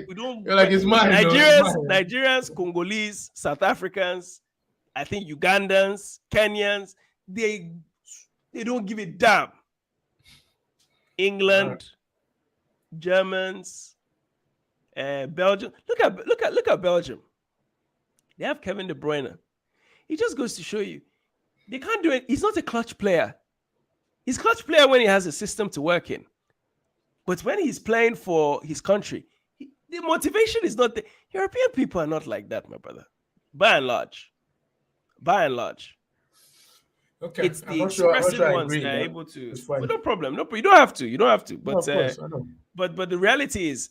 We don't. You're like, it's mine. Nigerians, Congolese, South Africans, I think Ugandans, Kenyans, they don't give a damn. England, Germans, Belgium. Look at Belgium. They have Kevin De Bruyne. He just goes to show you they can't do it. He's not a clutch player. He's a clutch player when he has a system to work in. But when he's playing for his country, the motivation is not there. European people are not like that, my brother. By and large. Okay. It's the expressive ones that are able to. Well, no problem. No, you don't have to. But but the reality is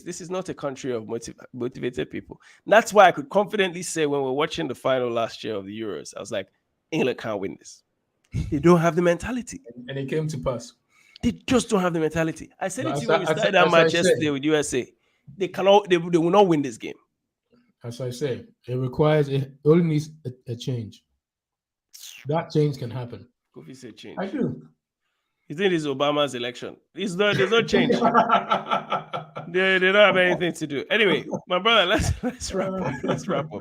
this is not a country of motivated people. That's why I could confidently say when we're watching the final last year of the Euros, I was like, England can't win this. They don't have the mentality. And it came to pass. They just don't have the mentality. I said it to you when we started that match yesterday with USA. They will not win this game. As I say, it only needs a change. That change can happen. Kofi said change. I do. You think it's Obama's election? There's no change. They don't have anything to do. Anyway, my brother, let's wrap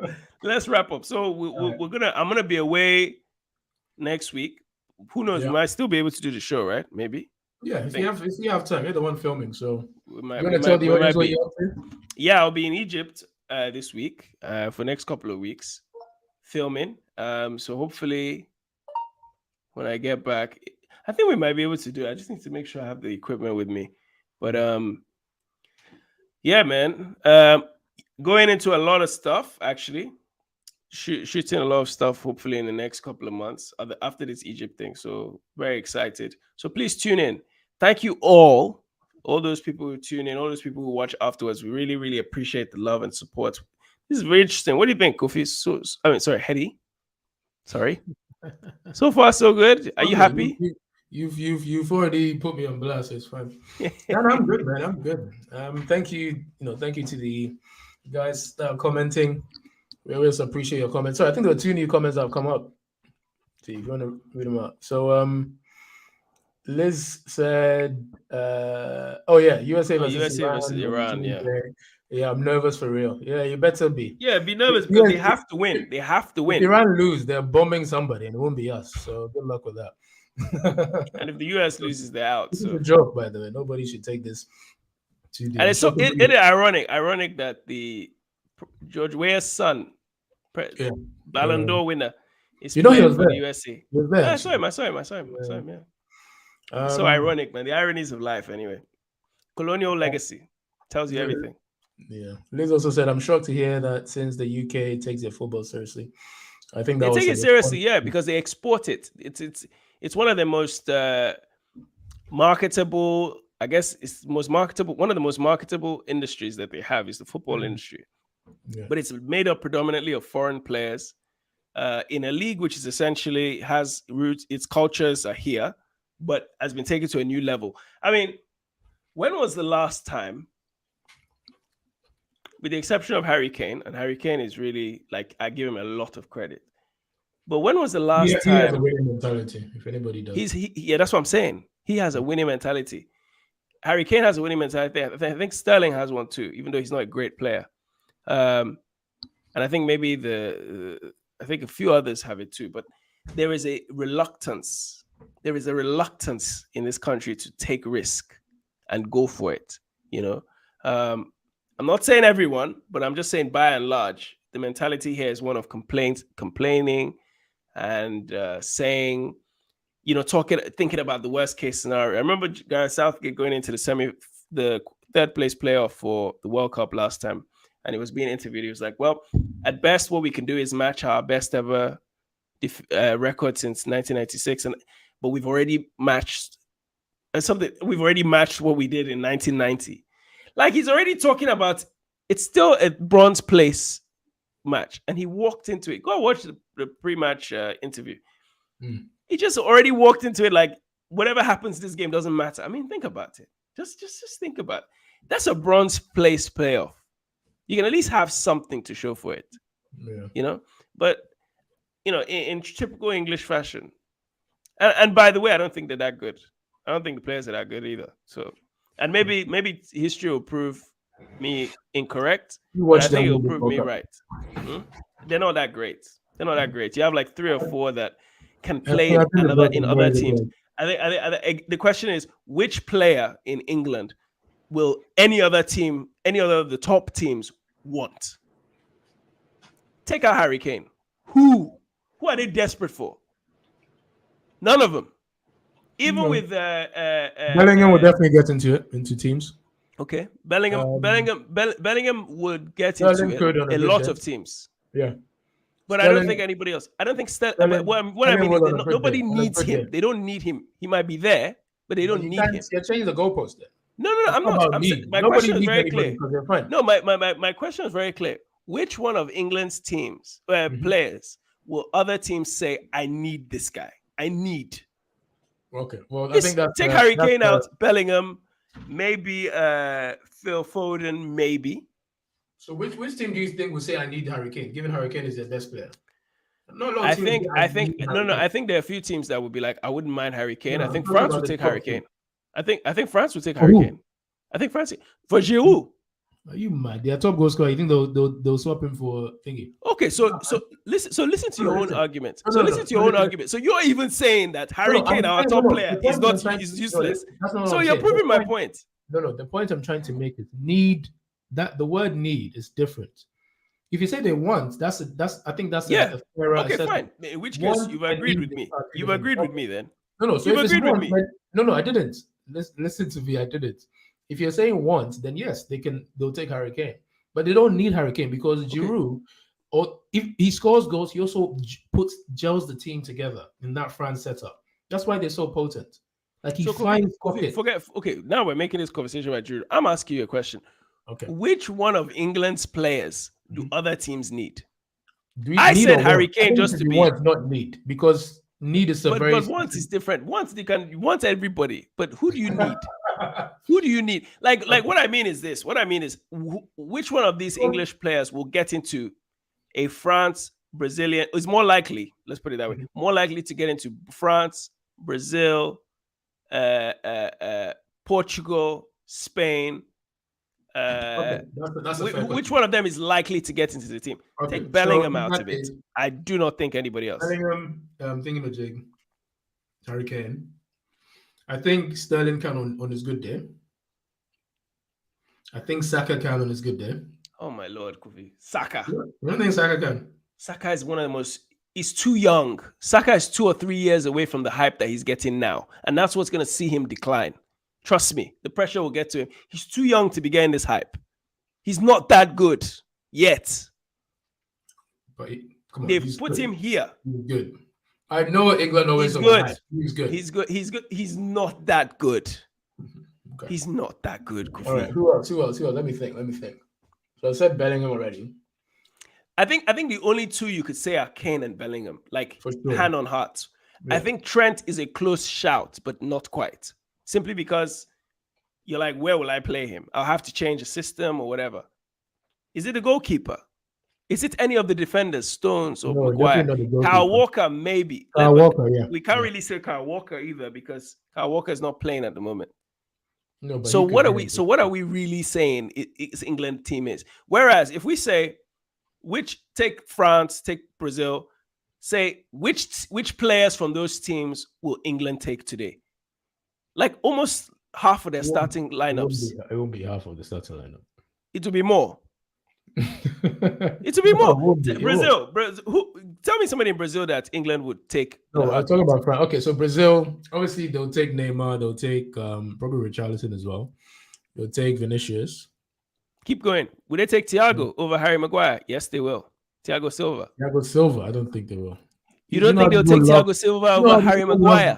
up. So I'm gonna be away next week. Who knows? We might still be able to do the show, right? Maybe. Yeah, if you have time, you're the one filming. So We might, you we want to tell might, the we audience might what be. you're up to? Yeah, I'll be in Egypt this week for next couple of weeks filming. So hopefully when I get back, I think we might be able to do it. I just need to make sure I have the equipment with me. But yeah, man. Going into a lot of stuff actually. Shooting a lot of stuff hopefully in the next couple of months after this Egypt thing. So very excited. So please tune in. Thank you all those people who tune in, all those people who watch afterwards. We really, really appreciate the love and support. This is very interesting. What do you think, Kofi? Sorry, Hedy. Sorry. So far, so good. Are you happy? You've already put me on blast. So it's fine. Yeah, I'm good, man. I'm good. Thank you. Thank you to the guys that are commenting. We always appreciate your comments. So I think there are 2 new comments that have come up. See if you want to read them out. So Liz said, "Oh yeah, USA versus Iran. Yeah, I'm nervous for real. Yeah, you better be. Yeah, be nervous because they have to win. They have to win. If Iran lose, they're bombing somebody, and it won't be us. So good luck with that. And if the US loses, they're out. This is a joke, by the way. Nobody should take this too deep. And it's so it is ironic that the George Weah's son, Ballon d'Or winner, is he was playing for there. the USA. He was there. I saw him. Yeah. So ironic, man. The ironies of life, anyway. Colonial legacy tells you everything. Yeah. Liz also said, "I'm shocked to hear that since the UK takes their football seriously. I think that they take it seriously, yeah, because they export it. It's one of the most marketable. I guess it's the most marketable. One of the most marketable industries that they have is the football industry. Yeah. But it's made up predominantly of foreign players in a league which is essentially has roots. Its cultures are here, but has been taken to a new level. I mean, when was the last time, with the exception of Harry Kane, and Harry Kane is really, like, I give him a lot of credit. But when was the last time? He has a winning mentality, if anybody does. Yeah, that's what I'm saying. He has a winning mentality. Harry Kane has a winning mentality. I think Sterling has one too, even though he's not a great player. And I think maybe I think a few others have it too. But there is a reluctance. There is a reluctance in this country to take risk and go for it. I'm not saying everyone, but I'm just saying by and large, the mentality here is one of complaining, and saying, thinking about the worst case scenario. I remember Gareth Southgate going into the third place playoff for the World Cup last time, and he was being interviewed. He was like, "Well, at best, what we can do is match our best ever record since 1996, but we've already matched something. We've already matched what we did in 1990." Like, he's already talking about it's still a bronze place match, and he walked into it. Go and watch the pre-match interview. He just already walked into it like, whatever happens, this game doesn't matter. I mean, think about it. Just think about it. That's a bronze place playoff. You can at least have something to show for it. Yeah. But in typical English fashion, and by the way, I don't think they're that good. I don't think the players are that good either. So, and maybe history will prove me incorrect. But I think it'll prove me right. They're not that great. You have like 3 or 4 that can play in other teams. I think the question is, which player in England will any other of the top teams want? Take out Harry Kane. Who are they desperate for? None of them. Even with Bellingham will definitely get into teams. Okay, Bellingham would get into a lot of teams. Yeah, but I don't think anybody else. I don't think nobody needs him. They don't need him. He might be there, but they don't need him. You're changing the goalpost there. No, I'm not. My question is very clear. No, my question is very clear. Which one of England's teams players will other teams say, "I need this guy. I need"? Okay, well, I think that's take Harry Kane out, Bellingham, maybe Phil Foden, maybe. So which team do you think will say, "I need Harry Kane," given Harry Kane is their best player? I think there are a few teams that would be like, "I wouldn't mind Harry Kane." I think France would take Harry Kane. I think France would take Harry Kane. I think France for Giroud. Are you mad? Their top goal scorer. You think they'll swap him for thingy? Okay, so listen to your own argument. No, So no, listen no, to your no, own no. argument. So you're even saying that Harry Kane, our I'm saying, top no, player, the point I'm trying is to- useless. that's not what So I'm you're saying. proving my point. No, the point I'm trying to make is need. That the word need is different. If you say they want, that's I think that's Yeah. a fairer Okay, assessment. fine. In which case, Want you've and agreed need with is me. not two You've different agreed with things. me then. No. So You've if it's agreed with want, me. no, I didn't. Listen to me. I didn't. If you're saying want, then yes, they'll take Harry Kane, but they don't need Harry Kane because Giroud, or if he scores goals, he also gels the team together in that France setup. That's why they're so potent. Like he finds pockets. Forget. Okay, now we're making this conversation about Giroud. I'm asking you a question. Okay. Which one of England's players do other teams need? Do we I need said or Harry want? Kane I think just it to should be. want, not need, because need is a But very. want is different. You want everybody, but who do you need? Who do you need? Like what I mean is this. What I mean is which one of these English players will get into a France, Brazilian? Is more likely. Let's put it that way. More likely to get into France, Brazil, Portugal, Spain. Okay, that's a fair Which question. one of them is likely to get into the team? Okay, Take Bellingham so in out that of it. case, I do not think anybody else. Bellingham, thinking of Jake, Harry Kane. I think Sterling can on his good day. I think Saka can on his good day. Oh my Lord, Kofi. Saka. You don't think Saka can? Saka is one of the most. He's too young. Saka is 2 or 3 years away from the hype that he's getting now, and that's what's going to see him decline. Trust me, the pressure will get to him. He's too young to be getting this hype. He's not that good yet. But come on, They've put him here. He's good. I know England always. He's good. He's good. He's good. He's good. He's not that good. Okay. He's not that good. Kofi. All right. Who else? Let me think. So I said Bellingham already. I think the only two you could say are Kane and Bellingham, like For sure. hand on heart. Yeah. I think Trent is a close shout, but not quite. Simply because you're like, where will I play him? I'll have to change the system or whatever. Is it the goalkeeper? Is it any of the defenders, Stones or Maguire? Kyle Walker, maybe. Kyle Walker, yeah. We can't really say Kyle Walker either because Kyle Walker is not playing at the moment. No, but so what are we really saying is England team is? Whereas if we say take France, take Brazil, say which players from those teams will England take today? Like almost half of their starting lineups. It won't be half of the starting lineup. It will be more. It will be more. Brazil. Tell me somebody in Brazil that England would take. No, I'm talking about France. Okay, so Brazil, obviously they'll take Neymar, they'll take probably Richarlison as well. They'll take Vinicius. Keep going. Will they take Thiago over Harry Maguire? Yes, they will. Thiago Silva. I don't think they will. You don't think they'll take Thiago Silva over Harry Maguire?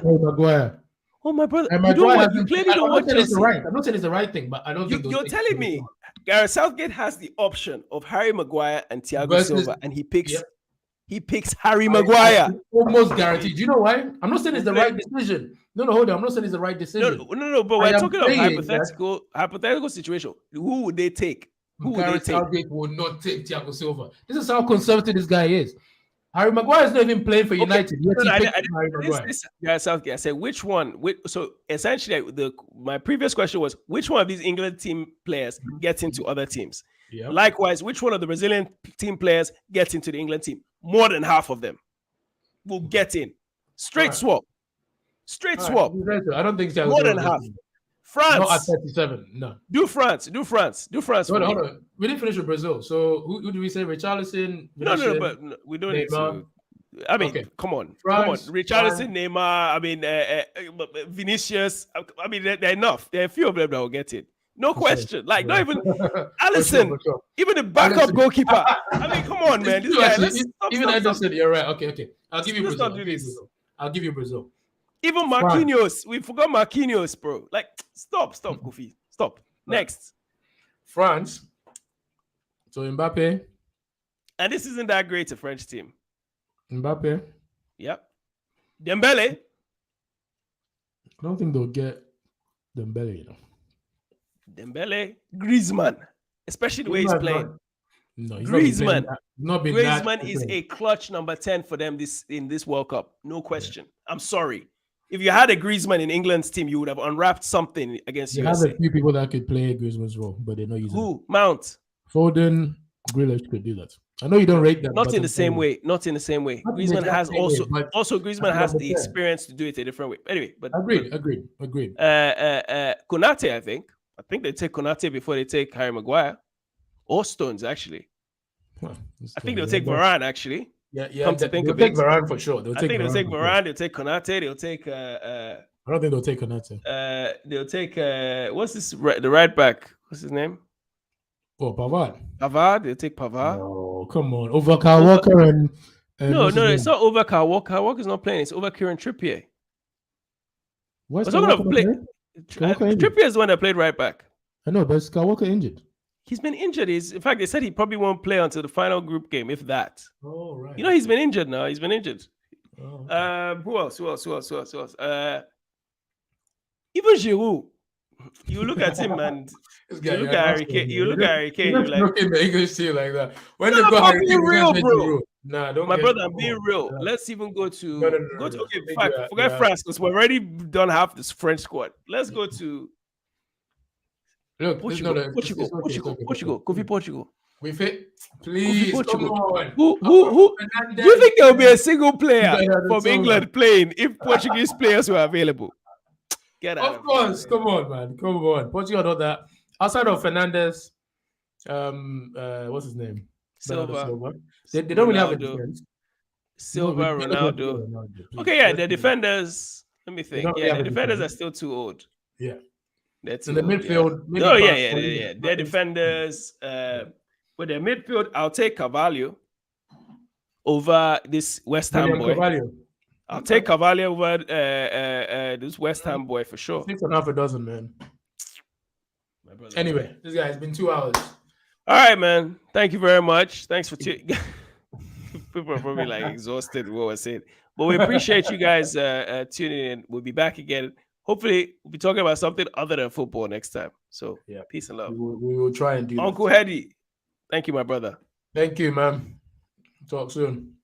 Oh, my brother. You clearly don't watch Chelsea. I'm not saying it's the right thing, but I don't think you're telling me Gareth Southgate has the option of Harry Maguire and Thiago Silva, and he picks Harry Maguire. Almost guaranteed. Do you know why? I'm not saying it's the right decision. No, hold on. I'm not saying it's the right decision. No. But we're talking about hypothetical situation. Who would they take? Gareth Southgate will not take Thiago Silva. This is how conservative this guy is. Harry Maguire is not even playing for United. Southgate. I said which one? So essentially, my previous question was which one of these England team players gets into other teams? Yep. Likewise, which one of the Brazilian team players gets into the England team? More than half of them will get in. Straight swap. I don't think so. More than half. France. Not at 37. No. Do France. Hold on. We didn't finish with Brazil. So who do we say? Richarlison? No, but we don't need to. I mean, come on. Richarlison, Neymar, I mean, Vinicius. I mean, they're enough. There are a few of them that will get it. No question. Like, not even Alisson, even the backup goalkeeper. I mean, come on, man. Even Ederson, you're right. Okay. I'll give you Brazil. Even Marquinhos. We forgot Marquinhos, bro. Like, stop, Kofi. Stop. Next. France. So Mbappe. And this isn't that great a French team. Mbappe. Yep. Dembele. I don't think they'll get Dembele, Dembele. Griezmann. Especially the way he's playing. No, Griezmann. Griezmann is a clutch number 10 for them in this World Cup. No question. I'm sorry. if you had a Griezmann in England's team, you would have unwrapped something against You have USA. a few people that could play Griezmann's role, but they're not using it. Who? Mount. Foden, Grealish could do that. I know you don't rate them. Not in the same way. Not in the same way. Not in the Griezmann exact has same way, also but Griezmann has the 100%. experience to do it a different way. Anyway, but Agreed. Konate, I think they take Konate before they take Harry Maguire or Stones. Actually, Huh, I think they'll take Varane. Actually, Yeah. Come to think they'll of take it, Varane for sure. I think they'll take Varane. They'll take Konate. They'll take I don't think they'll take Konate. they'll take what's this? The right back. What's his name? Oh, Pavard. Pavard. They'll take Pavard. Oh, come on. Over Kyle Walker and No, what's his name? it's not over Kyle Walker. Kyle Walker's not playing. It's over Kieran Trippier. What's We're Kyle talking Walker of play. playing? Kyle Walker injured. Trippier is the one that played right back. I know, but is Kyle Walker injured? He's been injured. In fact, they said he probably won't play until the final group game, if that. Oh, right. You know, he's been injured now. He's been injured. Oh, okay. Who else? Even Giroud. You look at him and This you guy, look you're at not Harry Kane. saying You it. look at Harry Kane. You're You're like, looking the English team like that. When No, they I'm go Harry being Kane, real, they're bro. Giroud. Nah, don't my get brother, me I'm being wrong. real. No. Let's even go to No. go to okay, I think fine, you are- forget you are- France because we've already done half this French squad. Let's go to Look, Portugal. it's Portugal. Kofi Portugal. We fit. Please, come Portugal. on. Who Fernandes. do you think there will be a single player Yeah, from that's all England playing if Portuguese players were available? Get out. Of course, come on, man. Come on. Portugal know that. Outside of Fernandes, what's his name? Bernardo Silva. Silva. They don't really have a Ronaldo. defense. Silva, No, we don't Ronaldo. have Ronaldo, please. Okay, yeah, Let's the do that. defenders. Let me think. don't Yeah, have the a defenders are defense. still too old. Yeah. They're too In the old, midfield, maybe Oh, Pass- yeah. Their defenders. With their midfield, I'll take Carvalho over this West Ham William boy. Carvalho. I'll take Carvalho over this West Ham boy for sure. 6.5 dozen, man. My brother. Anyway, this guy has been 2 hours. All right, man. Thank you very much. Thanks for tuning. People are probably like exhausted with what we're saying, but we appreciate you guys tuning in. We'll be back again. Hopefully, we'll be talking about something other than football next time. So, Yeah. peace and love. We will try and do that. Uncle Hedy, thank you, my brother. Thank you, man. Talk soon.